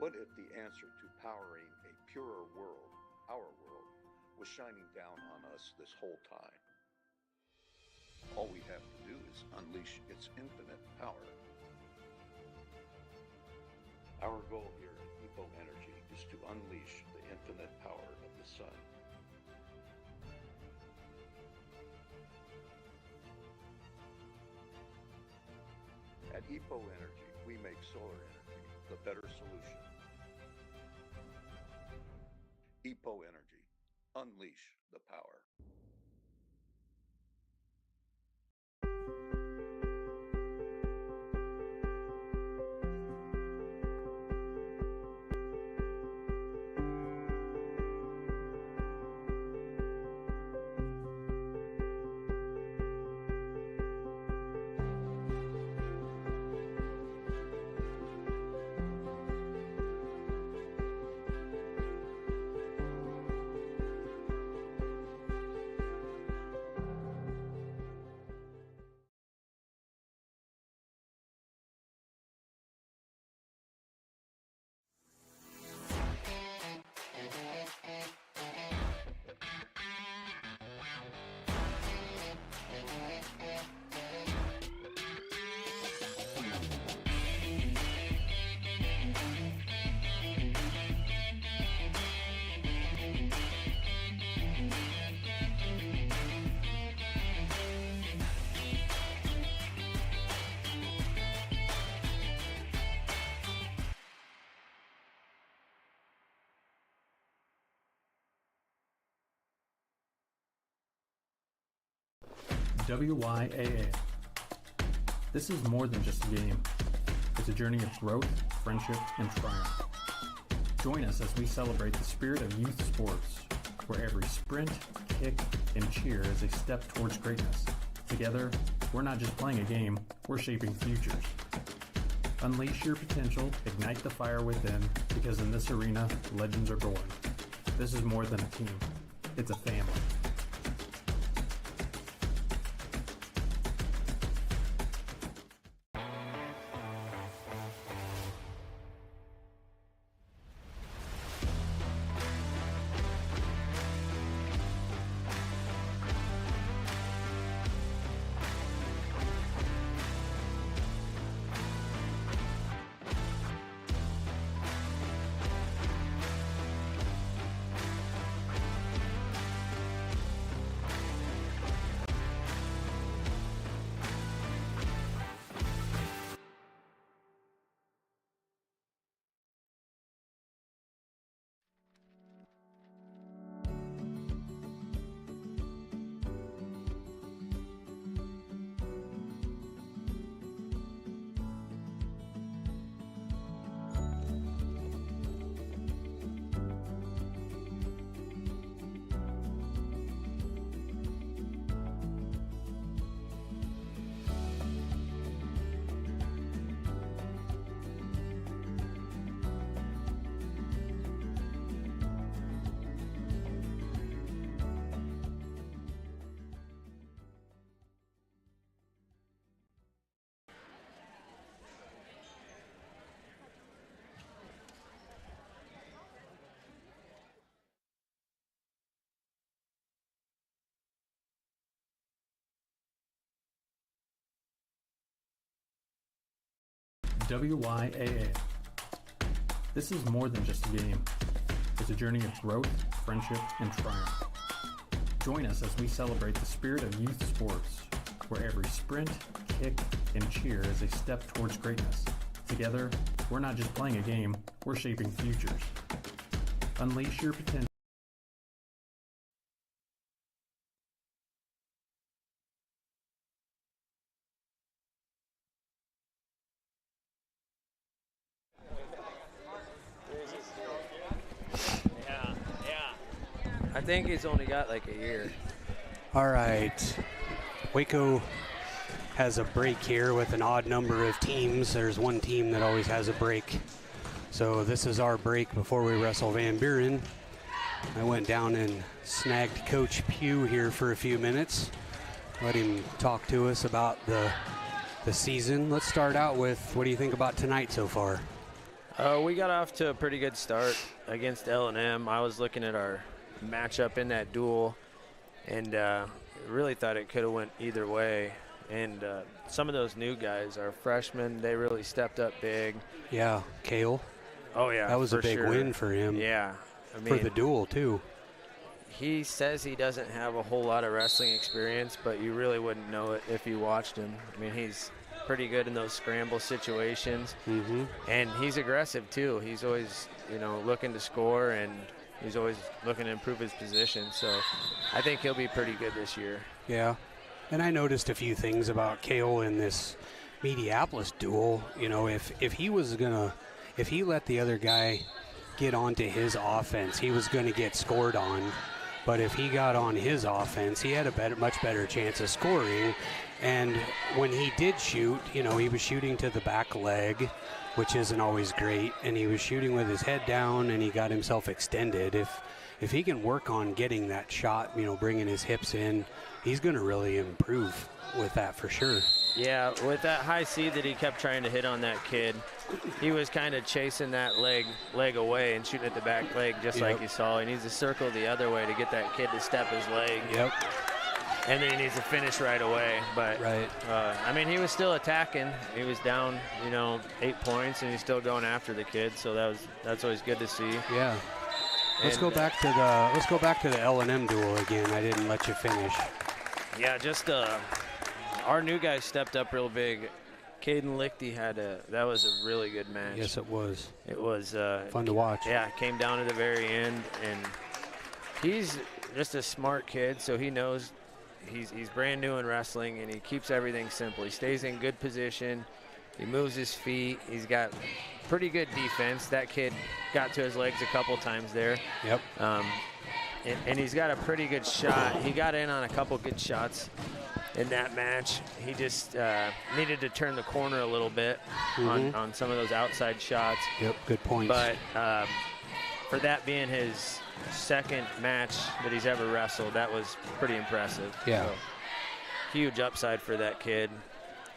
What if the answer to powering a purer world, our world, was shining down on us this whole time? All we have to do is unleash its infinite power. Our goal here at Epo Energy is to unleash the infinite power of the sun. At Epo Energy, we make solar energy the better solution. Epo Energy. Unleash the power. WYAA. This is more than just a game. It's a journey of growth, friendship, and triumph. Join us as we celebrate the spirit of youth sports, where every sprint, kick, and cheer is a step towards greatness. Together, we're not just playing a game, we're shaping futures. Unleash your potential, ignite the fire within, because in this arena, legends are born. This is more than a team. It's a family. WYAA. This is more than just a game. It's a journey of growth, friendship, and triumph. Join us as we celebrate the spirit of youth sports, where every sprint, kick, and cheer is a step towards greatness. Together, we're not just playing a game, we're shaping futures. Unleash your potential. I think he's only got like a year. All right. Waco has a break here with an odd number of teams. There's one team that always has a break. So this is our break before we wrestle Van Buren. I went down and snagged Coach Pugh here for a few minutes. Let him talk to us about the season. Let's start out with, what do you think about tonight so far? We got off to a pretty good start against L&M. I was looking at our matchup in that duel and really thought it could have went either way. And some of those new guys, our freshmen, they really stepped up big. Yeah, Kale. Oh, yeah, that was a big win for him. Yeah. I mean, for the duel, too. He says he doesn't have a whole lot of wrestling experience, but you really wouldn't know it if you watched him. I mean, he's pretty good in those scramble situations. Mm-hmm. And he's aggressive, too. He's always, looking to score, and he's always looking to improve his position. So I think he'll be pretty good this year. Yeah. And I noticed a few things about Kale in this Mediapolis duel. If he let the other guy get onto his offense, he was going to get scored on. But if he got on his offense, he had a much better chance of scoring. And when he did shoot, he was shooting to the back leg, which isn't always great. And he was shooting with his head down, and he got himself extended. If he can work on getting that shot, bringing his hips in, he's going to really improve with that for sure. Yeah, with that high C that he kept trying to hit on that kid, he was kind of chasing that leg away and shooting at the back leg just like you saw. He needs to circle the other way to get that kid to step his leg. Yep. And then he needs to finish right away. But, he was still attacking. He was down, 8 points, and he's still going after the kid. So that's always good to see. Yeah. Let's go back to the L&M duel again. I didn't let you finish. Yeah, just our new guy stepped up real big. Caden Lichty that was a really good match. Yes, it was. It was fun to watch. Yeah, it came down to the very end, and he's just a smart kid, so he knows he's brand new in wrestling, and he keeps everything simple. He stays in good position. He moves his feet. He's got pretty good defense. That kid got to his legs a couple times there. Yep. And he's got a pretty good shot. He got in on a couple good shots in that match. He just needed to turn the corner a little bit on some of those outside shots. Yep, good points. But for that being his second match that he's ever wrestled, that was pretty impressive. Yeah. So, huge upside for that kid.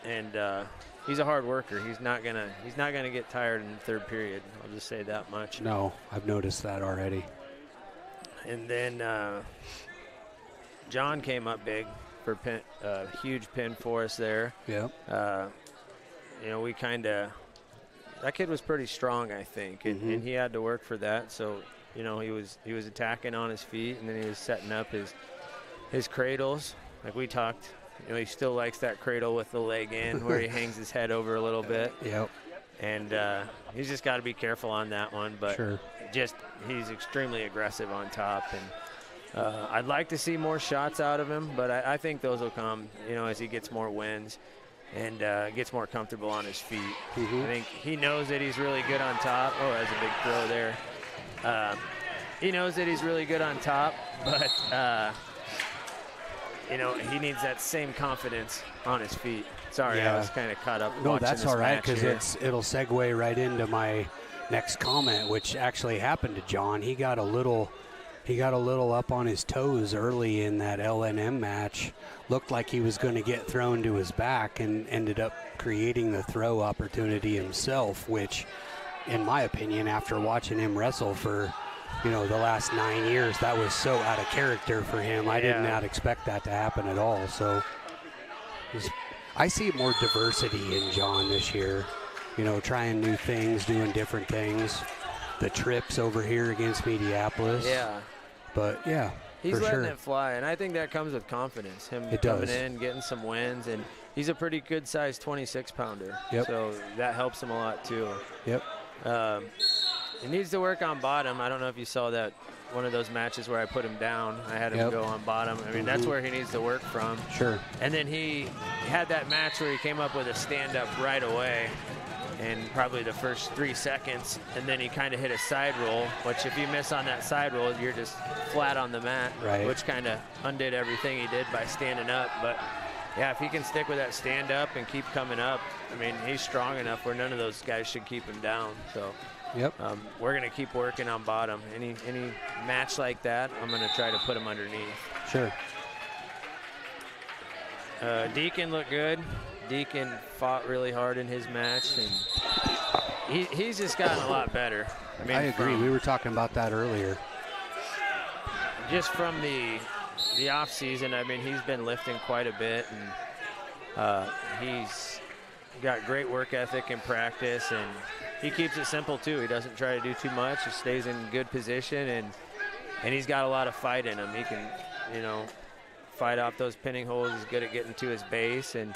And he's a hard worker. He's not gonna get tired in the third period. I'll just say that much. No, I've noticed that already. And then John came up big for a huge pin for us there. Yeah. We that kid was pretty strong, I think, and he had to work for that. So, he was attacking on his feet, and then he was setting up his cradles, like we talked. He still likes that cradle with the leg in, where he hangs his head over a little bit. Yep. And he's just got to be careful on that one, but sure. He's extremely aggressive on top, and I'd like to see more shots out of him, but I think those will come, as he gets more wins and gets more comfortable on his feet. I think he knows that he's really good on top. Oh, that's a big throw there. He knows that he's really good on top, but he needs that same confidence on his feet. Sorry, I was kind of caught up. No, that's all right, because it'll segue right into my next comment, which actually happened to John. He got a little up on his toes early in that L&M match. Looked like he was going to get thrown to his back, and ended up creating the throw opportunity himself, which, in my opinion, after watching him wrestle for the last 9 years, that was so out of character for him. I did not expect that to happen at all. So I see more diversity in John this year, trying new things, doing different things. The trips over here against Mediapolis. Yeah. But, yeah, he's for letting sure. it fly, and I think that comes with confidence. Him It coming does. in, getting some wins, and he's a pretty good-sized 26-pounder. Yep. So that helps him a lot, too. Yep. He needs to work on bottom. I don't know if you saw that one of those matches where I put him down. I had him go on bottom. I mean, that's where he needs to work from. Sure. And then he had that match where he came up with a stand-up right away, and probably the first 3 seconds, and then he kind of hit a side roll, which if you miss on that side roll, you're just flat on the mat, which kind of undid everything he did by standing up. But, yeah, if he can stick with that stand-up and keep coming up, I mean, he's strong enough where none of those guys should keep him down. So we're going to keep working on bottom. Any match like that, I'm going to try to put him underneath. Sure. Deacon looked good. Deacon fought really hard in his match, and he's just gotten a lot better. I mean, I agree. We were talking about that earlier. Just from the off season, I mean, he's been lifting quite a bit, and he's got great work ethic in practice, and he keeps it simple too. He doesn't try to do too much. He stays in good position, and he's got a lot of fight in him. He can, fight off those pinning holes. He's good at getting to his base, and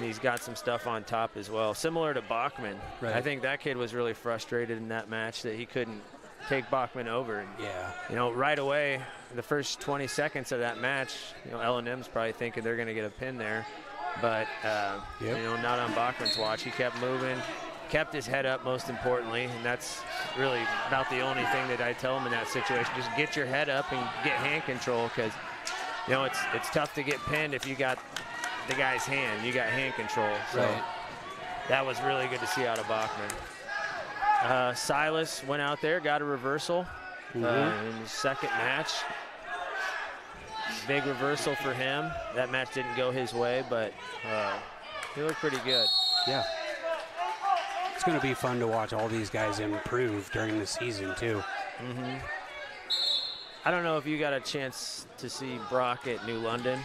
he's got some stuff on top as well. Similar to Bachman. Right. I think that kid was really frustrated in that match that he couldn't take Bachman over. And, right away, the first 20 seconds of that match, L&M's probably thinking they're going to get a pin there. But, not on Bachman's watch. He kept moving, kept his head up most importantly, and that's really about the only thing that I tell him in that situation. Just get your head up and get hand control, because it's tough to get pinned if you got the guy's hand. You got hand control. So that was really good to see out of Bachman. Silas went out there, got a reversal in his second match. Big reversal for him. That match didn't go his way, but he looked pretty good. Yeah. It's going to be fun to watch all these guys improve during the season, too. I don't know if you got a chance to see Brock at New London.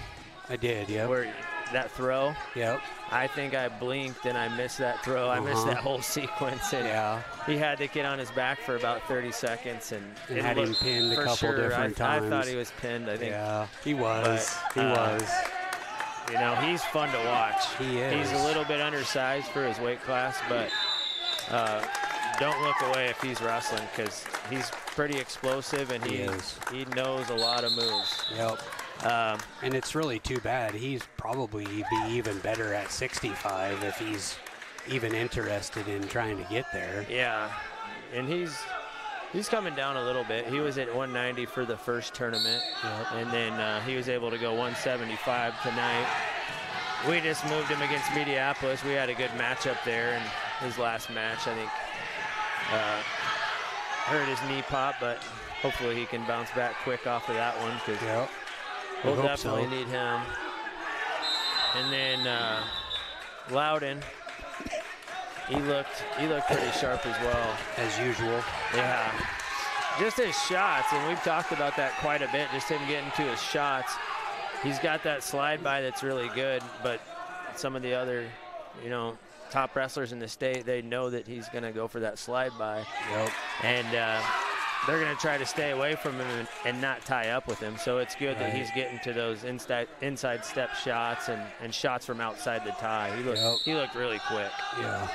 I did, yeah. Where that throw. Yep. I think I blinked and I missed that throw. I missed that whole sequence. And he had the kid on his back for about 30 seconds. And had him pinned a couple different times. I thought he was pinned, I think. Yeah, he was. He was. He's fun to watch. He is. He's a little bit undersized for his weight class, but don't look away if he's wrestling, because he's pretty explosive, and he knows a lot of moves. Yep. And it's really too bad. He's probably be even better at 65 if he's even interested in trying to get there. Yeah, and he's coming down a little bit. He was at 190 for the first tournament, and then he was able to go 175 tonight. We just moved him against Mediapolis. We had a good matchup there, and his last match, I think, hurt his knee pop, but hopefully he can bounce back quick off of that one, because we'll definitely need him. And then Loudon, he looked pretty sharp as well. As usual. Yeah. Just his shots, and we've talked about that quite a bit, just him getting to his shots. He's got that slide by that's really good, but some of the other, top wrestlers in the state, they know that he's going to go for that slide by. And they're going to try to stay away from him and not tie up with him. So it's good that he's getting to those inside step shots and shots from outside the tie. He looked really quick. Yeah.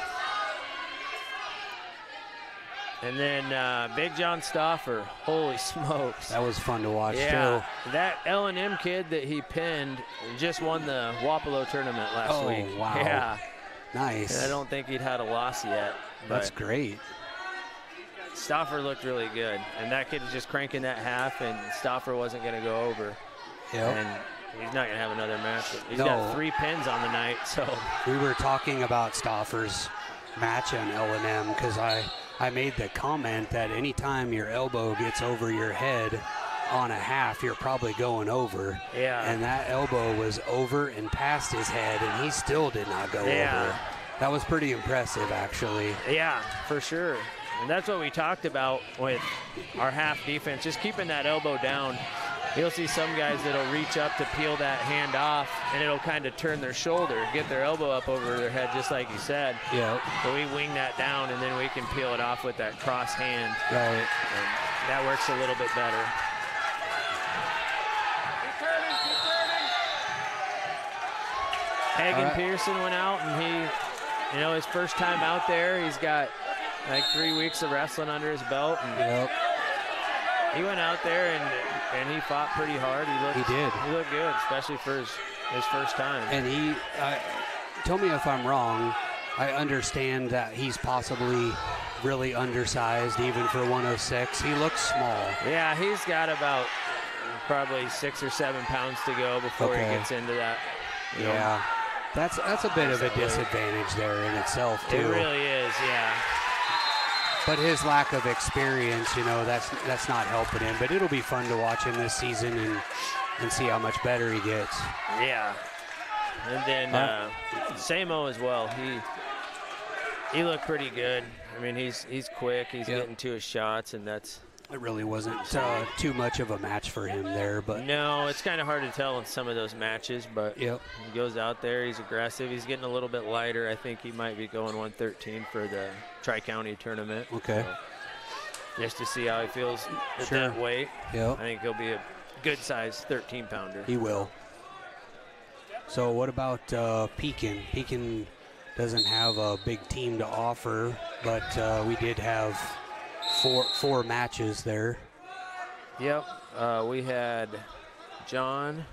And then Big John Stauffer, holy smokes. That was fun to watch, yeah, too. That L&M kid that he pinned just won the Wapello tournament last week. Oh, wow. Yeah. Nice. And I don't think he'd had a loss yet. That's great. Stauffer looked really good. And that kid was just cranking that half, and Stauffer wasn't going to go over. And he's not going to have another match. He's got 3 pins on the night. So we were talking about Stauffer's match on L&M because I made the comment that anytime your elbow gets over your head on a half, you're probably going over. Yeah. And that elbow was over and past his head, and he still did not go over. That was pretty impressive, actually. Yeah, for sure. And that's what we talked about with our half defense, just keeping that elbow down. You'll see some guys that'll reach up to peel that hand off, and it'll kind of turn their shoulder, get their elbow up over their head, just like you said. Yeah. So we wing that down, and then we can peel it off with that cross hand. Right. And that works a little bit better. Hagen Pearson went out, and he, his first time out there, he's got like 3 weeks of wrestling under his belt. And he went out there and he fought pretty hard. He looked good, especially for his first time. And he, tell me if I'm wrong, I understand that he's possibly really undersized even for 106. He looks small. Yeah, he's got about probably 6 or 7 pounds to go before he gets into that. Yeah, that's a bit of a disadvantage there in itself, too. It really is, yeah. But his lack of experience, that's not helping him. But it'll be fun to watch him this season and see how much better he gets. Yeah. And then Samo as well. He looked pretty good. I mean, he's quick. He's getting to his shots, and that's. It really wasn't too much of a match for him there, but no, it's kind of hard to tell in some of those matches. But he goes out there, he's aggressive. He's getting a little bit lighter. I think he might be going 113 for the Tri-County tournament. Okay. So just to see how he feels at that weight. I think he'll be a good size 13-pounder. He will. So what about Pekin? Pekin doesn't have a big team to offer, but we did have four matches there. Yep. We had John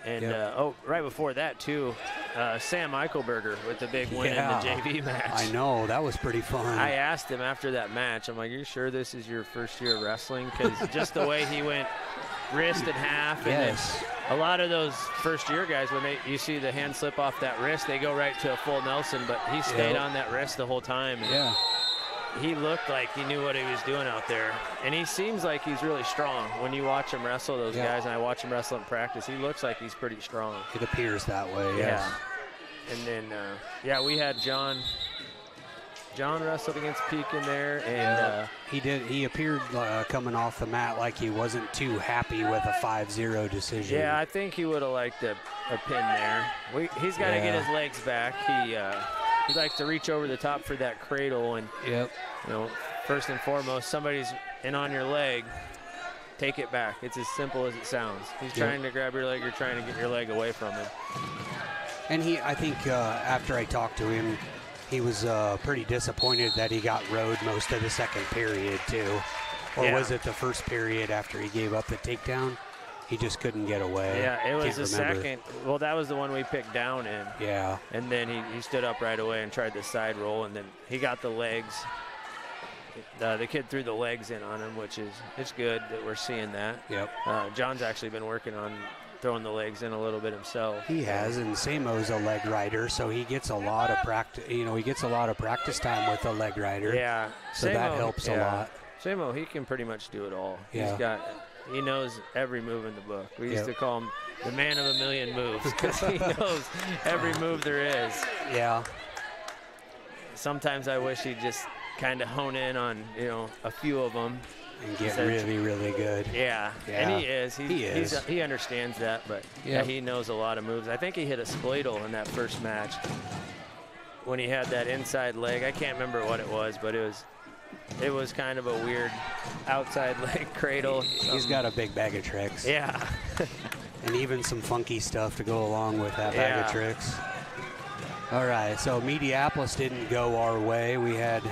and right before that too, Sam Eichelberger with the big win in the JV match. I know, that was pretty fun. I asked him after that match, I'm like, are you sure this is your first year of wrestling? Because just the way he went wrist and half, and a lot of those first year guys, when you see the hand slip off that wrist, they go right to a full Nelson, but he stayed on that wrist the whole time. And he looked like he knew what he was doing out there. And he seems like he's really strong. When you watch him wrestle those guys, and I watch him wrestle in practice, he looks like he's pretty strong. It appears that way, yes. And then, we had John wrestled against Pekin there. And he appeared coming off the mat like he wasn't too happy with a 5-0 decision. Yeah, I think he would have liked a pin there. He's got to get his legs back. He likes to reach over the top for that cradle, and first and foremost, somebody's in on your leg, take it back. It's as simple as it sounds. He's trying to grab your leg, you're trying to get your leg away from him. And I think after I talked to him, he was pretty disappointed that he got rode most of the second period too. Or was it the first period after he gave up the takedown? He just couldn't get away. Yeah, it was Can't the remember. second. Well, that was the one we picked down in. Yeah. And then he stood up right away and tried the side roll, and then he got the legs. The kid threw the legs in on him, which is it's good that we're seeing that. Yep. John's actually been working on throwing the legs in a little bit himself. He has, and Samo's a leg rider, so he gets a lot of practice. You know, he gets a lot of practice time with a leg rider. Yeah. So that helps a lot. Samo, he can pretty much do it all. Yeah. He knows every move in the book. We used to call him the man of a million moves because he knows every move there is. Yeah. Sometimes I wish he'd just kind of hone in on, a few of them. And get really, really good. Yeah. And he is. He understands that, but he knows a lot of moves. I think he hit a spladle in that first match when he had that inside leg. I can't remember what it was, but it was kind of a weird outside leg cradle. He's got a big bag of tricks. Yeah. And even some funky stuff to go along with that bag of tricks. All right, so Mediapolis didn't go our way. We had,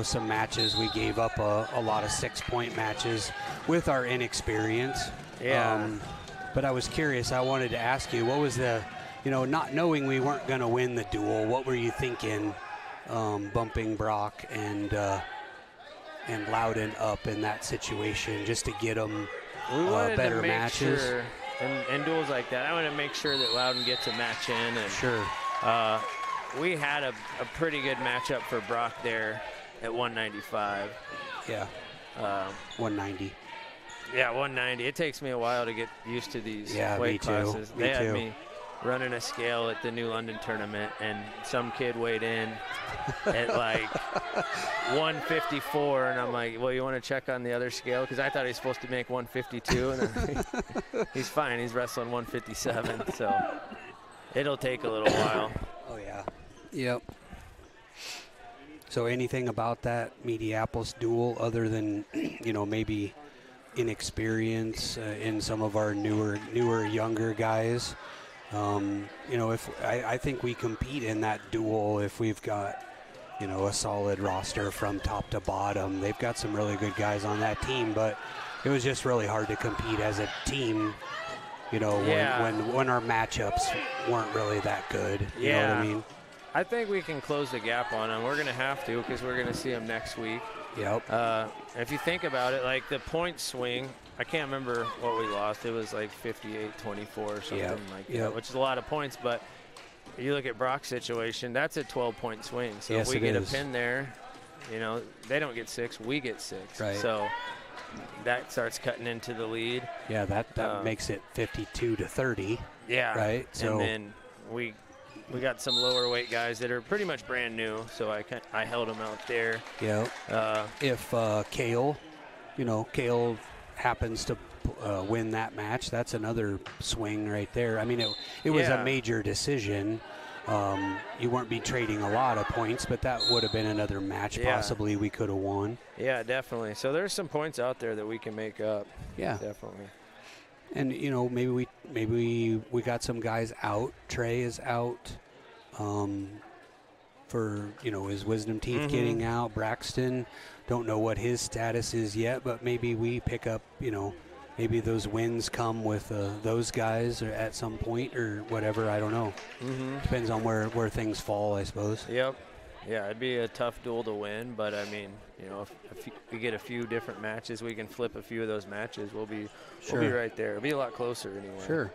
some matches. We gave up a lot of 6-point matches with our inexperience. Yeah. But I was curious. I wanted to ask you, what was the, not knowing we weren't going to win the duel, what were you thinking bumping Brock and Loudon up in that situation just to get them better matches? Sure, and duels like that, I want to make sure that Loudon gets a match in. And, sure. We had a pretty good matchup for Brock there at 195. Yeah. 190. Yeah, 190. It takes me a while to get used to these weight classes. Me too. Had me running a scale at the New London tournament, and some kid weighed in at like 154, and I'm like, well, you want to check on the other scale? Because I thought he was supposed to make 152, and then he's fine. He's wrestling 157, so it'll take a little while. Oh, yeah. Yep. So anything about that Mediapolis duel other than, maybe inexperience in some of our newer, younger guys? I think we compete in that duel if we've got, a solid roster from top to bottom. They've got some really good guys on that team, but it was just really hard to compete as a team, when our matchups weren't really that good. You know what I mean? I think we can close the gap on them. We're going to have to because we're going to see them next week. Yep. If you think about it, like the point swing, I can't remember what we lost. It was like 58-24 or something like that, which is a lot of points. But you look at Brock's situation, that's a 12-point swing. So if we get a pin there, they don't get 6, we get 6. Right. So that starts cutting into the lead. Yeah, that makes it 52-30. Yeah. Right. So and then we got some lower weight guys that are pretty much brand new, so I held them out there. Yeah. If Kale happens to win that match, that's another swing right there. I mean, it was a major decision. You weren't be trading a lot of points, but that would have been another match possibly we could have won. Yeah, definitely. So there's some points out there that we can make up. Yeah. Definitely. And maybe we got some guys out. Trey is out for his wisdom teeth getting out. Braxton, don't know what his status is yet, but maybe we pick up maybe those wins come with those guys or at some point or whatever. I don't know. Depends on where things fall, I suppose. Yep. Yeah, it'd be a tough duel to win, but I mean, if we get a few different matches, we can flip a few of those matches. We'll be right there. It'll be a lot closer anyway. Sure.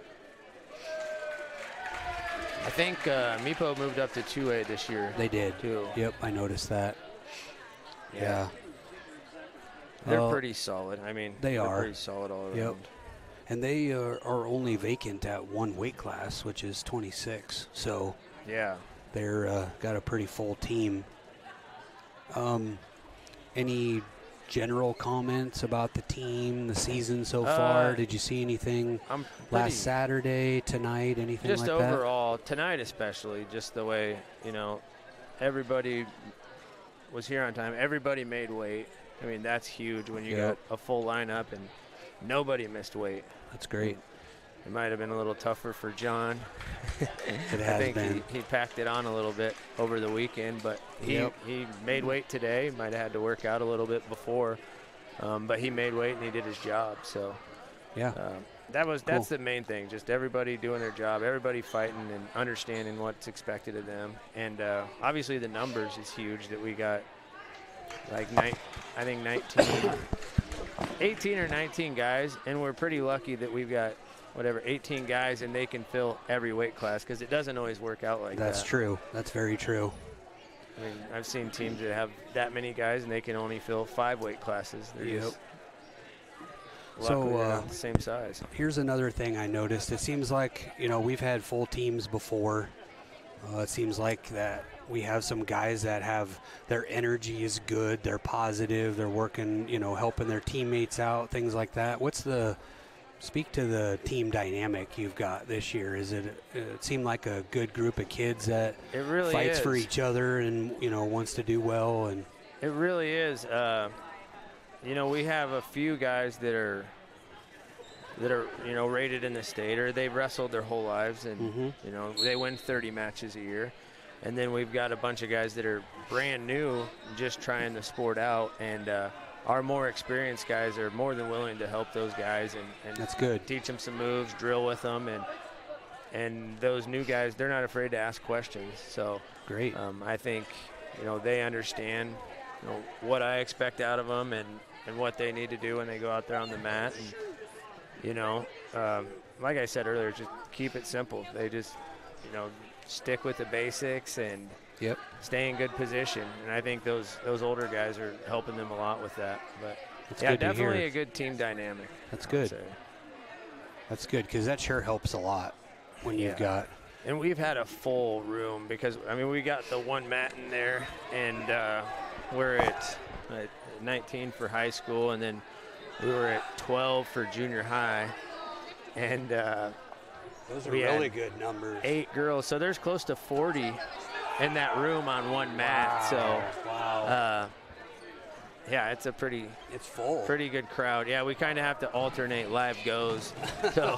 I think Meepo moved up to 2A this year. They did. Too. Yep, I noticed that. Yeah. They're pretty solid. I mean, they're pretty solid all around. Yep. And they are only vacant at one weight class, which is 26. So yeah, they're got a pretty full team. Any general comments about the team, the season so far? Did you see anything last Saturday, tonight, anything like that? Just overall, tonight especially, just the way, everybody was here on time. Everybody made weight. I mean, that's huge when you got a full lineup and nobody missed weight. That's great. It might have been a little tougher for John. It has been. He packed it on a little bit over the weekend, but he made weight today. Might have had to work out a little bit before, but he made weight and he did his job. So, That's the main thing. Just everybody doing their job, everybody fighting and understanding what's expected of them. And obviously the numbers is huge that we got like 18 or 19 guys, and we're pretty lucky that we've got 18 guys, and they can fill every weight class because it doesn't always work out like that. That's true. That's very true. I mean, I've seen teams that have that many guys, and they can only fill 5 weight classes. They're just luckily they're not the same size. Here's another thing I noticed. It seems like, we've had full teams before. It seems like that we have some guys that have their energy is good, they're positive, they're working, helping their teammates out, things like that. Speak to the team dynamic you've got this year. It seemed like a good group of kids that it really fights is. for each other and, wants to do well. And it really is. We have a few guys that are rated in the state, or they've wrestled their whole lives, and they win 30 matches a year. And then we've got a bunch of guys that are brand new, just trying the sport out, and our more experienced guys are more than willing to help those guys and that's good. Teach them some moves, drill with them, and those new guys, they're not afraid to ask questions. So great. I think they understand what I expect out of them and what they need to do when they go out there on the mat. And like I said earlier, just keep it simple. They just stick with the basics and stay in good position. And I think those older guys are helping them a lot with that. But That's definitely a good team dynamic. That's good. That's good, because that sure helps a lot when you've got. And we've had a full room because, we got the one mat in there, and we're at 19 for high school, and then we were at 12 for junior high. And those are really good numbers. 8 girls. So there's close to 40 in that room on one mat. Wow. It's a pretty good crowd. Yeah, we kind of have to alternate live goes. So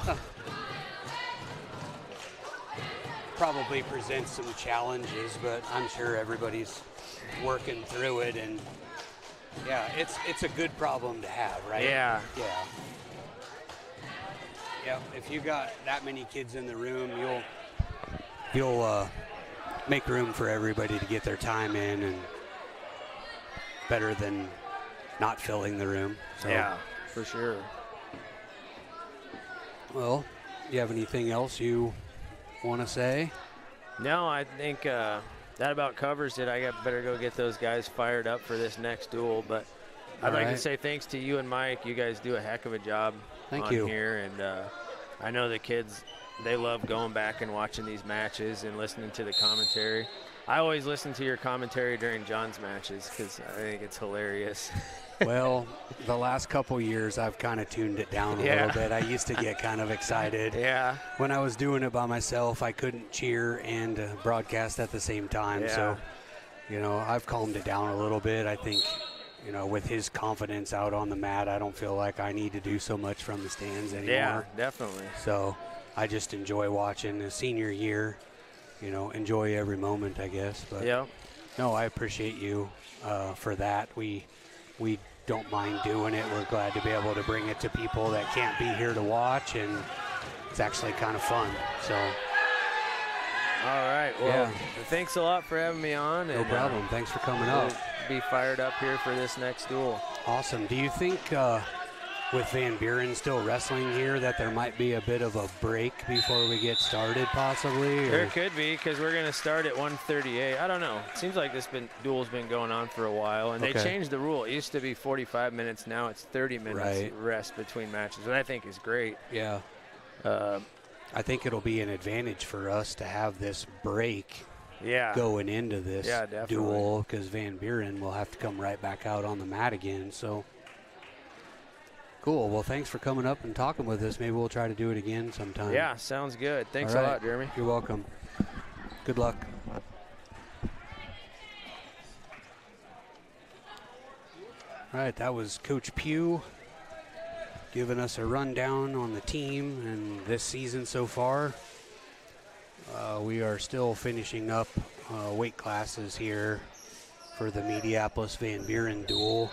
probably presents some challenges, but I'm sure everybody's working through it, and it's a good problem to have, right? Yeah. Yeah, if you got that many kids in the room, you'll make room for everybody to get their time in, and better than not filling the room. So. Yeah, for sure. Well, you have anything else you want to say? No, I think that about covers it. I better go get those guys fired up for this next duel, but I'd like to say thanks to you and Mike. You guys do a heck of a job on here, and I know the kids, they love going back and watching these matches and listening to the commentary. I always listen to your commentary during John's matches because I think it's hilarious. Well, the last couple years I've kind of tuned it down a little bit. I used to get kind of excited. Yeah. When I was doing it by myself, I couldn't cheer and broadcast at the same time. Yeah. So, I've calmed it down a little bit. I think, with his confidence out on the mat, I don't feel like I need to do so much from the stands anymore. Yeah, definitely. So I just enjoy watching the senior year, enjoy every moment, I guess. But no, I appreciate you for that. We don't mind doing it. We're glad to be able to bring it to people that can't be here to watch, and it's actually kind of fun. So. All right. Well, thanks a lot for having me on. No problem. Thanks for coming up. Be fired up here for this next duel. Awesome. Do you think with Van Buren still wrestling here that there might be a bit of a break before we get started possibly? There could be, because we're going to start at 1:38. I don't know. It seems like this duel's been going on for a while, and they changed the rule. It used to be 45 minutes. Now it's 30 minutes rest between matches, which I think is great. Yeah. I think it'll be an advantage for us to have this break going into this duel, because Van Buren will have to come right back out on the mat again. So cool. Well, thanks for coming up and talking with us. Maybe we'll try to do it again sometime. Yeah, sounds good. Thanks a lot, Jeremy. You're welcome. Good luck. All right, that was Coach Pugh giving us a rundown on the team and this season so far. We are still finishing up weight classes here for the Mediapolis Van Buren duel.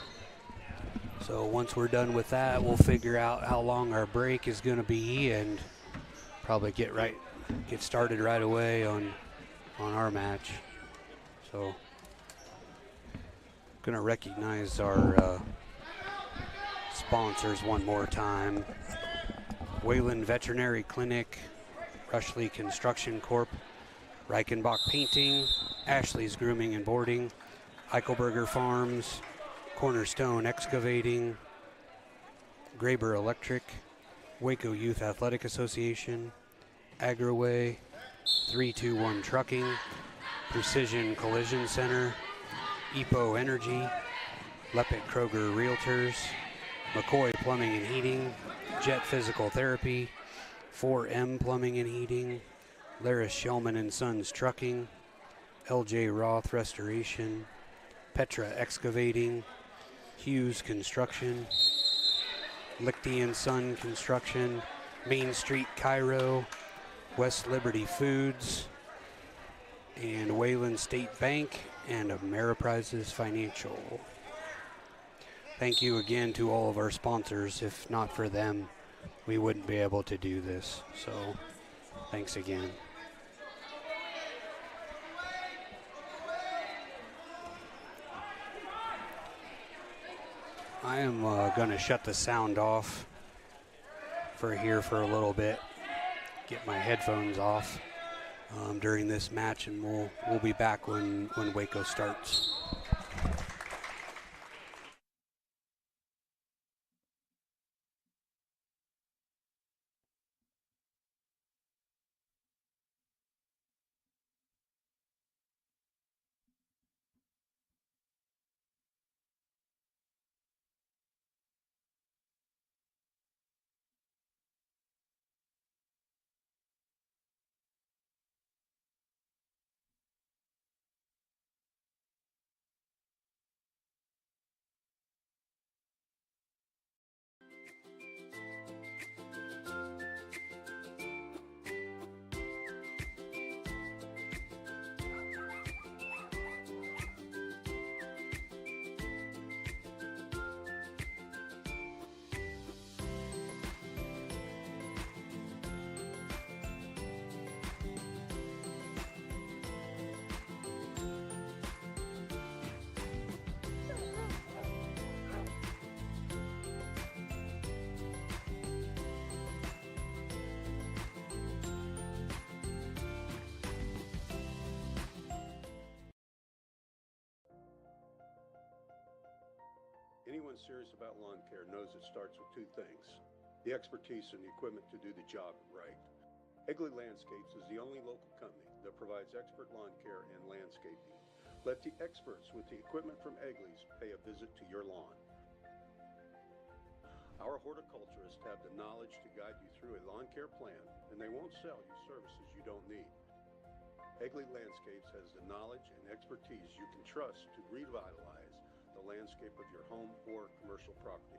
So once we're done with that, we'll figure out how long our break is going to be and probably get started right away on our match. So going to recognize our sponsors one more time. Wayland Veterinary Clinic, Rushley Construction Corp., Reichenbach Painting, Ashley's Grooming and Boarding, Eichelberger Farms, Cornerstone Excavating, Graber Electric, Waco Youth Athletic Association, Agroway, 321 Trucking, Precision Collision Center, EPO Energy, Leppert Kroger Realtors, McCoy Plumbing and Heating, Jet Physical Therapy, 4M Plumbing and Heating, Laris Shellman and Sons Trucking, LJ Roth Restoration, Petra Excavating, Hughes Construction, Lichty and Son Construction, Main Street Cairo, West Liberty Foods, and Wayland State Bank, and Ameriprizes Financial. Thank you again to all of our sponsors. If not for them, we wouldn't be able to do this. So thanks again. I am going to shut the sound off for a little bit, get my headphones off during this match, and we'll be back when Waco starts. Anyone serious about lawn care knows it starts with two things: the expertise and the equipment to do the job right. Egley Landscapes is the only local company that provides expert lawn care and landscaping. Let the experts with the equipment from Egley's pay a visit to your lawn. Our horticulturists have the knowledge to guide you through a lawn care plan, and they won't sell you services you don't need. Egley Landscapes has the knowledge and expertise you can trust to revitalize the landscape of your home or commercial property.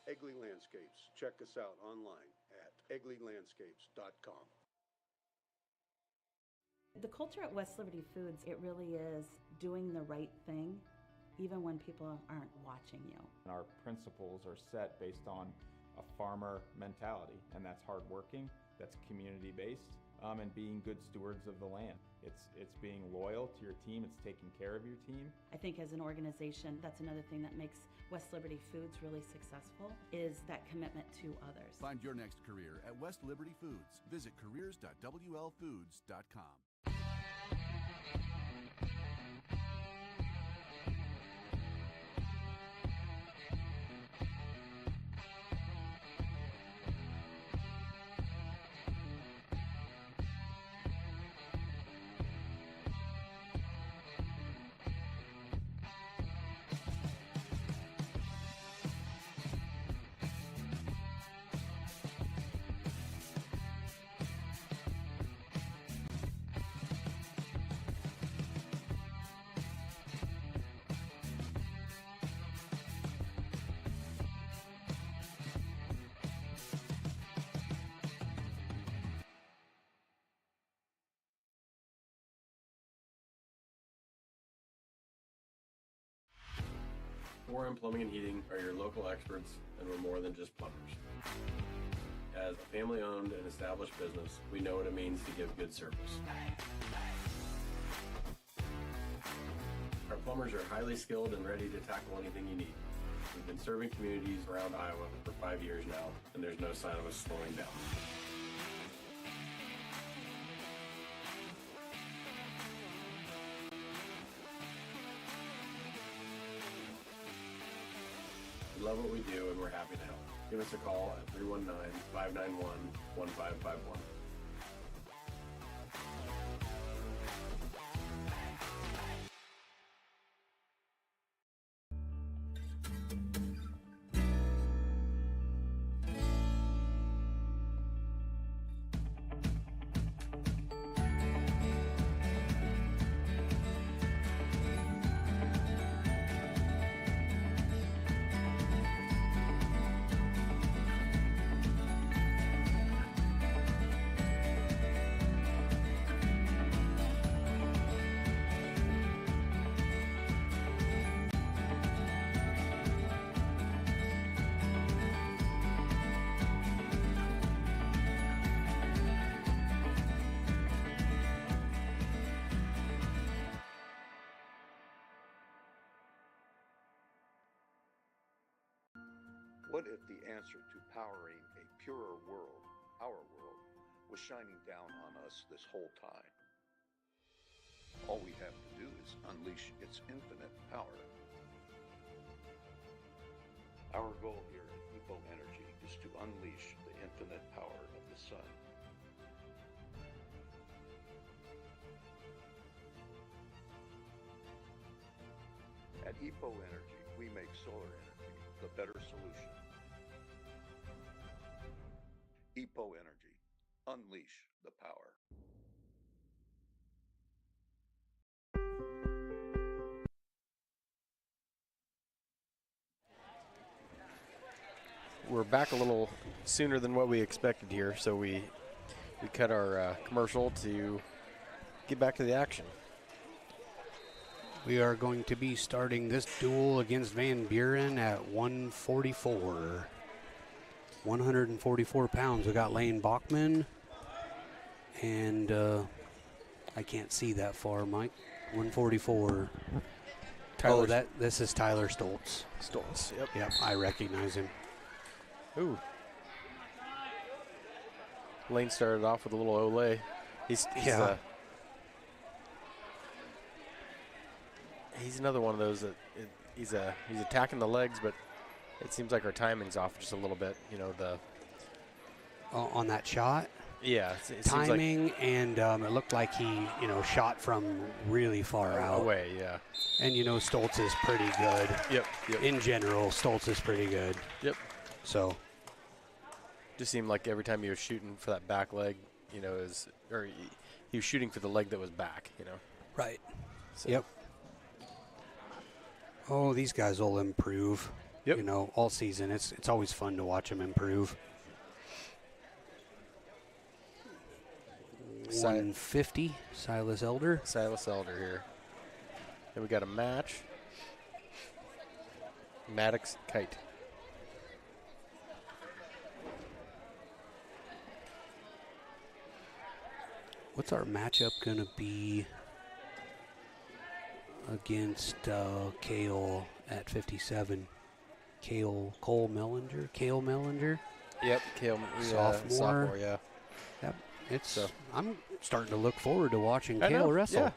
Egley Landscapes. Check us out online at egleylandscapes.com. The culture at West Liberty Foods, it really is doing the right thing, even when people aren't watching you. Our principles are set based on a farmer mentality, and that's hardworking, that's community-based, and being good stewards of the land. It's being loyal to your team, it's taking care of your team. I think as an organization, that's another thing that makes West Liberty Foods really successful, is that commitment to others. Find your next career at West Liberty Foods. Visit careers.wlfoods.com. Buren Plumbing and Heating are your local experts, and we're more than just plumbers. As a family-owned and established business, we know what it means to give good service. Our plumbers are highly skilled and ready to tackle anything you need. We've been serving communities around Iowa for 5 years now, and there's no sign of us slowing down. We love what we do, and we're happy to help. Give us a call at 319-591-1551. What if the answer to powering a purer world, our world, was shining down on us this whole time? All we have to do is unleash its infinite power. Our goal here at Epo Energy is to unleash the infinite power of the sun. At Epo Energy, we make solar energy the better solution. Epo Energy. Unleash the power. We're back a little sooner than what we expected here, so we cut our commercial to get back to the action. We are going to be starting this duel against Van Buren at 144. 144 pounds. We got Lane Bachman, and I can't see that far, Mike. 144. This is Tyler Stoltz. Stoltz, Yep, I recognize him. Ooh. Lane started off with a little Olay. He's another one of those that he's attacking the legs, but it seems like our timing's off just a little bit. You know, On that shot? Yeah. It timing, and it looked like he, shot from really far out. Away, yeah. And, Stoltz is pretty good. Yep. In general, Stoltz is pretty good. Yep. So. Just seemed like every time he was shooting for that back leg, he was shooting for the leg that was back, Right. So. Yep. Oh, these guys will improve. Yep. All season. It's always fun to watch them improve. 150, Silas Elder. Silas Elder here. Then we got a match. Maddox Kite. What's our matchup going to be against Cale at 57? Cole Mellinger? Yep, Cale, sophomore, yeah. Yep, I'm starting to look forward to watching Cale wrestle. Yeah.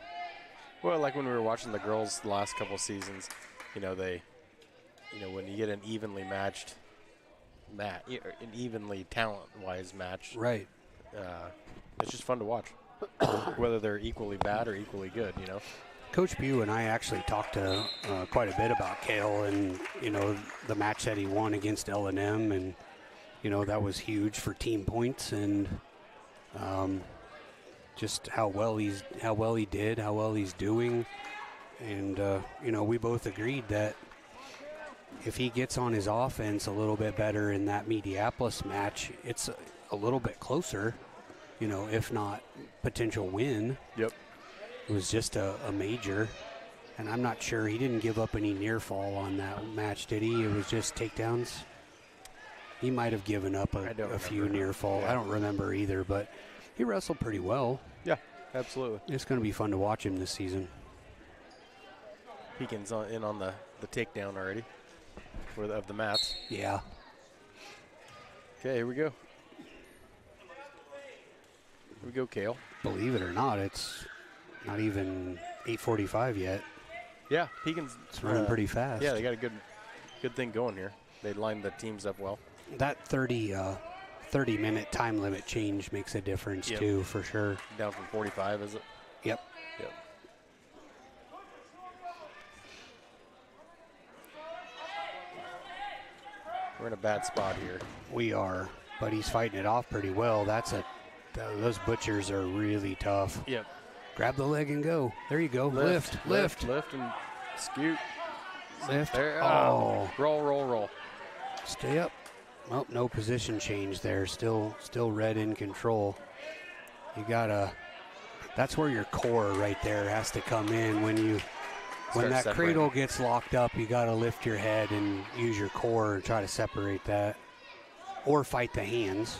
Well, like when we were watching the girls the last couple seasons, when you get an evenly matched an evenly talent-wise match, right? It's just fun to watch, whether they're equally bad or equally good, Coach Pugh and I actually talked to quite a bit about Cale and, the match that he won against L&M, and, that was huge for team points, and just how well he did, how well he's doing. And, we both agreed that if he gets on his offense a little bit better in that Mediapolis match, it's a little bit closer, if not potential win. Yep. It was just a major And I'm not sure. He didn't give up any near fall on that match, did he? It was just takedowns. He might have given up a few near fall. Yeah. I don't remember either, but he wrestled pretty well. Yeah, absolutely. It's going to be fun to watch him this season. Pekin's in on the takedown already of the mats. Yeah. Okay, here we go. Here we go, Kale. Believe it or not, it's not even 8:45 yet. Yeah, Pekin's It's running pretty fast. Yeah, they got a good thing going here. They lined the teams up well. That 30-minute time limit change makes a difference too, for sure. Down from 45, is it? Yep. Yep. We're in a bad spot here. We are, but he's fighting it off pretty well. Those butchers are really tough. Yep. Grab the leg and go. There you go. Lift. Lift and scoot. Lift. There. Oh. Roll. Stay up. Well, no position change there. Still red in control. You gotta. That's where your core right there has to come in when that cradle gets locked up. You gotta lift your head and use your core and try to separate that, or fight the hands.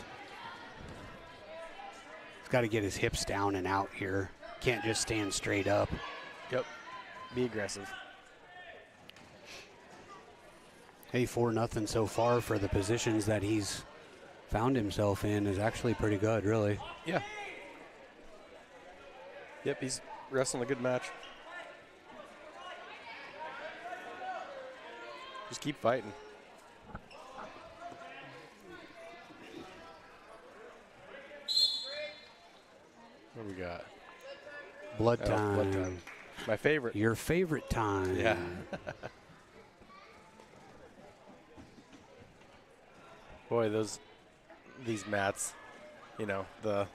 He's got to get his hips down and out here. Can't just stand straight up. Yep. Be aggressive. Hey, 4-0 so far for the positions that he's found himself in is actually pretty good, really. Yeah. Yep, he's wrestling a good match. Just keep fighting. What do we got? Blood time. Blood time. My favorite. Your favorite time. Yeah. Boy, these mats, the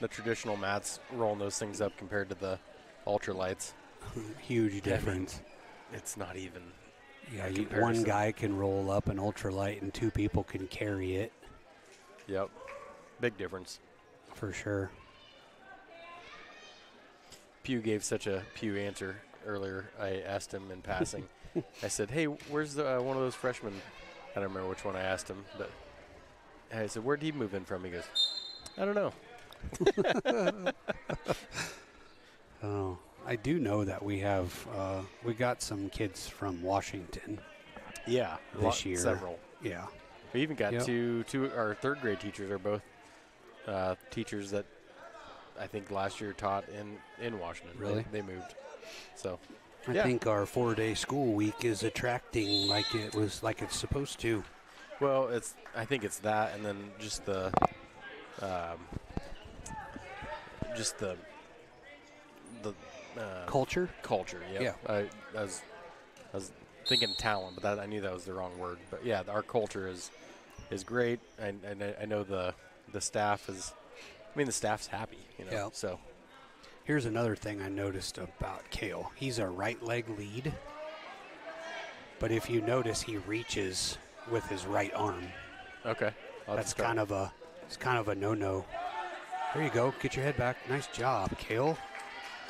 traditional mats, rolling those things up compared to the ultralights. Huge difference. It's not even. Yeah, one guy can roll up an ultralight and two people can carry it. Yep. Big difference. For sure. Pew gave such a Pew answer earlier. I asked him in passing. I said, "Hey, where's one of those freshmen?" I don't remember which one I asked him, but I said, "Where'd he move in from?" He goes, "I don't know." Oh, I do know that we got some kids from Washington. Yeah, this year. Several. Yeah. We even got two. Our third grade teachers are both teachers that I think last year taught in Washington. Really? They moved. So I think our 4-day school week is attracting like it's supposed to. Well, I think it's that, and then just the culture. Culture. Yeah. I was thinking talent, but I knew that was the wrong word. But yeah, our culture is great, and I know the staff is. I mean, the staff's happy, Yeah. So here's another thing I noticed about Kale. He's a right leg lead, but if you notice, he reaches with his right arm. Okay. It's kind of a no-no. There you go. Get your head back. Nice job, Kale.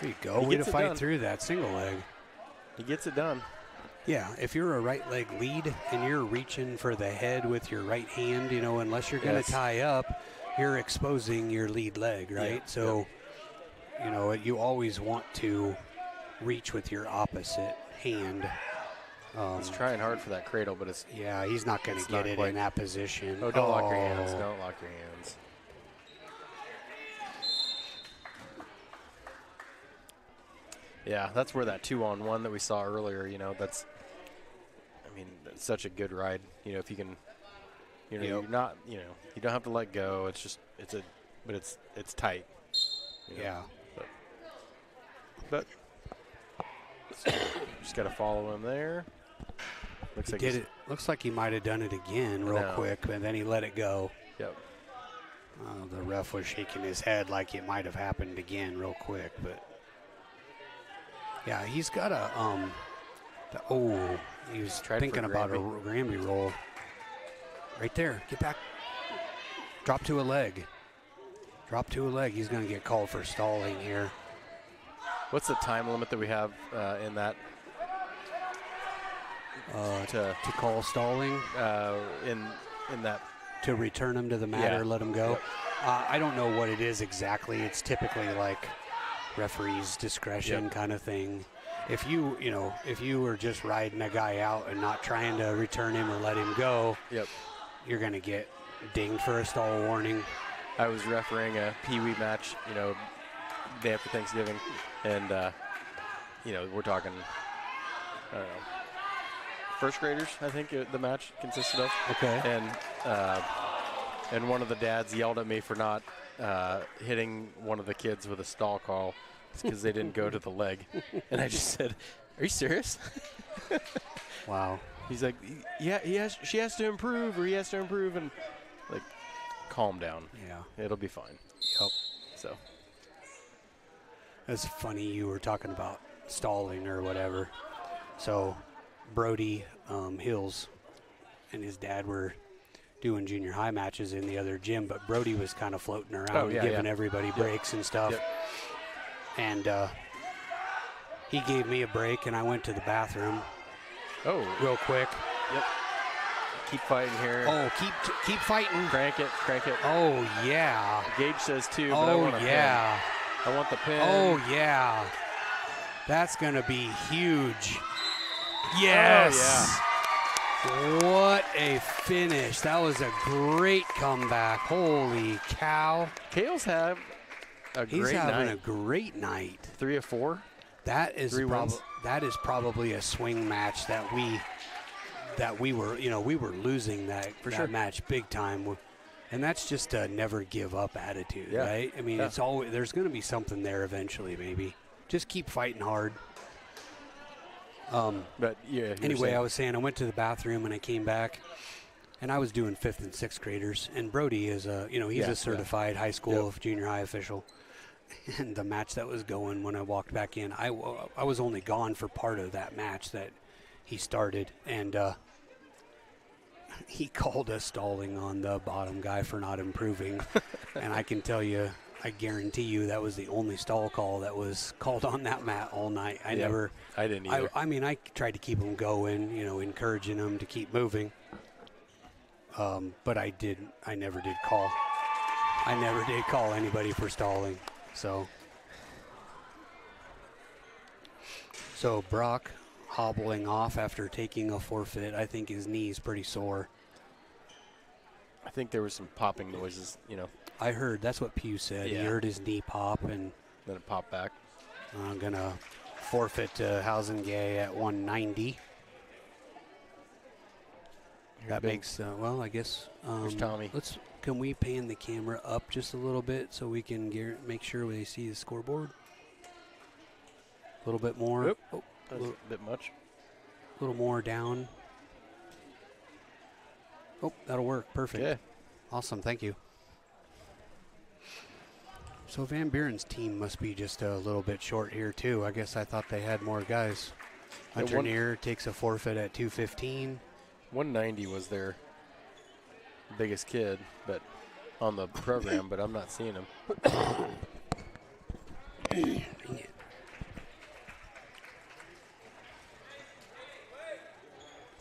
There you go. Way to fight through that single leg. He gets it done. Yeah, if you're a right leg lead and you're reaching for the head with your right hand, unless you're going to tie up, you're exposing your lead leg, right? Yeah. So, you always want to reach with your opposite hand. He's trying hard for that cradle, but it's... Yeah, he's not going to get it in that position. Oh, don't lock your hands. Don't lock your hands. Yeah, that's where that 2-on-1 that we saw earlier, that's such a good ride. If you can, you're not, you don't have to let go. It's just, it's tight. Yeah. But just got to follow him there. Looks like he might have done it again real quick, but then he let it go. Yep. The ref was shaking his head like it might have happened again real quick, but yeah, he's got he was thinking about a Granby roll. Right there. Get back. Drop to a leg. He's going to get called for stalling here. What's the time limit that we have in that? To call stalling? In that. To return them to the mat or let them go? Yep. I don't know what it is exactly. It's typically like referee's discretion kind of thing. If you were just riding a guy out and not trying to return him or let him go, you're going to get dinged for a stall warning. I was refereeing a Pee-wee match, day after Thanksgiving, and, we're talking, I don't know, first graders, I think the match consisted of. Okay. And one of the dads yelled at me for not hitting one of the kids with a stall call. It's because they didn't go to the leg. And I just said, "Are you serious?" Wow. He's like, "Yeah, she has to improve, or he has to improve," and like, calm down. Yeah. It'll be fine. Yep. So. It's funny you were talking about stalling or whatever. So Brody Hills and his dad were doing junior high matches in the other gym, but Brody was kind of floating around giving everybody breaks and stuff. Yep. And he gave me a break, and I went to the bathroom. Oh. Real quick. Yep. Keep fighting here. Oh, keep fighting. Crank it. Oh, yeah. Gage says 2, but I want a pin. I want the pin. Oh, yeah. That's going to be huge. Yes. Oh, yeah. What a finish. That was a great comeback. Holy cow. Kale's have a great night. He's having a great night. 3 of 4. That is probably a swing match that we were losing that match big time. And that's just a never give up attitude, right? I mean, it's always, there's going to be something there eventually, maybe. Just keep fighting hard. But yeah. Anyway, I was saying I went to the bathroom and I came back, and I was doing 5th and 6th graders. And Brody is he's a certified high school junior high official. And the match that was going when I walked back in, I was only gone for part of that match that he started, and he called us stalling on the bottom guy for not improving. And I can tell you, I guarantee you that was the only stall call that was called on that mat all night. I didn't either. I mean, I tried to keep him going, encouraging him to keep moving. But I never did call. I never did call anybody for stalling. So Brock hobbling off after taking a forfeit. I think his knee's pretty sore. I think there was some popping noises, I heard. That's what Pew said. Yeah. He heard his knee pop, and then it popped back. I'm going to forfeit to Hausengay at 190. That makes, I guess. Here's Tommy. Can we pan the camera up just a little bit so we can make sure they see the scoreboard? A little bit more. Yep. Oh, that's a bit much. A little more down. Oh, that'll work. Perfect. Yeah. Awesome. Thank you. So Van Buren's team must be just a little bit short here, too. I guess I thought they had more guys. Hunter Neer takes a forfeit at 215. 190 was their biggest kid, but on the program, but I'm not seeing him.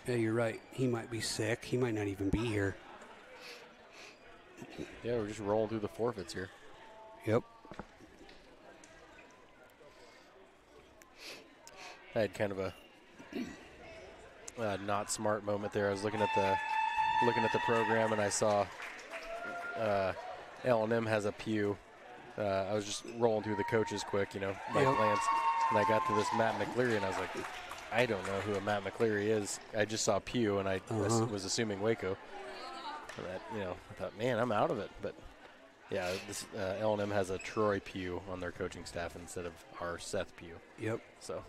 Yeah, you're right. He might be sick. He might not even be here. Yeah, we're just rolling through the forfeits here. Yep. I had kind of a not smart moment there. I was looking at the program, and I saw L&M has a pew. I was just rolling through the coaches quick, my plans, and I got to this Matt McCleary, and I was like, I don't know who a Matt McCleary is. I just saw Pew, and I was assuming Waco. And that, I thought, man, I'm out of it. But yeah, this L&M has a Troy Pew on their coaching staff instead of our Seth Pew. Yep. So.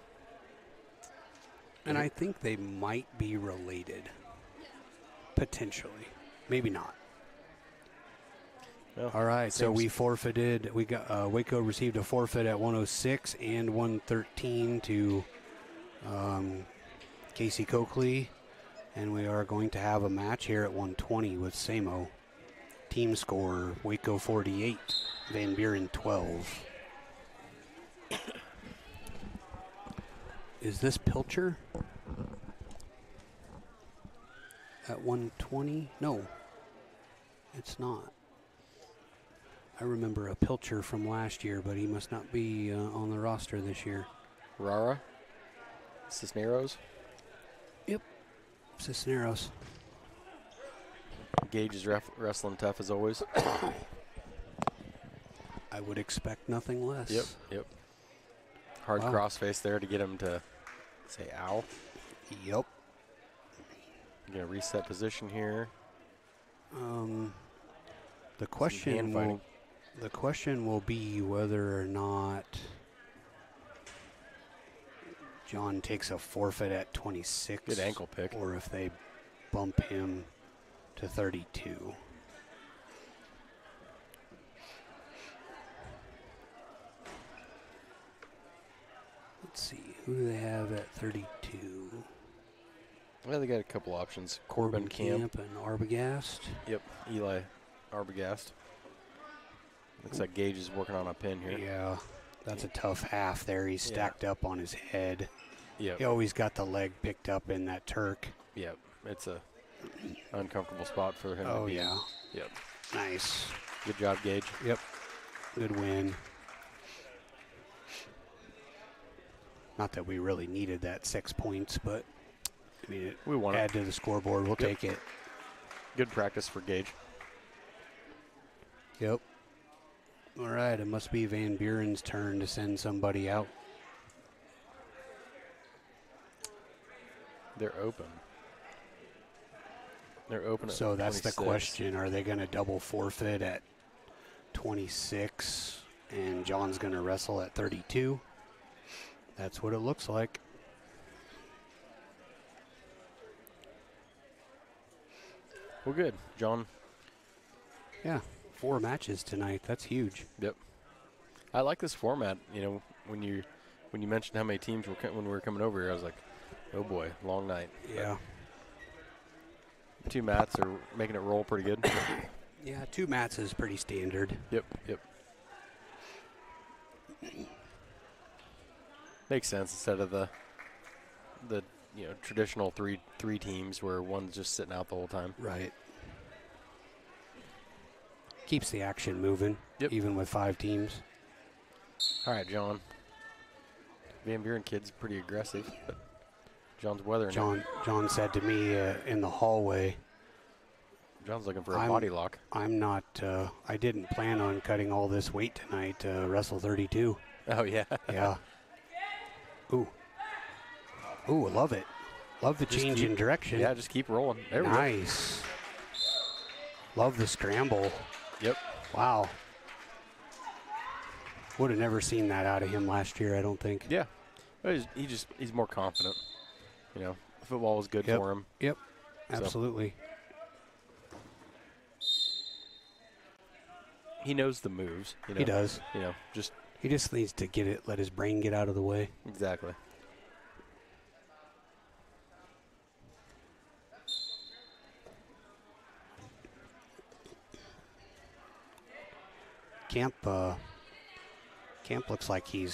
And I think they might be related, potentially, maybe not. Well, all right, so we forfeited. We got Waco received a forfeit at 106 and 113 to Casey Coakley, and we are going to have a match here at 120 with Samo. Team score: Waco 48, Van Buren 12. Is this Pilcher? At 120? No, it's not. I remember a Pilcher from last year, but he must not be on the roster this year. Rara? Cisneros? Yep, Cisneros. Gage is wrestling tough as always. I would expect nothing less. Yep. Hard crossface there to get him to say ow. Yep. You're going to reset position here. The question will be whether or not John takes a forfeit at 26. Good ankle pick. Or if they bump him to 32. Let's see, who do they have at 32? Well, they got a couple options. Corbin Camp and Arbogast. Yep, Eli Arbogast. Looks like Gage is working on a pin here. Yeah, that's a tough half there. He's stacked up on his head. Yep. He always got the leg picked up in that Turk. Yep, it's a uncomfortable spot for him to be in. Yep. Nice. Good job, Gage. Yep. Good win. Not that we really needed that 6 points, but I mean, we want add to the scoreboard. We'll take it. Good practice for Gage. Yep. All right, it must be Van Buren's turn to send somebody out. They're open. They're open at So that's 26. the question. Are they going to double forfeit at 26 and John's going to wrestle at 32? That's what it looks like. Well, good, John. Yeah, 4 matches tonight. That's huge. Yep. I like this format. You know, when you mentioned how many teams were when we were coming over here, I was like, oh boy, long night. Yeah. But 2 mats are making it roll pretty good. Yeah, 2 mats is pretty standard. Yep. Makes sense instead of the traditional three teams where one's just sitting out the whole time. Right. Keeps the action moving, even with 5 teams. All right, John. Van Buren kid's pretty aggressive, but John's weathering it. John said to me in the hallway, John's looking for a body lock. I'm not, I didn't plan on cutting all this weight tonight to wrestle 32. Oh, yeah. Yeah. Ooh, I love it. Love the change in direction. Yeah, just keep rolling. There we go. Nice. Love the scramble. Yep. Wow. Would have never seen that out of him last year, I don't think. Yeah. He's more confident. You know, football was good for him. Yep. Absolutely. He knows the moves. You know, he does. You know, he just needs to let his brain get out of the way. Exactly. Camp looks like he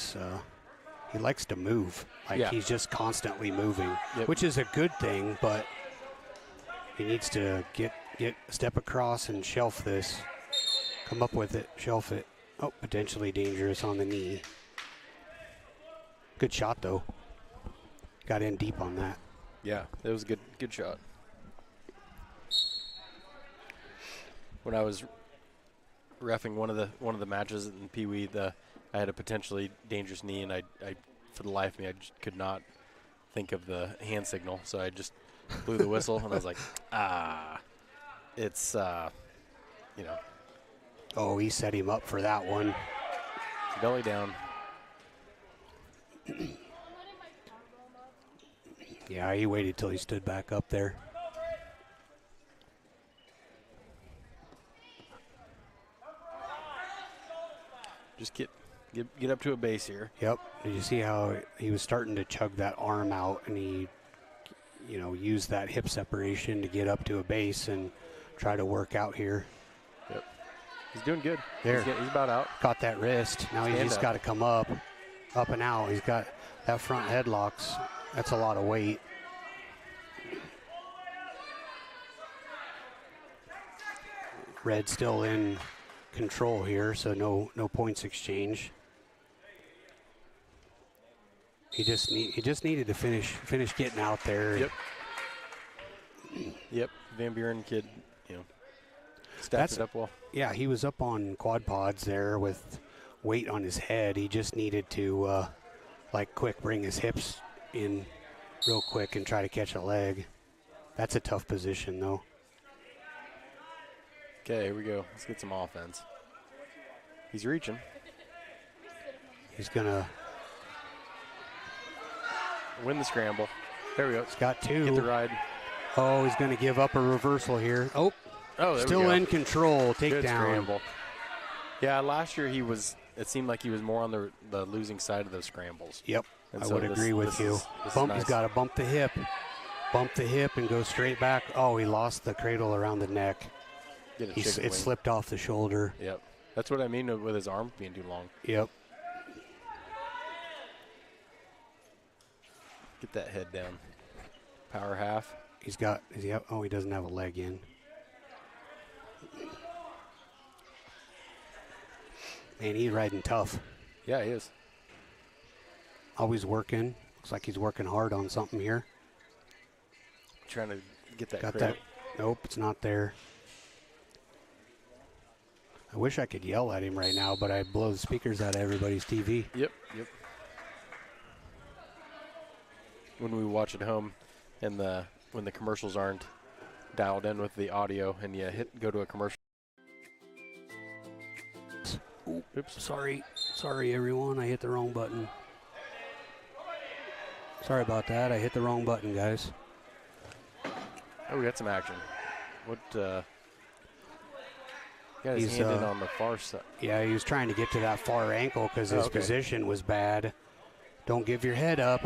likes to move. He's just constantly moving, which is a good thing, but he needs to get step across and shelf this. Come up with it, shelf it. Oh, potentially dangerous on the knee. Good shot, though. Got in deep on that. Yeah, it was a good shot. When I was reffing one of the matches in Pee Wee, I had a potentially dangerous knee, and I for the life of me, I just could not think of the hand signal, so I just blew the whistle, and I was like, it's you know. Oh, he set him up for that one. Belly down. Yeah, he waited till he stood back up there. Just get up to a base here. Yep. Did you see how he was starting to chug that arm out, and he, used that hip separation to get up to a base and try to work out here. Yep. He's doing good. He's about out. Caught that wrist. Now he's just got to come up and out. That front headlock's, that's a lot of weight. Red still in control here, so no points exchange. He just needed to finish getting out there. Yep. Yep. Van Buren kid, stacked it up well. Yeah, he was up on quad pods there with weight on his head. He just needed to quick bring his hips in real quick and try to catch a leg. That's a tough position though. Okay, here we go. Let's get some offense. He's reaching. He's gonna win the scramble. There we go. He's got 2. Get the ride. Oh, he's gonna give up a reversal here. Oh, there still we go. in control. Takedown. Good scramble. Yeah, last year it seemed like he was more on the losing side of those scrambles. Yep, and I would agree with you. He's got to bump the hip and go straight back. Oh, he lost the cradle around the neck. It slipped off the shoulder. Yep, that's what I mean with his arm being too long. Yep. Get that head down. Power half. He doesn't have a leg in. Man, he's riding tough. Yeah, he is. Always working. Looks like he's working hard on something here. Trying to get that. Got that. Nope, it's not there. I wish I could yell at him right now, but I'd blow the speakers out of everybody's TV. Yep. When we watch at home, and when the commercials aren't dialed in with the audio, and you go to a commercial. Oops. Sorry everyone, I hit the wrong button. Sorry about that, I hit the wrong button, guys. Oh, we got some action. What, got his hand in on the far side. Yeah, he was trying to get to that far ankle because his position was bad. Don't give your head up.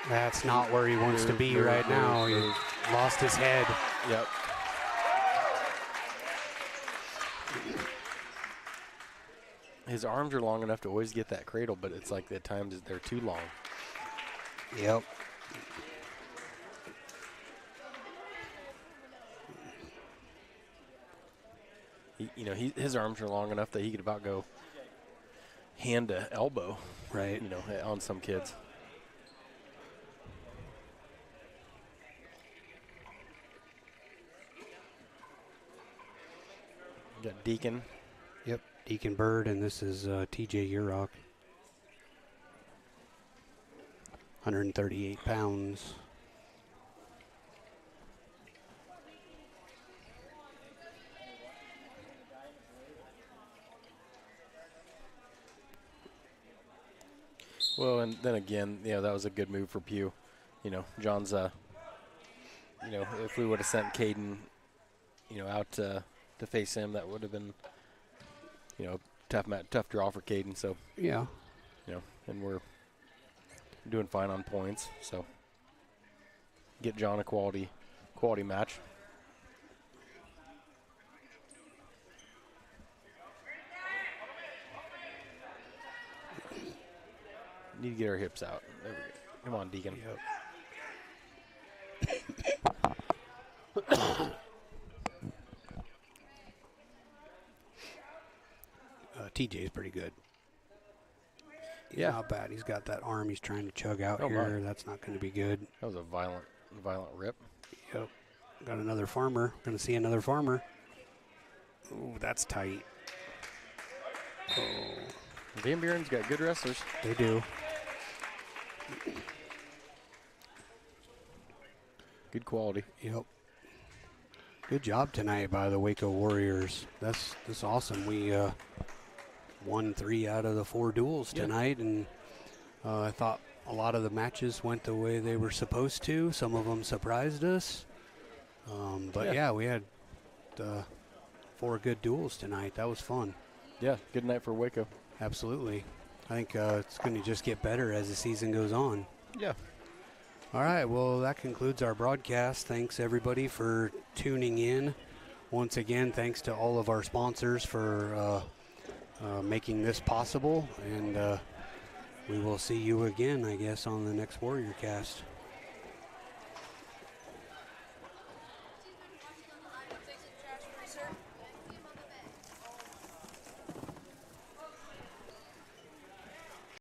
That's not where he wants to be right now. He lost his head. Yep. His arms are long enough to always get that cradle, but it's like at times they're too long. Yep. His arms are long enough that he could about go hand to elbow. Right. On some kids. Got Deacon. Yep, Deacon Bird, and this is TJ Urok. 138 pounds. Well, and then again, that was a good move for Pugh. John's, if we would have sent Caden, out to face him, that would have been, tough draw for Caden. So yeah, and we're doing fine on points. So get John a quality match. Need to get our hips out. There we go. Come on, Deacon. TJ's pretty good. Yeah, not bad. He's got that arm he's trying to chug out here. My. That's not going to be good. That was a violent rip. Yep. Got another farmer. Going to see another farmer. Ooh, that's tight. Oh. Van Buren's got good wrestlers. They do. Good quality. Yep. Good job tonight by the Waco Warriors. That's awesome. We won 3 out of the 4 duels tonight, and I thought a lot of the matches went the way they were supposed to. Some of them surprised us. But we had 4 good duels tonight. That was fun. Yeah, good night for Waco. Absolutely. I think it's going to just get better as the season goes on. Yeah. All right, well, that concludes our broadcast. Thanks, everybody, for tuning in. Once again, thanks to all of our sponsors for making this possible. And we will see you again, I guess, on the next Warrior Cast.